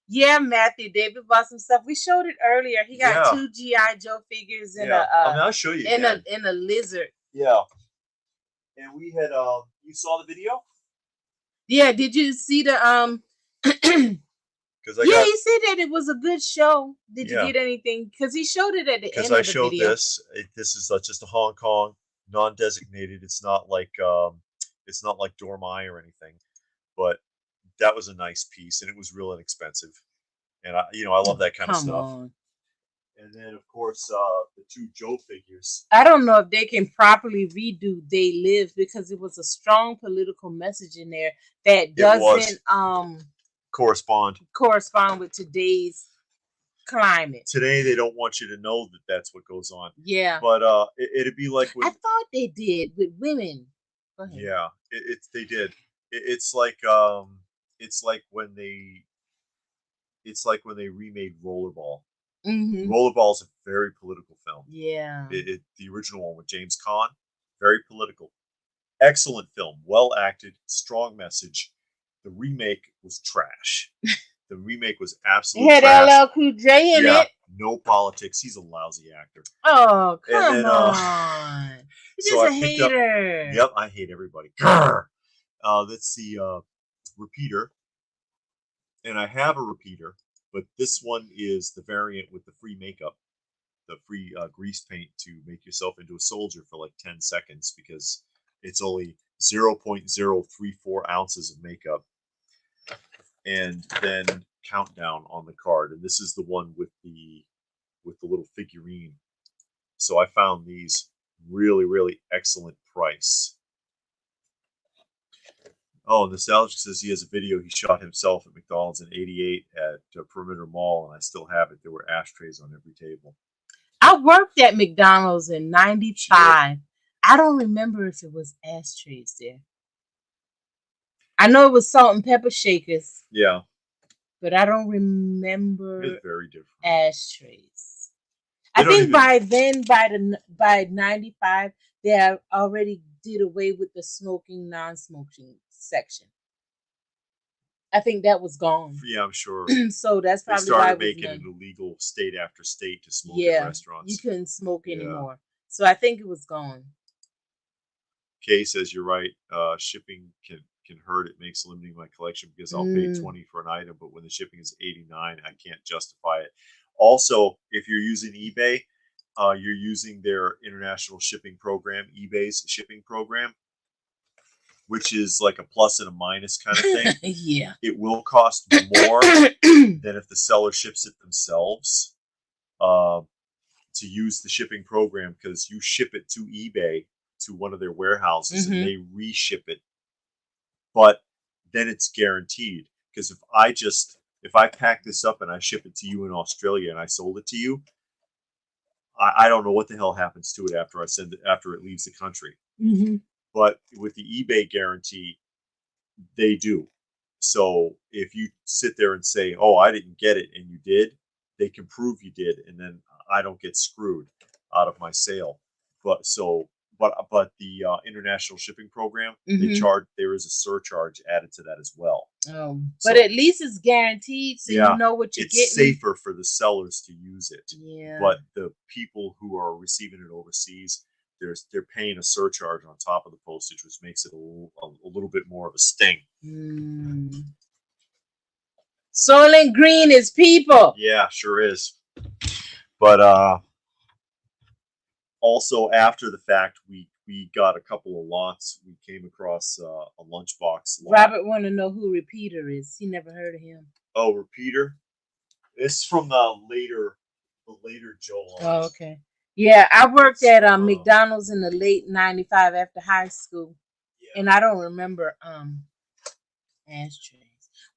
Yeah, Matthew, David bought some stuff. We showed it earlier. He got 2 GI Joe figures and I'll show you in a lizard. Yeah. And we had you saw the video? Yeah, did you see the he said that it was a good show. Did you get anything? Because he showed it at the end of the video. Because I showed this. This is just a Hong Kong, non-designated. It's not like Dormai or anything, but that was a nice piece, and it was real inexpensive. And I love that kind of stuff. On. And then, of course, the 2 Joe figures. I don't know if they can properly redo They Live because it was a strong political message in there that doesn't correspond with today's climate. Today, they don't want you to know that that's what goes on. Yeah. But it'd be like I thought they did with women. Go ahead. Yeah, they did. It's like when they remade Rollerball. Mm-hmm. Rollerball is a very political film. Yeah. The original one with James Caan, very political. Excellent film, well acted, strong message. The remake was trash. The remake was absolutely trash. Had LL Cool J in it. No politics. He's a lousy actor. Oh, come on. He's just a hater. Yep, I hate everybody. That's the repeater. And I have a repeater, but this one is the variant with the free makeup, the free grease paint to make yourself into a soldier for like 10 seconds because it's only 0.034 ounces of makeup. And then countdown on the card. And this is the one with the little figurine. So I found these really, really excellent price. Oh, Nostalgic says he has a video he shot himself at McDonald's in '88 at Perimeter Mall, and I still have it. There were ashtrays on every table. I worked at McDonald's in '95. Sure. I don't remember if it was ashtrays there. I know it was salt and pepper shakers. Yeah. But I don't remember. It's very different. Ashtrays. I think by then, by '95, they already did away with the smoking, non-smoking section. I think that was gone. Yeah, I'm sure. So that's probably they started making it illegal state after state to smoke in restaurants. You couldn't smoke anymore. So I think it was gone. Kay says you're right. Shipping can hurt. It makes limiting my collection because I'll pay $20 for an item, but when the shipping is $89, I can't justify it. Also, if you're using eBay, you're using their international shipping program, eBay's shipping program, which is like a plus and a minus kind of thing. Yeah. It will cost more than if the seller ships it themselves to use the shipping program because you ship it to eBay to one of their warehouses and they reship it. But then it's guaranteed because if I pack this up and I ship it to you in Australia and I sold it to you, I don't know what the hell happens to it after it leaves the country. Mm-hmm. But with the eBay guarantee, they do. So if you sit there and say, "Oh, I didn't get it," and you did, they can prove you did, and then I don't get screwed out of my sale. But the international shipping program, there is a surcharge added to that as well. Oh, but at least it's guaranteed, so you know what you're getting. It's safer for the sellers to use it. Yeah. But the people who are receiving it overseas, they're paying a surcharge on top of the postage, which makes it a little bit more of a sting. Soylent Green is people. Yeah, sure is. But also after the fact, we we got a couple of lots. We came across a lunchbox lot. Robert want to know who Repeater is. He never heard of him. Oh, Repeater. It's from the later Joe Oh, lines. okay. Yeah, I worked It's at from, McDonald's in the late '95 after high school, Yeah. and I don't remember ashtrays.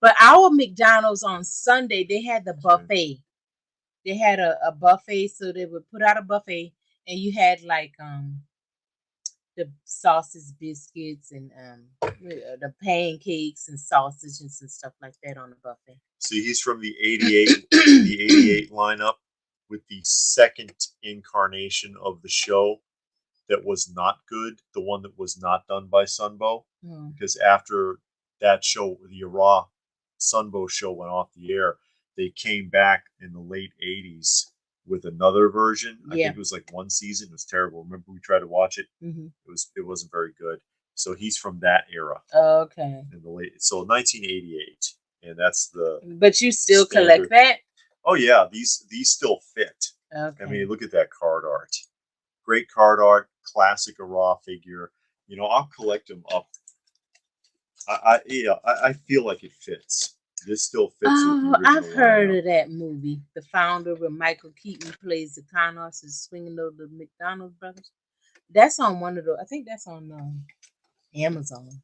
But our McDonald's on Sunday they had the buffet. They had a buffet, so they would put out a buffet, and you had like the sausage biscuits and the pancakes and sausages and stuff like that on the buffet. See, he's from the '88 lineup with the second incarnation of the show that was not good, the one that was not done by Sunbow. Hmm. Because after that show, the Raw Sunbow show went off the air, they came back in the late '80s with another version. I Yeah. think it was like one season. It was terrible. Remember we tried to watch it? Mm-hmm. It wasn't very good. So he's from that era Okay. in the late 1988, and that's the. But you still standard. collect that? Oh yeah, these still fit. Okay. I mean, look at that card art. Great card art, classic Raw figure. You know, I'll collect them up. I feel like it fits. This still fits. Oh, with the I've original heard lineup. of that movie. The Founder, where Michael Keaton plays the con artist swinging over the McDonald's brothers. That's on one of those. I think that's on Amazon.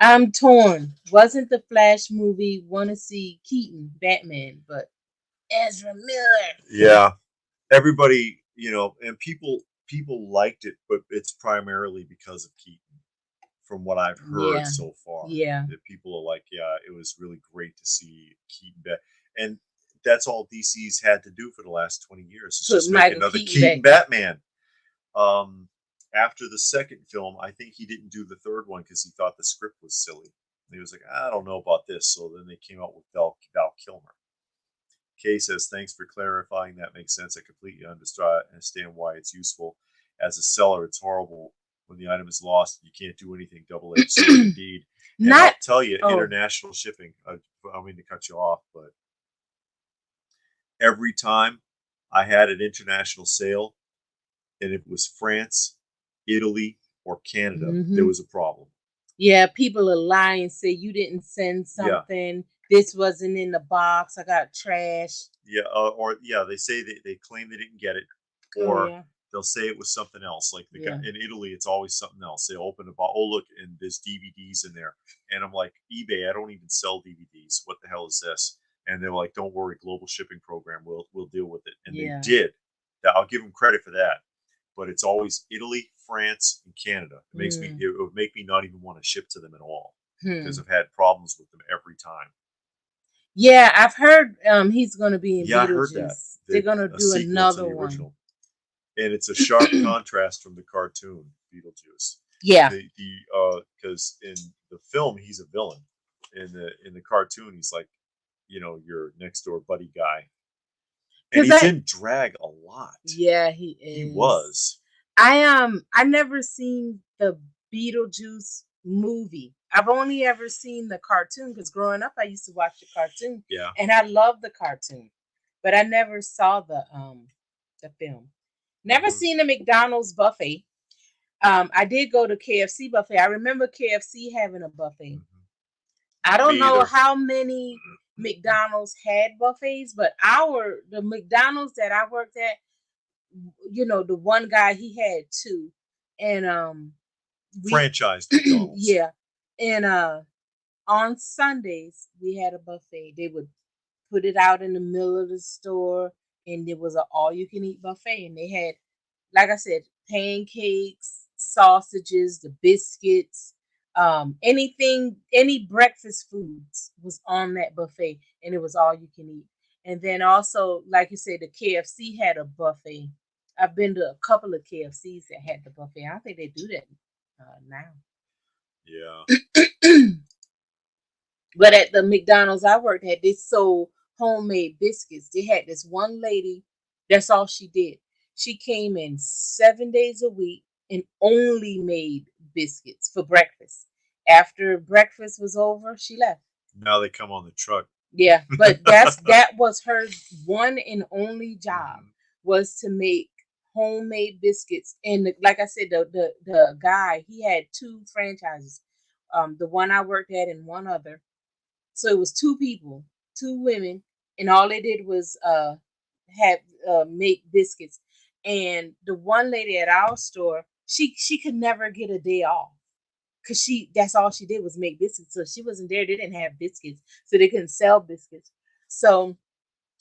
I'm torn. Wasn't the Flash movie? Want to see Keaton Batman, but Ezra Miller. Yeah, everybody, and people liked it, but it's primarily because of Keaton. From what I've heard Yeah. so far, Yeah. that people are like, yeah, it was really great to see Keaton back, and that's all DC's had to do for the last 20 years. Is Put just make Michael another Keaton Keaton back. Batman. After the second film, I think he didn't do the third one because he thought the script was silly. And he was like, I don't know about this. So then they came out with Val Kilmer. Kay says, thanks for clarifying. That makes sense. I completely understand why it's useful. As a seller, it's horrible when the item is lost. You can't do anything. Double-edged sword indeed. And I'll tell you, international shipping, I don't mean to cut you off, but every time I had an international sale, and it was France, Italy, or Canada, there was a problem. Yeah, people are lying, say you didn't send something. This wasn't in the box. I got trashed. Yeah, they say they claim they didn't get it, or they'll say it was something else. Like in Italy, it's always something else. They open a box. Oh, look, and there's DVDs in there, and I'm like, eBay, I don't even sell DVDs. What the hell is this? And they're like, don't worry, global shipping program. We'll deal with it, and they did. I'll give them credit for that. But it's always Italy, France, and Canada. It would make me not even want to ship to them at all because I've had problems with them every time. Yeah, I've heard he's going to be in Beetlejuice. I heard that. They're going to do another one. Original. And it's a sharp contrast from the cartoon Beetlejuice. Yeah. Because in the film he's a villain. In the cartoon he's like, your next door buddy guy. And he's in drag a lot. Yeah, he is. He was. I never seen the Beetlejuice movie. I've only ever seen the cartoon because growing up I used to watch the cartoon. Yeah. And I love the cartoon. But I never saw the film. Never seen the McDonald's buffet. I did go to KFC buffet. I remember KFC having a buffet. I don't know how many McDonald's had buffets, but the McDonald's that I worked at, the one guy, he had two, and franchised McDonald's. Yeah, and on Sundays we had a buffet. They would put it out in the middle of the store, and it was an all-you-can-eat buffet, and they had, like I said, pancakes, sausages, the biscuits. Any breakfast foods was on that buffet, and it was all you can eat. And then also, like you said, the KFC had a buffet. I've been to a couple of KFCs that had the buffet. I don't think they do that now. Yeah. But at the McDonald's I worked at, they sold homemade biscuits. They had this one lady, that's all she did. She came in 7 days a week and only made biscuits for breakfast. After breakfast was over, she left. Now they come on the truck. Yeah, but that was her one and only job, was to make homemade biscuits. And like I said, the guy, he had two franchises. The one I worked at and one other. So it was two people, two women, and all they did was have make biscuits. And the one lady at our store, she could never get a day off because that's all she did was make biscuits. So she wasn't there. They didn't have biscuits, so they couldn't sell biscuits. So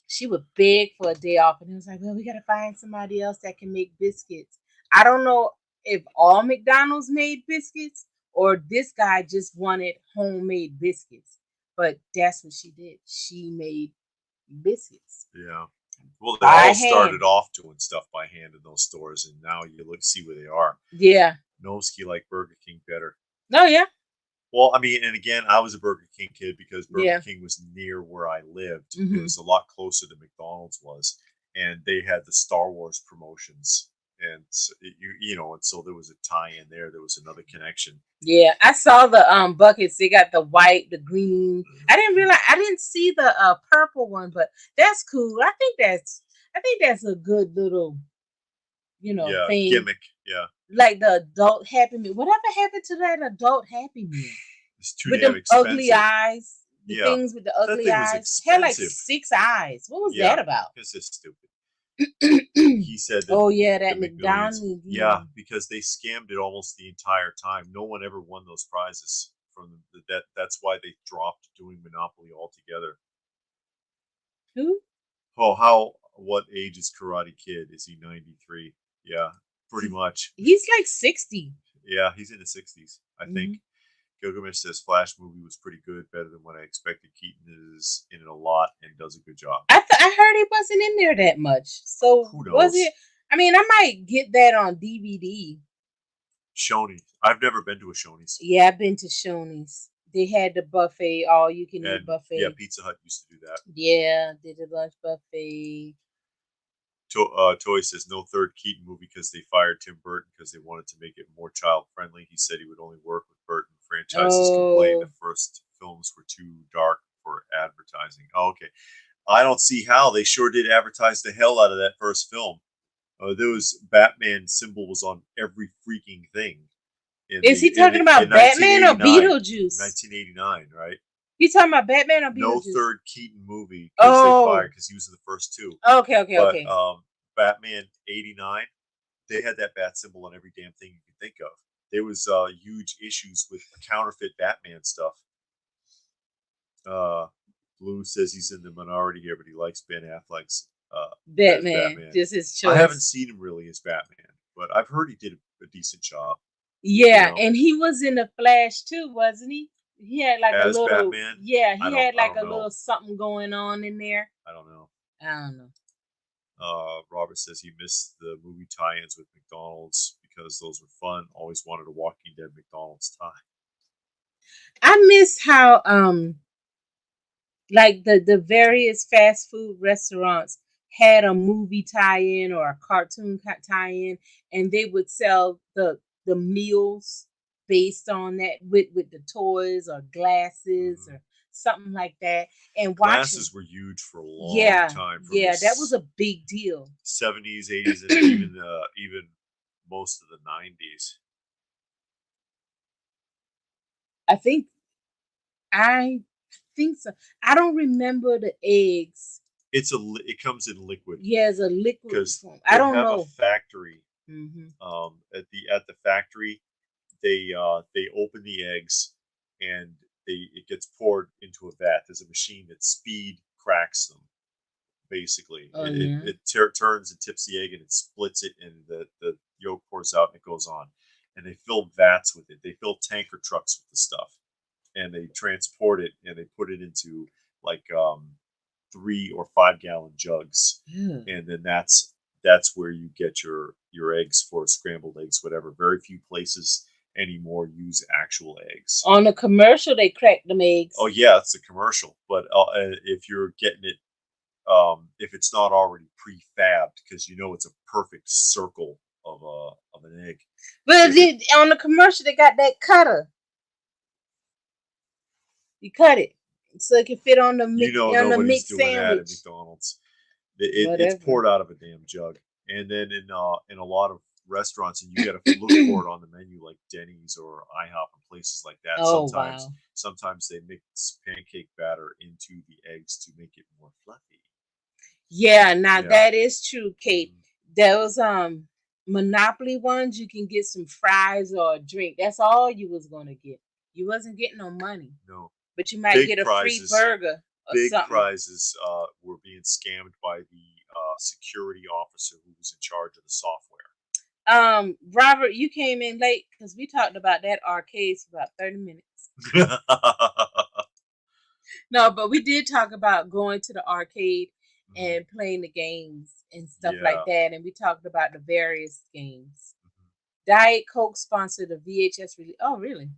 she would beg for a day off, and it was like, well, we gotta find somebody else that can make biscuits. I don't know if all McDonald's made biscuits or this guy just wanted homemade biscuits, but that's what she did. She made biscuits Yeah. Well, they by all hand. started off doing stuff by hand in those stores, and now you look see where they are. Yeah. Noski like Burger King better. No, yeah. Well, I mean, and again, I was a Burger King kid because Burger Yeah. King was near where I lived. It Hmm. was a lot closer than McDonald's was, and they had the Star Wars promotions, and so and so there was a tie-in there. There was another connection. Yeah. I saw the buckets. They got the white, the green. I didn't see the purple one, but that's cool. I think that's a good little, Yeah, thing. gimmick. Yeah, Like the adult Happy Meal. Whatever happened to that adult Happy Meal? it's too With damn them ugly expensive. eyes. The Yeah, things with the that ugly thing was eyes. Had like expensive. 6 eyes. What was Yeah, that about? it's just stupid. He said that Oh yeah, the that McMillions. McDonald's. Yeah, because they scammed it almost the entire time. No one ever won those prizes from that. That's why they dropped doing Monopoly altogether. Who? Oh, how? What age is Karate Kid? Is he 93? Yeah, pretty much. He's like 60. Yeah, he's in the 60s, I think. Hmm. Gilgamesh says Flash movie was pretty good, better than what I expected. Keaton is in it a lot and does a good job. I heard he wasn't in there that much. So Who was knows? it? I mean, I might get that on DVD. Shoney. I've never been to a Shoney's. Yeah, I've been to Shoney's. They had the buffet, all you can eat And yeah, buffet. Pizza Hut used to do that. Yeah, did the lunch buffet. Toy says no third Keaton movie because they fired Tim Burton because they wanted to make it more child friendly. He said he would only work with Burton. Franchises complained Oh, the first films were too dark for advertising. Oh, okay, I don't see how. They sure did advertise the hell out of that first film. There was Batman symbol was on every freaking thing is he talking about in Batman or 1989. Beetlejuice? 1989, right? You talking about Batman or No Beetlejuice? third Keaton movie because they Oh, fired because he was in the first two. okay, okay, But okay. Batman '89, they had that bat symbol on every damn thing you could think of. There was huge issues with counterfeit Batman stuff. Blue says he's in the minority here, but he likes Ben Affleck's as Batman. Batman. Just his I haven't choice. seen him really as Batman, but I've heard he did a decent job. Yeah, and he was in the Flash too, wasn't he? He had like a As little, Batman. yeah, I he had like don't a know. little something going on in there. I don't know. I don't know. Robert says he missed the movie tie-ins with McDonald's because those were fun. Always wanted a Walking Dead McDonald's tie. I miss how like the various fast food restaurants had a movie tie-in or a cartoon tie-in, and they would sell the meals based on that with the toys or glasses or something like that. And watching, Glasses were huge for a long yeah, time. From yeah, the that was a big deal. 70s, 80s, and even most of the 90s. I think I think so. I don't remember the eggs. It comes in liquid Yeah, it's a liquid because form. they I don't have a know. factory. Hmm. At the factory, they open the eggs and it gets poured into a vat. There's a machine that speed cracks them. Basically, Oh yeah. it turns and tips the egg and it splits it, and the yolk pours out and it goes on. And they fill vats with it. They fill tanker trucks with the stuff, and they transport it and they put it into like 3 or 5 gallon jugs, Yeah. and then that's where you get your eggs for scrambled eggs, whatever. Very few places anymore use actual eggs. On the commercial, they crack them eggs. Oh yeah, it's a commercial, but if you're getting it, if it's not already prefabbed, because it's a perfect circle of an egg. But on the commercial, they got that cutter. You cut it so it can fit on the Nobody's mixed doing that at sandwich. McDonald's. It's Whatever. poured out of a damn jug, And then in a lot of restaurants, and you got to look for it on the menu, like Denny's or IHOP and places like that. Oh wow. Sometimes they mix pancake batter into the eggs to make it more fluffy. Yeah, now Yeah. that is true, Kate. Those Monopoly ones, you can get some fries or a drink. That's all you was gonna get. You wasn't getting no money. No. But you might Big get a free prizes. burger or Big something. prizes were being scammed by the security officer who was in charge of the software. Robert, you came in late because we talked about that arcades for about 30 minutes. No, but we did talk about going to the arcade and playing the games and stuff like that. And we talked about the various games. Diet Coke sponsored the VHS release. Oh, really?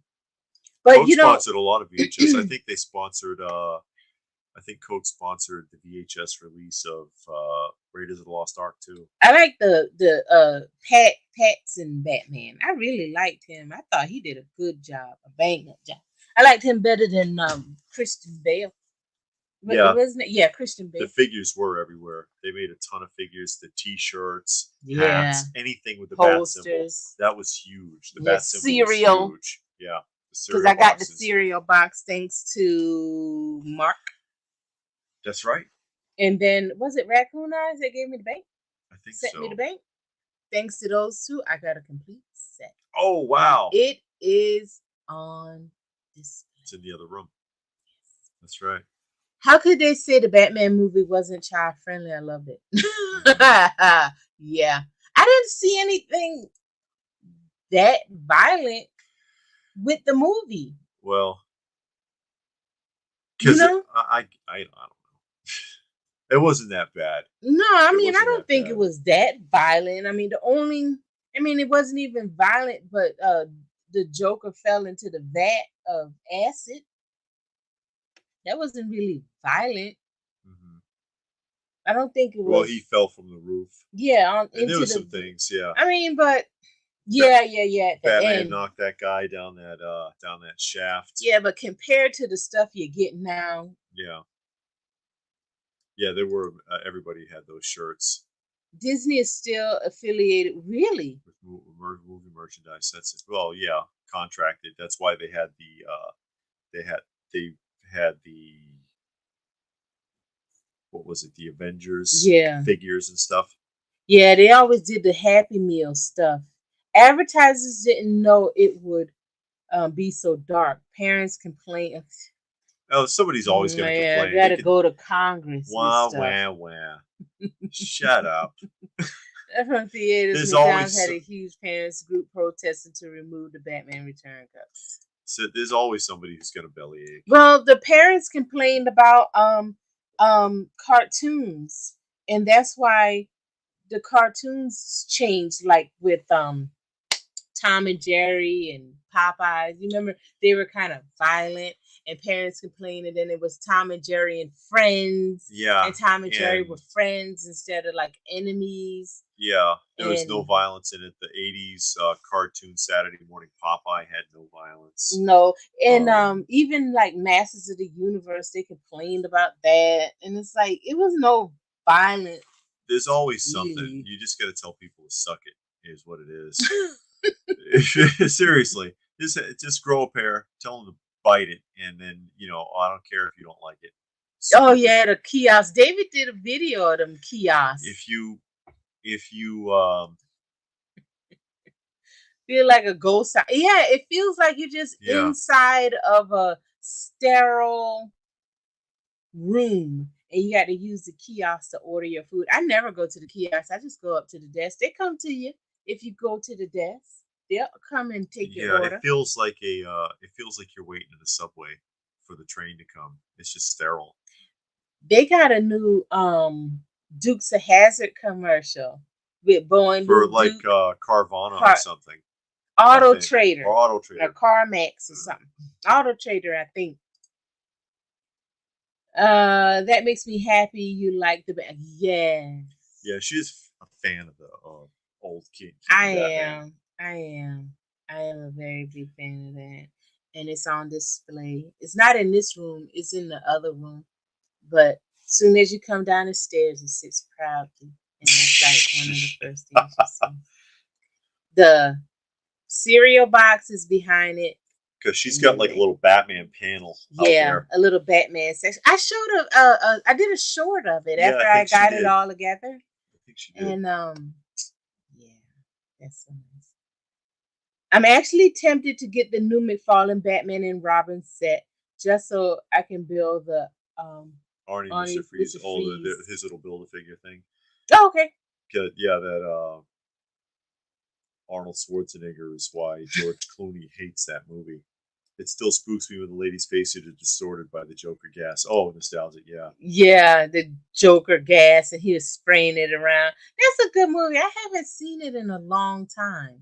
But Coke sponsored a lot of VHS. I think they sponsored. I think Coke sponsored the VHS release of Raiders of the Lost Ark too. I like the Pattinson Batman. I really liked him. I thought he did a good job, a bang up job. I liked him better than Christian Bale. Wasn't it? Yeah, Christian Bale. The figures were everywhere. They made a ton of figures, the T-shirts, hats, anything with the bat symbol. That was huge. The bat symbol was huge. Yeah. Because I got the cereal box thanks to Mark. That's right. And then, was it Raccoon Eyes that gave me the bank? I think Sent me the bank. Thanks to those two, I got a complete set. Oh, wow. It is on display. It's in the other room. Yes. That's right. How could they say the Batman movie wasn't child friendly? I loved it. Yeah. I didn't see anything that violent with the movie. Well, because I don't know. It wasn't that bad. No, I mean, I don't think it was that violent. I mean, it wasn't even violent, but the Joker fell into the vat of acid. That wasn't really violent. I don't think it was. Well, he fell from the roof. Yeah, and there were some things. Yeah. I mean, but yeah. Batman knocked that guy down that shaft. Yeah, but compared to the stuff you get now. Yeah, there were. Everybody had those shirts. Disney is still affiliated, really, with movie merchandise. That's it. Well, yeah, contracted. That's why they had the what was it? The Avengers figures and stuff. Yeah, they always did the Happy Meal stuff. Advertisers didn't know it would be so dark. Parents complain. Oh, somebody's always going to complain. I got to go to Congress. Wah. Shut up. From theaters, McDonald's had a huge parents group protesting to remove the Batman Return cups. So there's always somebody who's going to bellyache. Well, the parents complained about cartoons, and that's why the cartoons changed, like with Tom and Jerry and Popeyes. You remember they were kind of violent, and parents complained, and then it was Tom and Jerry and Friends. Yeah. And Tom and Jerry were friends instead of like enemies. Yeah. There was no violence in it. The 80s cartoon Saturday Morning Popeye had no violence. No. And even like Masters of the Universe, they complained about that. And it's like, it was no violence. There's always something. You just got to tell people to suck it, is what it is. Seriously. Just grow a pair, tell them to bite it, and then, I don't care if you don't like it. Oh, yeah, the kiosk. David did a video of them kiosks. If you feel like a ghost. Yeah, it feels like you're just inside of a sterile room, and you got to use the kiosk to order your food. I never go to the kiosk. I just go up to the desk. They come to you if you go to the desk. They'll come and take your order. It feels like you're waiting in the subway for the train to come. It's just sterile. They got a new Dukes of Hazzard commercial with Boeing for like Carvana or something. Auto Trader or CarMax or something. Auto Trader, I think. That makes me happy. You like the band? Yes. Yeah, she's a fan of the old kid. I am a very big fan of that, and it's on display. It's not in this room; it's in the other room. But as soon as you come down the stairs, it sits proudly and that's like one of the first things you see. The cereal box is behind it. Because she's got like a little Batman panel out Yeah, there. a little Batman section. I showed I did a short of it Yeah, after I I think she got it did. all together. I think she did. And yeah, that's so nice. I'm actually tempted to get the new McFarlane Batman and Robin set just so I can build the Arnie Arnie Mr. Freeze, Mr. oh, Freeze. his little Build-A-Figure thing. Oh, okay. Yeah, that Arnold Schwarzenegger is why George Clooney hates that movie. It still spooks me when the lady's face is distorted by the Joker gas. Oh, nostalgic, yeah. Yeah, the Joker gas, and he was spraying it around. That's a good movie. I haven't seen it in a long time.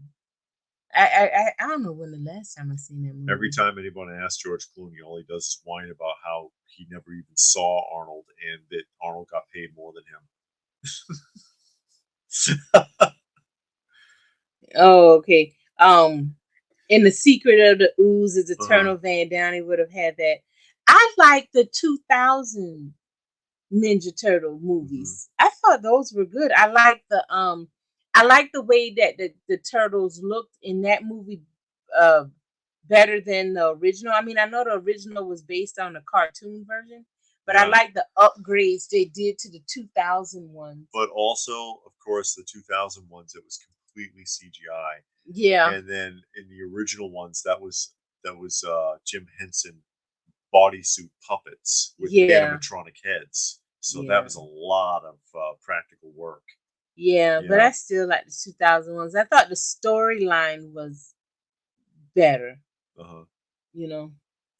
I don't know when the last time I seen that movie. Every time anyone asks George Clooney, all he does is whine about how he never even saw Arnold and that Arnold got paid more than him. Oh, okay. In the Secret of the Ooze is Eternal Van Downey would have had that. I like the 2000 Ninja Turtle movies. I thought those were good. I like the way that the turtles looked in that movie better than the original. I mean, I know the original was based on the cartoon version, but I like the upgrades they did to the 2000 ones. But also, of course, the 2000 ones, it was completely CGI. Yeah. And then in the original ones, that was Jim Henson bodysuit puppets with animatronic heads. So that was a lot of practical work. Yeah, but I still like the 2000 ones. I thought the storyline was better. You know,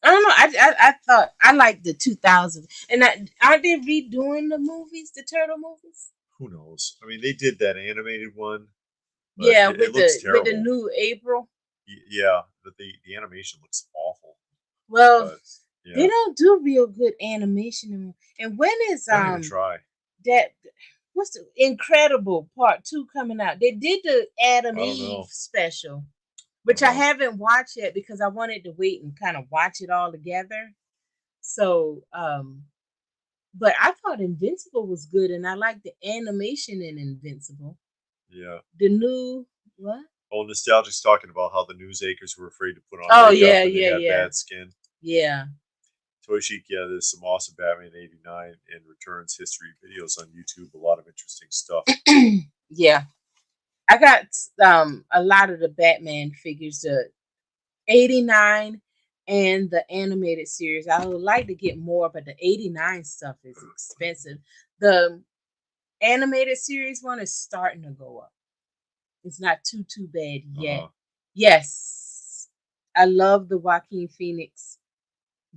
I don't know. I thought I liked the 2000s, and aren't they redoing the movies, the turtle movies? Who knows? I mean, they did that animated one. Yeah, it looks terrible. With the new April. Yeah, but the animation looks awful. Well, they don't do real good animation. And when is don't even try that? What's the Incredible Part 2 coming out? They did the Adam Eve special, which I haven't watched yet because I wanted to wait and kind of watch it all together. So, but I thought Invincible was good, and I like the animation in Invincible. Yeah. The new what? Oh, Nostalgic's talking about how the newsacres were afraid to put on makeup and they had bad skin. Yeah. Toy Chic, there's some awesome Batman 89 and Returns history videos on YouTube. A lot of interesting stuff. Yeah. I got a lot of the Batman figures, the 89 and the animated series. I would like to get more, but the 89 stuff is expensive. The animated series one is starting to go up. It's not too bad yet. Yes. I love the Joaquin Phoenix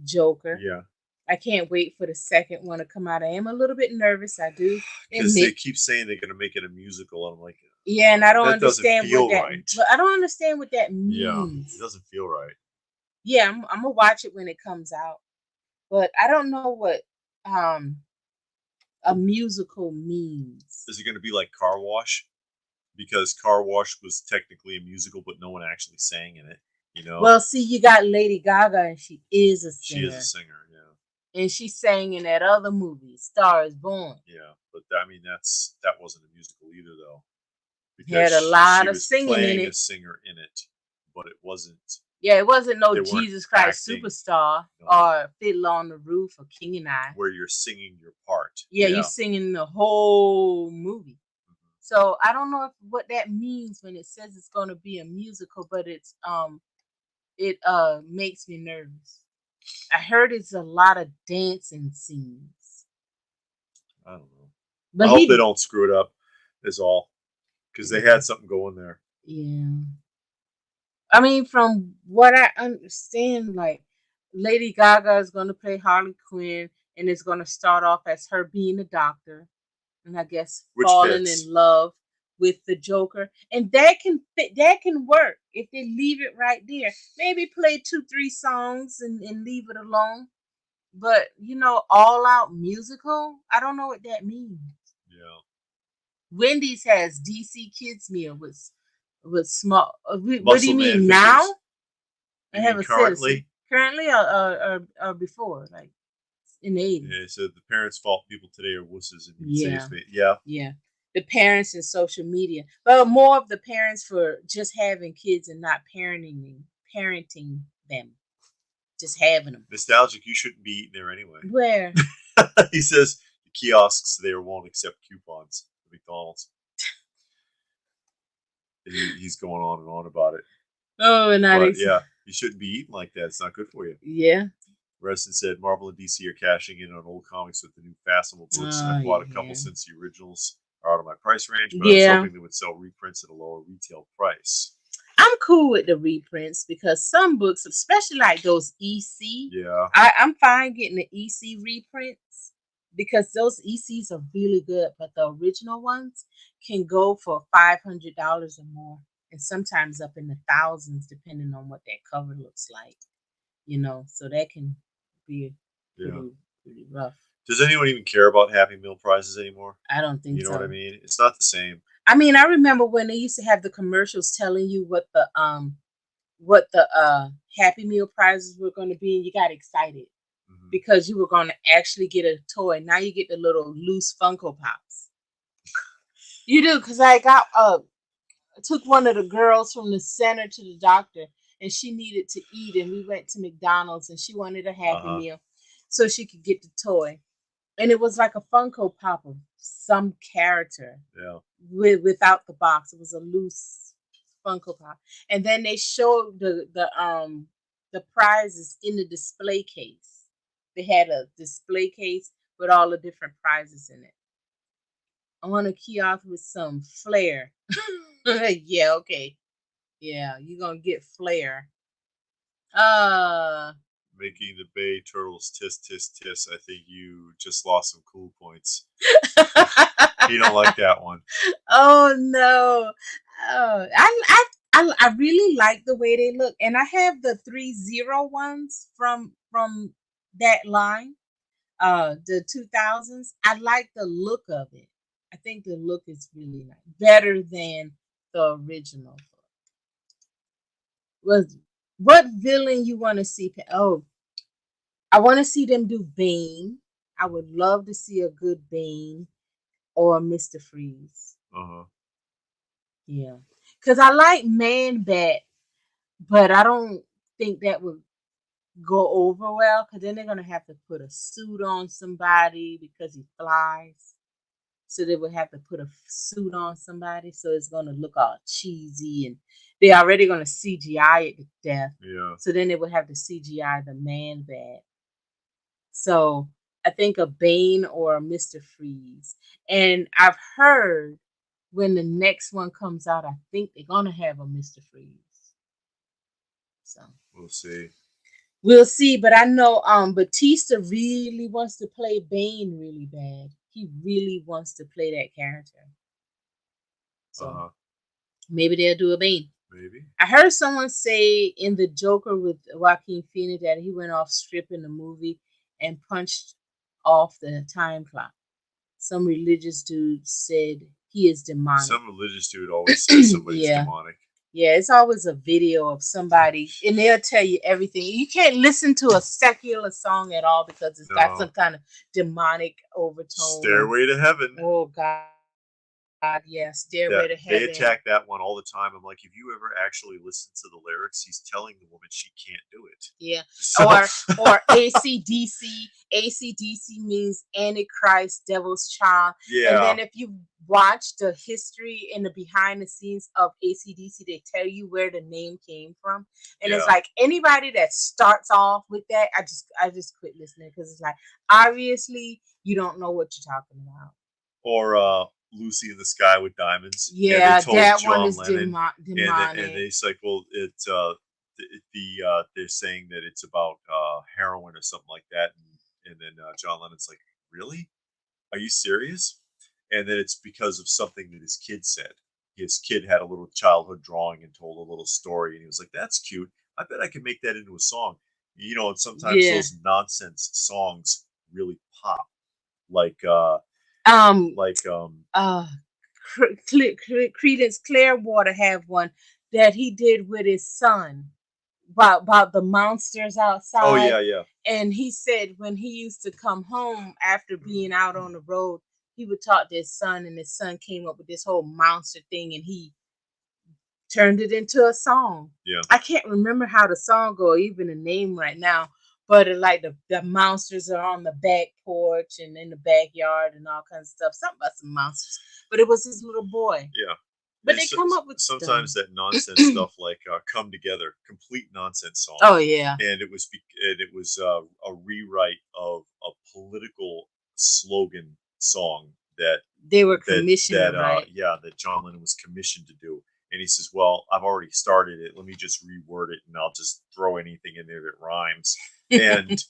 Joker. Yeah. I can't wait for the second one to come out. I am a little bit nervous. I do. Because they keep saying they're going to make it a musical. And I'm like, yeah, and I don't understand what that right. I don't understand what that means. Yeah, it doesn't feel right. Yeah, I'm gonna watch it when it comes out. But I don't know what a musical means. Is it going to be like Car Wash? Because Car Wash was technically a musical, but no one actually sang in it. You know. Well, see, you got Lady Gaga, and she is a singer. She is a singer, yeah. And she sang in that other movie, Star Is Born. Yeah, but I mean that wasn't a musical either, though. Because had a lot of singing in it. A singer in it, but it wasn't. Yeah, it wasn't no Jesus Christ Superstar or Fiddler on the Roof or King and I, where you're singing your part. Yeah, you're singing the whole movie. So I don't know what that means when it says it's going to be a musical, but it makes me nervous. I heard it's a lot of dancing scenes. I don't know. But I hope they don't screw it up. Is all, because they had something going there. Yeah. I mean, from what I understand, like Lady Gaga is going to play Harley Quinn, and it's going to start off as her being a doctor, and I guess falling in love with the Joker, and that can work if they leave it right there. Maybe play 2-3 songs and leave it alone. But all out musical, I don't know what that means. Yeah. Wendy's has DC Kids Meal with small. What do you mean now? I have a currently or before, like in the 80s. Yeah, so the parents' fault people today are wusses and yeah. Yeah. Yeah. the parents and social media, but more of the parents for just having kids and not parenting them, just having them. Nostalgic, you shouldn't be eating there anyway. Where? He says the kiosks there won't accept coupons at McDonald's. He's going on and on about it. Oh, But yeah, you shouldn't be eating like that. It's not good for you. Yeah. Reston said Marvel and DC are cashing in on old comics with the new fashionable books. I bought a couple since the originals are out of my price range, but I was hoping they would sell reprints at a lower retail price. I'm cool with the reprints because some books, especially like those EC, yeah, I'm fine getting the EC reprints because those ECs are really good, but the original ones can go for $500 or more, and sometimes up in the thousands, depending on what that cover looks like. So that can be pretty rough. Does anyone even care about Happy Meal prices anymore? I don't think so. You know what I mean? It's not the same. I mean, I remember when they used to have the commercials telling you what the Happy Meal prizes were going to be, and you got excited because you were going to actually get a toy. Now you get the little loose Funko Pops. You do, because I took one of the girls from the center to the doctor, and she needed to eat, and we went to McDonald's, and she wanted a Happy Meal so she could get the toy. And it was like a Funko Pop of some character. Yeah. Without the box. It was a loose Funko Pop. And then they showed the prizes in the display case. They had a display case with all the different prizes in it. I want to key off with some flair. Yeah, okay. Yeah, you're gonna get flair. Making the Bay Turtles tisk tisk tisk. I think you just lost some cool points. You don't like that one. Oh no. Oh, I really like the way they look, and I have the 3-0 ones from that line, the 2000s. I like the look of it. I think the look is really nice, better than the original. What villain you want to see? Oh, I want to see them do Bane. I would love to see a good Bane or Mr. Freeze. Yeah, because I like Man Bat, but I don't think that would go over well because then they're gonna have to put a suit on somebody because he flies. So they would have to put a suit on somebody, so it's gonna look all cheesy, and they're already gonna CGI it to death. Yeah. So then they would have to CGI the Man Bat. So I think a Bane or a Mr. Freeze. And I've heard when the next one comes out, I think they're gonna have a Mr. Freeze. So we'll see. We'll see, but I know Batista really wants to play Bane really bad. He really wants to play that character. So maybe they'll do a Bane. Maybe. I heard someone say in the Joker with Joaquin Phoenix that he went off script in the movie and punched off the time clock. Some religious dude said he is demonic. Some religious dude always says somebody's demonic. Yeah, it's always a video of somebody, and they'll tell you everything. You can't listen to a secular song at all because it's got some kind of demonic overtone. Stairway to Heaven. Oh, God. Yeah, Stairway to Heaven. They attack that one all the time. I'm like, if you ever actually listen to the lyrics, he's telling the woman she can't do it. Yeah. So. Or AC/DC. AC/DC means Antichrist, Devil's Child. Yeah. And then if you watch the history and the behind the scenes of AC/DC, they tell you where the name came from. And it's like anybody that starts off with that, I just quit listening because it's like, obviously you don't know what you're talking about. Or Lucy in the Sky with Diamonds. Yeah, that John one is demonic. And it's like, well, it's they're saying that it's about heroin or something like that, and then John Lennon's like, really? Are you serious? And then it's because of something that his kid said. His kid had a little childhood drawing and told a little story, and he was like, that's cute. I bet I can make that into a song. You know, and sometimes those nonsense songs really pop. Creedence Clearwater have one that he did with his son about the monsters outside. Oh yeah. And he said when he used to come home after being out on the road, he would talk to his son, and his son came up with this whole monster thing, and he turned it into a song. Yeah. I can't remember how the song go, even the name right now. But it, like the monsters are on the back porch and in the backyard and all kinds of stuff. Something about some monsters. But it was his little boy. Yeah. But they come up with sometimes stuff. that nonsense stuff like Come Together, complete nonsense song. Oh yeah. And it was a rewrite of a political slogan song that they were commissioned, right? that John Lennon was commissioned to do. And he says, "Well, I've already started it. Let me just reword it, and I'll just throw anything in there that rhymes." And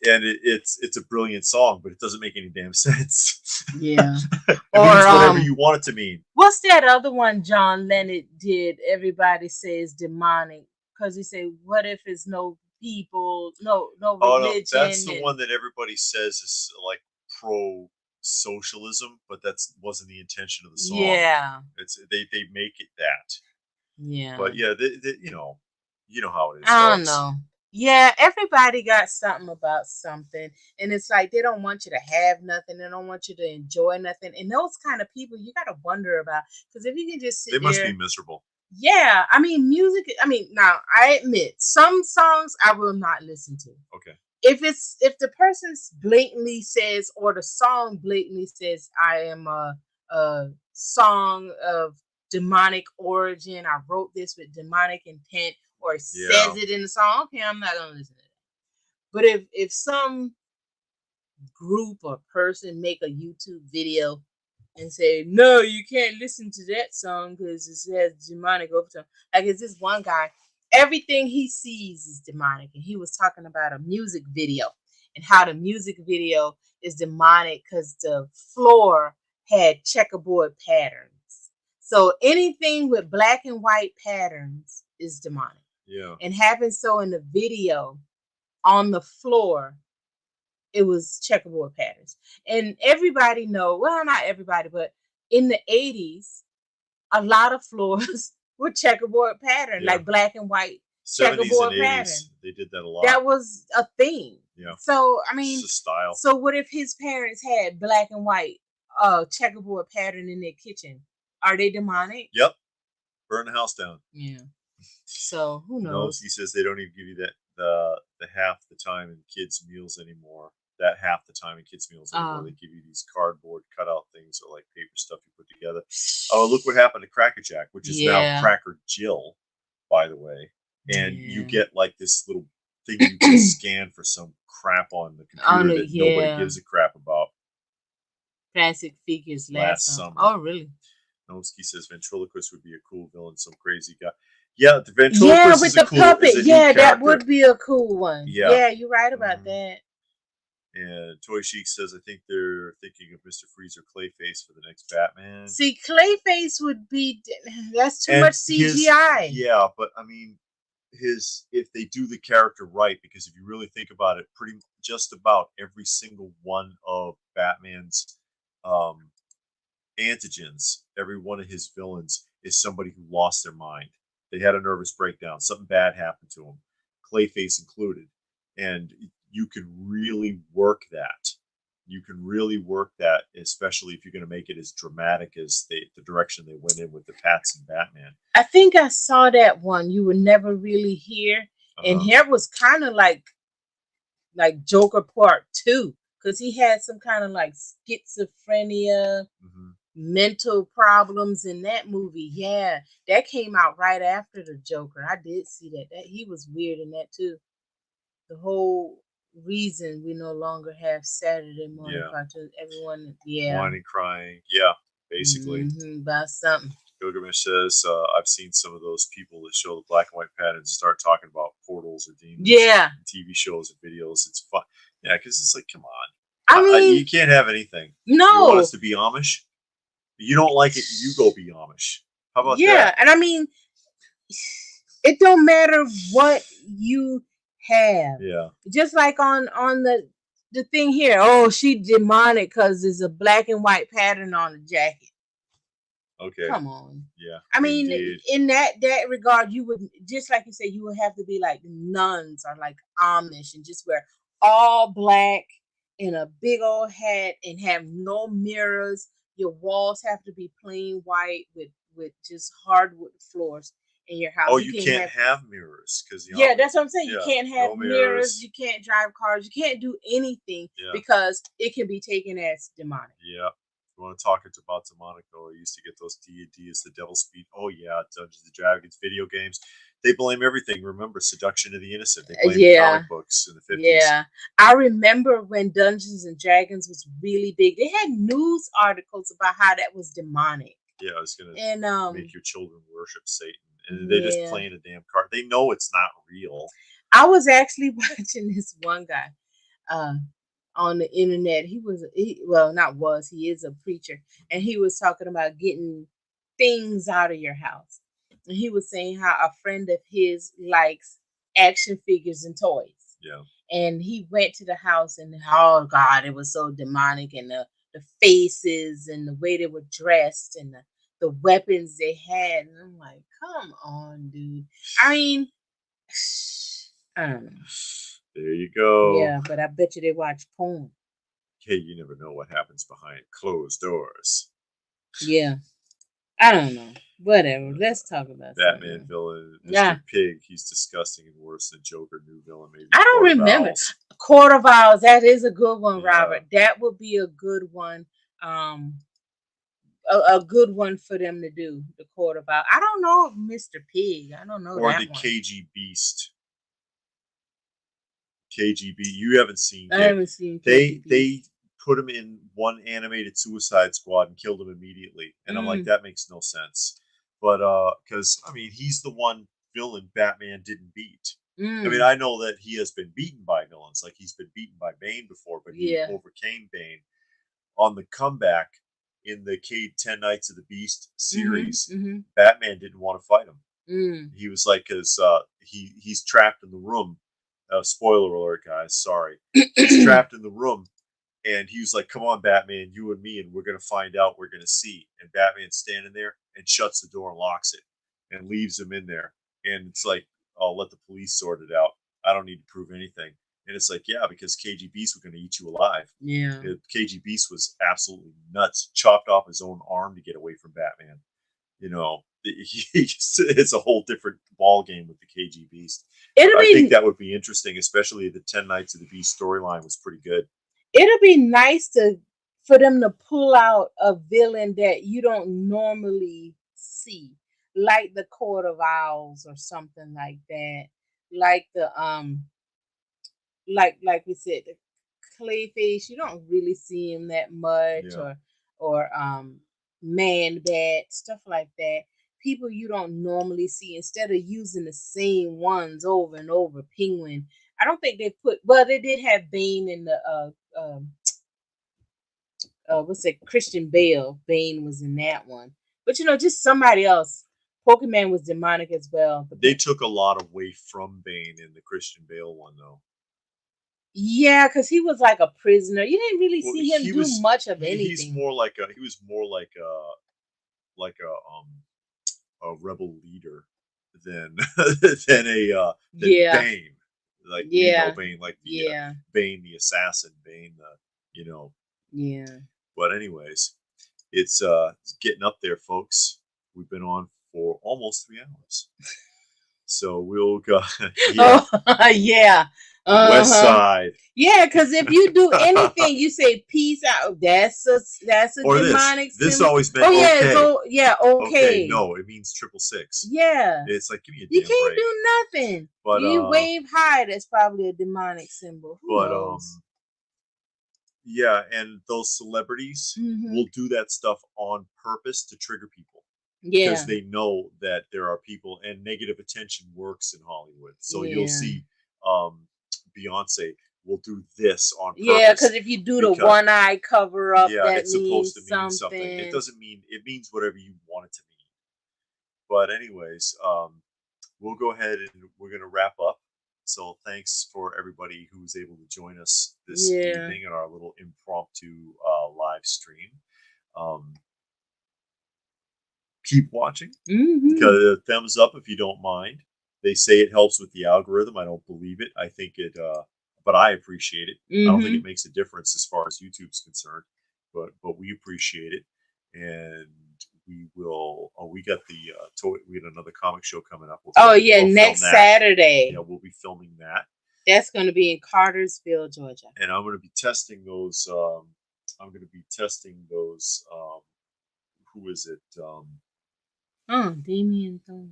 it's a brilliant song, but it doesn't make any damn sense. Yeah. It means whatever you want it to mean. What's that other one John Lennon did? Everybody says demonic, because he said, "What if it's no people, no religion?" Oh no, that's the one that everybody says is like pro socialism, but that wasn't the intention of the song. Yeah, it's they make it that. Yeah, but yeah, you know how it is. I don't know. Yeah, everybody got something about something, and it's like they don't want you to have nothing. They don't want you to enjoy nothing. And those kind of people, you got to wonder about, because if you can just sit they must there, be miserable. Yeah, I mean, music. I mean, now I admit some songs I will not listen to. Okay. If the person blatantly says, or the song blatantly says, I am a song of demonic origin, I wrote this with demonic intent, or says it in the song, okay, I'm not gonna listen to that. But if some group or person make a YouTube video and say, no, you can't listen to that song because it has demonic overtone. Like, it's this one guy, everything he sees is demonic. And he was talking about a music video and how the music video is demonic because the floor had checkerboard patterns. So anything with black and white patterns is demonic. Yeah. And having so in the video on the floor, it was checkerboard patterns. And everybody know, well, not everybody, but in the 80s, a lot of floors were checkerboard pattern, like black and white checkerboard pattern. They did that a lot. That was a thing. Yeah. So I mean, it's a style. So what if his parents had black and white checkerboard pattern in their kitchen? Are they demonic? Yep. Burn the house down. Yeah. So who knows? No, he says they don't even give you that the half the time in kids' meals anymore. That half the time in kids' meals anymore. They give you these cardboard cutout things or like paper stuff you put together. Oh, look what happened to Cracker Jack, which is now Cracker Jill, by the way. And you get like this little thing you can scan for some crap on the computer that nobody gives a crap about. Plastic figures last summer. Oh, really? Nowitzki says ventriloquist would be a cool villain, some crazy guy. Yeah, the ventriloquist with the puppet. Yeah, that would be a cool one. Yeah, you're right about that. And Toy Chic says, I think they're thinking of Mr. Freeze or Clayface for the next Batman. See, Clayface would be, that's too much CGI. Yeah, but I mean, if they do the character right, because if you really think about it, pretty just about every single one of Batman's antigens, every one of his villains is somebody who lost their mind. They had a nervous breakdown. Something bad happened to them, Clayface included. And you can really work that. You can really work that, especially if you're going to make it as dramatic as the direction they went in with the Pats and Batman. I think I saw that one. You would never really hear. And here was kind of like Joker Part 2, because he had some kind of like schizophrenia, mental problems in that movie. Yeah, that came out right after the Joker. I did see that he was weird in that too. The whole reason we no longer have Saturday morning cartoons, everyone whining, crying, basically about something. Gilgamesh says, I've seen some of those people that show the black and white patterns start talking about portals or demons. Yeah, TV shows and videos. It's fun. Yeah, because it's like, come on. I mean, you can't have anything. No, you want us to be Amish. You don't like it, you go be Amish. How about that? Yeah, and I mean, it don't matter what you have. Yeah. Just like on the thing here. Oh, she demonic because there's a black and white pattern on the jacket. Okay. Come on. Yeah. I mean, in that regard, you would, just like you said, you would have to be like nuns or like Amish and just wear all black in a big old hat and have no mirrors. Your walls have to be plain white with just hardwood floors in your house. Oh, You you can't can't have have mirrors because yeah, that's what I'm saying. You yeah, can't no have mirrors, mirrors. you can't drive cars, you can't do anything Yeah, because it can be taken as demonic. yeah. You want to talk about demonic though? I used to get those D&Ds, the Devil's Speed. Oh yeah, Dungeons and Dragons, video games. They blame everything. Remember, seduction of the innocent. They blame Yeah. comic books in the 50s. Yeah. I remember when Dungeons and Dragons was really big. They had news articles about how that was demonic. Yeah, I was gonna And make your children worship Satan, and they just yeah. playing a damn card. They know it's not real. I was actually watching this one guy uh on the internet. Well, not was, he is a preacher, and he was talking about getting things out of your house. And he was saying how a friend of his likes action figures and toys. Yeah. And he went to the house and oh god, it was so demonic, and the faces and the way they were dressed and the weapons they had. And I'm like, come on, dude. I mean, I don't know. There you go. Yeah, but I bet you they watch porn. Hey, you never know what happens behind closed doors. Yeah. I don't know. Whatever. Let's talk about Batman something. villain, Mr. Yeah. Pig. He's disgusting and worse than Joker. New villain, maybe. I don't remember. Court of Owls. That is a good one, Yeah. Robert. That would be a good one. A good one for them to do. The Court of Owls. I don't know if Mr. Pig. I don't know Or that the one. KG Beast. KGB. You haven't seen. I haven't seen. They put him in one animated Suicide Squad and killed him immediately, and I'm like, that makes no sense. But because I mean, he's the one villain Batman didn't beat. I mean, I know that he has been beaten by villains, like he's been beaten by Bane before, but he overcame Bane on the comeback in the 10 Nights of the Beast series. Batman didn't want to fight him. He was like, because he's trapped in the room. Spoiler alert, guys. Sorry. He's trapped in the room. And he was like, come on, Batman, you and me, and we're going to find out. We're going to see. And Batman's standing there and shuts the door and locks it and leaves him in there. And it's like, I'll let the police sort it out. I don't need to prove anything. And it's like, yeah, because KG Beast was going to eat you alive. Yeah. KG Beast was absolutely nuts. Chopped off his own arm to get away from Batman. You know, it's a whole different ball game with the KG Beast. I think that would be interesting, especially the 10 Nights of the Beast storyline was pretty good. It'll be nice for them to pull out a villain that you don't normally see, like the Court of Owls or something like that. Like the like we said, the Clayface, you don't really see him that much, or Man Bat, stuff like that. People you don't normally see, instead of using the same ones over and over. Penguin. I don't think they they did have Bane in the what's it, Christian Bale. Bane was in that one. But just somebody else. Pokemon was demonic as well. They took a lot away from Bane in the Christian Bale one, though. Yeah, because he was like a prisoner. You didn't really see him do much of anything. He was more like a rebel leader than Bane. Like Bane, like the Bane the assassin, Bane the Yeah. But anyways, it's getting up there, folks. We've been on for almost 3 hours. So we'll go West Side. Yeah, because if you do anything, you say peace out. That's a or demonic symbol. This always meant okay. Okay, no, it means 666. Yeah. It's like, give me a You damn can't break. do nothing. But you wave high, that's probably a demonic symbol. Who knows? Yeah, and those celebrities will do that stuff on purpose to trigger people. Yeah. Because they know that there are people, and negative attention works in Hollywood. So you'll see Beyonce will do this on purpose. Yeah, because if you do the one eye cover up, that it's supposed to mean something. It doesn't mean, it means whatever you want it to mean. But anyways, we'll go ahead and we're going to wrap up. So thanks for everybody who's able to join us this evening in our little impromptu live stream. Keep watching. Thumbs up if you don't mind. They say it helps with the algorithm. I don't believe it. I think it but I appreciate it. I don't think Mm-hmm. it makes a difference as far as YouTube's concerned, but we appreciate it, and we will. Oh, we got the toy. We got another comic show coming up. Oh yeah, We'll film next that. Saturday. Yeah, we'll be filming that. That's going to be in Cartersville, Georgia. And I'm going to be testing those. I'm going to be testing those. Who is it? Damien Thorne.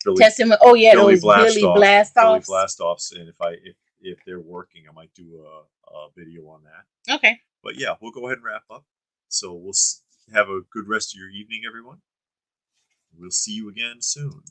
Billy, Testimony. Oh yeah, Billy those Billy Blastoff. Billy Blastoffs. Blastoffs. And if they're working, I might do a video on that. Okay. But yeah, we'll go ahead and wrap up. So we'll have a good rest of your evening, everyone. We'll see you again soon.